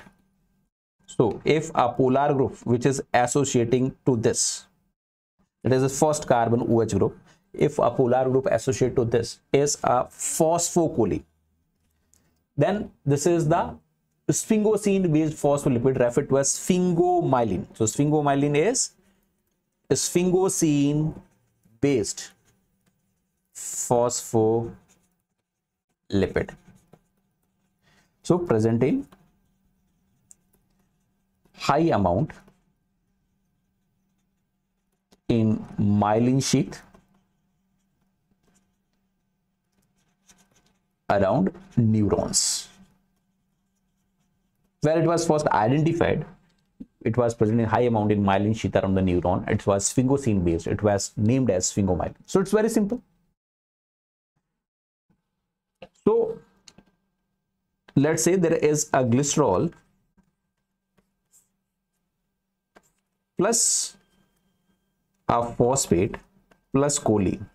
So if a polar group which is associating to this, it is the first carbon OH group. If a polar group associate to this is a phosphocholine, then this is the sphingosine based phospholipid referred to as sphingomyelin. So sphingomyelin is sphingosine based phospholipid. So present in high amount in myelin sheath around neurons. Where it was first identified, it was present in high amount in myelin sheath around the neuron. It was sphingosine based. It was named as sphingomyelin. So it's very simple. So let's say there is a glycerol plus a phosphate plus choline,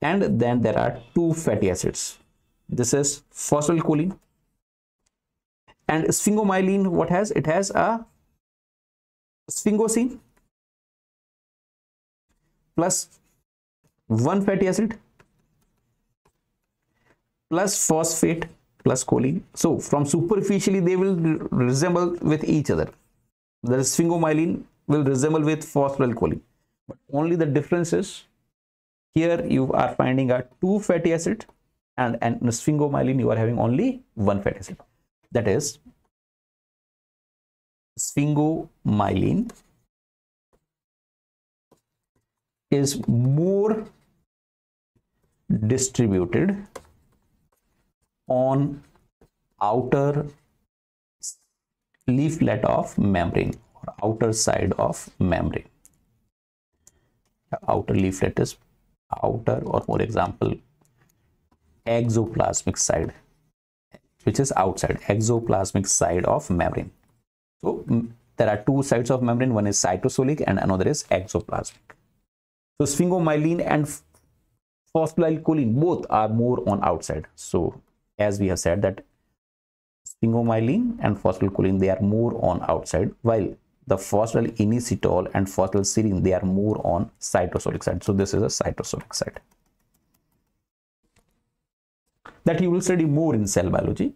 and then there are 2 fatty acids. This is phosphorylcholine, and sphingomyelin, what has it? Has a sphingosine plus 1 fatty acid plus phosphate plus choline. So from superficially they will resemble with each other. The sphingomyelin will resemble with phosphorylcholine, but only the difference is here you are finding a 2 fatty acid, and in sphingomyelin you are having only 1 fatty acid. That is, sphingomyelin is more distributed on outer leaflet of membrane or outer side of membrane. The outer leaflet is outer, or for example exoplasmic side, which is outside, exoplasmic side of membrane. So there are 2 sides of membrane, one is cytosolic and another is exoplasmic. So sphingomyelin and phospholipid, both are more on outside. So as we have said that sphingomyelin and phospholipid, they are more on outside, while the phosphoinositol and phosphorylserine, they are more on cytosolic side. So this is a cytosolic side that you will study more in cell biology.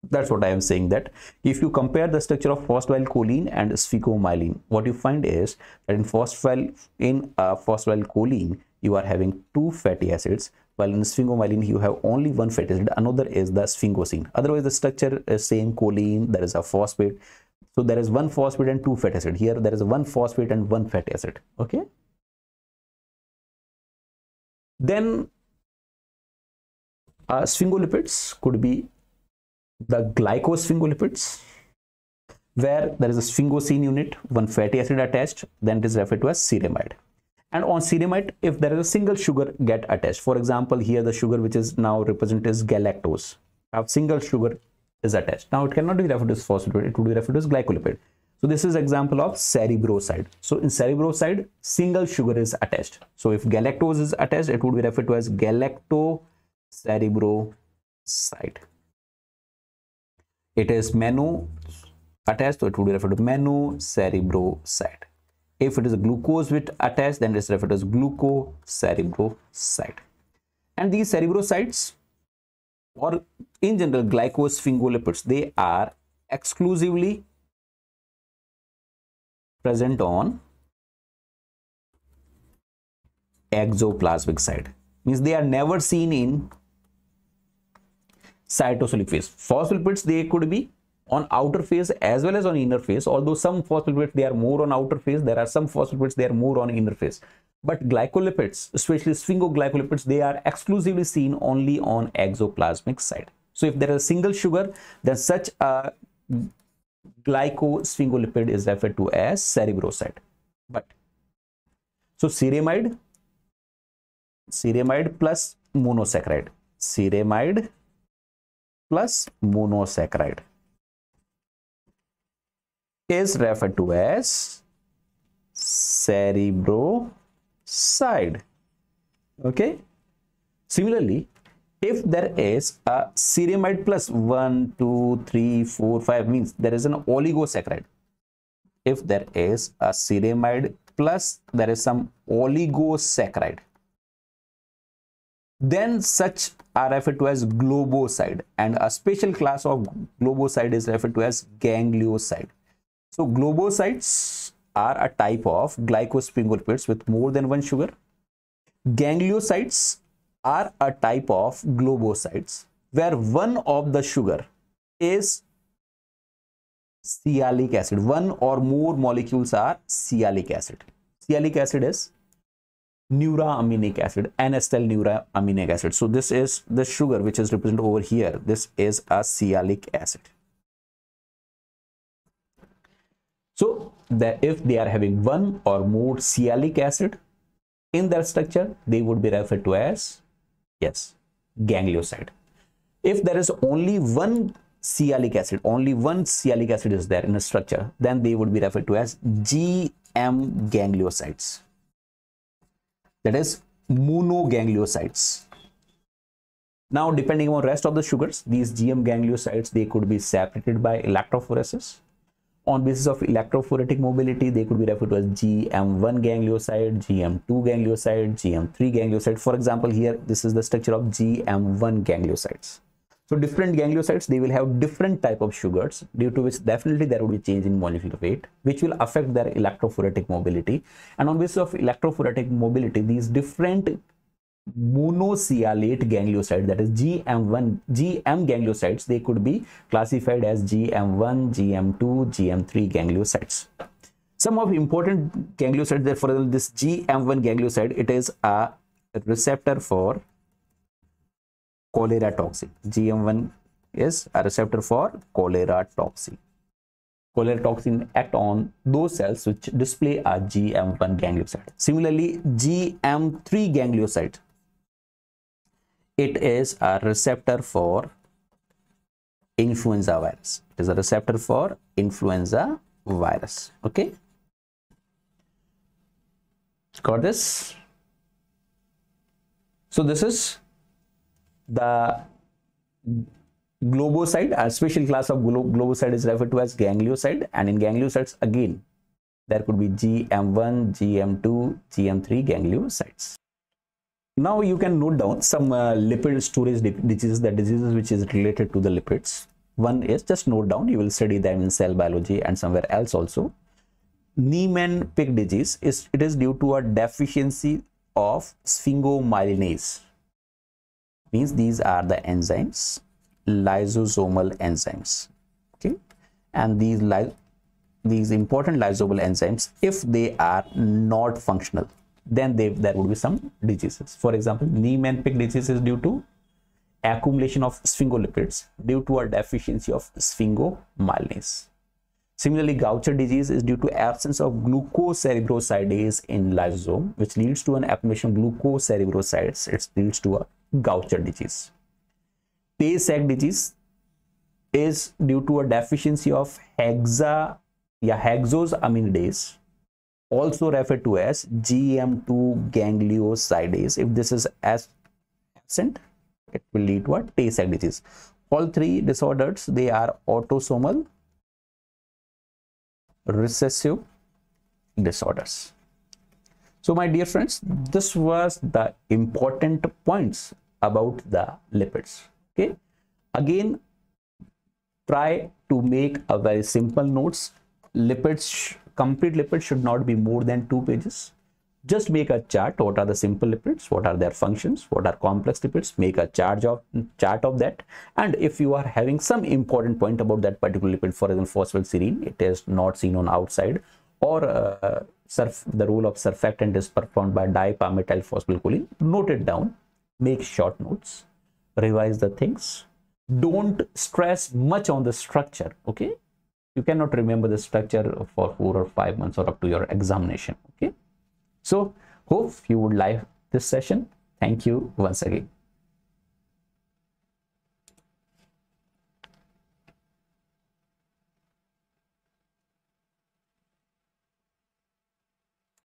That's what I am saying, that if you compare the structure of phospholipid and sphingomyelin, what you find is that in phospholipid you are having 2 fatty acids, while in sphingomyelin you have only 1 fatty acid, another is the sphingosine. Otherwise the structure is same, choline, there is a phosphate. So there is 1 phosphate and 2 fatty acid. Here there is 1 phosphate and 1 fatty acid. Okay. Then sphingolipids could be the glycosphingolipids, where there is a sphingosine unit, 1 fatty acid attached, then it is referred to as ceramide. And on ceramide, if there is a single sugar get attached, for example, here the sugar which is now represented as galactose, a single sugar is attached. Now it cannot be referred to as phospholipid, it would be referred to as glycolipid. So this is example of cerebroside. So in cerebroside, single sugar is attached. So if galactose is attached, it would be referred to as galactocerebroside. It is mono attached, so it would be referred to monocerebroside. If it is a glucose with attached, then it is referred to as glucocerebroside. And these cerebrosides, or in general glycosphingolipids, they are exclusively present on exoplasmic side. Means they are never seen in cytosolic phase. Phospholipids, they could be on outer phase as well as on inner phase, although some phospholipids they are more on outer phase, there are some phospholipids they are more on inner phase. But glycolipids, especially sphingoglycolipids, they are exclusively seen only on exoplasmic side. So if there is a single sugar, then such a glycosphingolipid is referred to as cerebroside. But so ceramide plus monosaccharide, ceramide plus monosaccharide is referred to as cerebroside. Okay. Similarly, if there is a ceramide plus 1, 2, 3, 4, 5, means there is an oligosaccharide. If there is a ceramide plus there is some oligosaccharide, then such are referred to as globoside, and a special class of globoside is referred to as ganglioside. So globosides are a type of glycosphingolipids with more than 1 sugar. Gangliosides are a type of globosides where one of the sugar is sialic acid. One or more molecules are sialic acid. Sialic acid is neuramininic acid, N-acetyl neuramininic acid. So this is the sugar which is represented over here. This is a sialic acid. So if they are having 1 or more sialic acid in their structure, they would be referred to as, yes, ganglioside. If there is only one sialic acid, only one sialic acid is there in a structure, then they would be referred to as GM gangliosides. That is monogangliosides. Now, depending on rest of the sugars, these GM gangliosides, they could be separated by electrophoresis. On basis of electrophoretic mobility, they could be referred to as GM1 ganglioside, GM2 ganglioside, GM3 ganglioside. For example, here, this is the structure of GM1 gangliosides. So different gangliosides, they will have different type of sugars, due to which definitely there will be change in molecular weight, which will affect their electrophoretic mobility. And on basis of electrophoretic mobility, these different monosialate gangliosides, that is GM1, GM gangliosides, they could be classified as GM1, GM2, GM3 gangliosides. Some of important gangliosides, that for example, this GM1 ganglioside, it is a receptor for cholera toxin. GM1 is a receptor for cholera toxin. Cholera toxin act on those cells which display a GM1 ganglioside. Similarly, GM3 ganglioside, it is a receptor for influenza virus. It is a receptor for influenza virus. Okay, got this? So this is the globoside. A special class of globoside is referred to as ganglioside, and in gangliosides again there could be GM1, GM2, GM3 gangliosides. Now you can note down some lipid storage diseases, the diseases which is related to the lipids. One is, just note down, you will study them in cell biology and somewhere else also. Niemann-Pick disease is due to a deficiency of sphingomyelinase. Means these are the enzymes, lysosomal enzymes. Okay, and these important lysosomal enzymes, if they are not functional, then there would be some diseases. For example, Niemann-Pick disease is due to accumulation of sphingolipids due to a deficiency of sphingomyelinase. Similarly, Gaucher disease is due to absence of glucocerebrosidase in lysosome, which leads to an accumulation of glucocerebrosides. It leads to a Gaucher disease. Tay-Sachs disease is due to a deficiency of hexosaminidase, also referred to as GM2 gangliosidase. If this is absent, it will lead to a Tay-Sachs disease. All three disorders, they are autosomal recessive disorders. So my dear friends, this was the important points about the lipids. Okay, again, try to make a very simple notes. Lipids, complete lipids should not be more than 2 pages. Just make a chart. What are the simple lipids? What are their functions? What are complex lipids? Make a chart of that. And if you are having some important point about that particular lipid, for example, phosphorylserine, it is not seen on outside, or the role of surfactant is performed by dipalmityl phosphylcholine, note it down. Make short notes. Revise the things. Don't stress much on the structure. Okay, you cannot remember the structure for 4 or 5 months or up to your examination. Okay, so hope you would like this session. Thank you once again.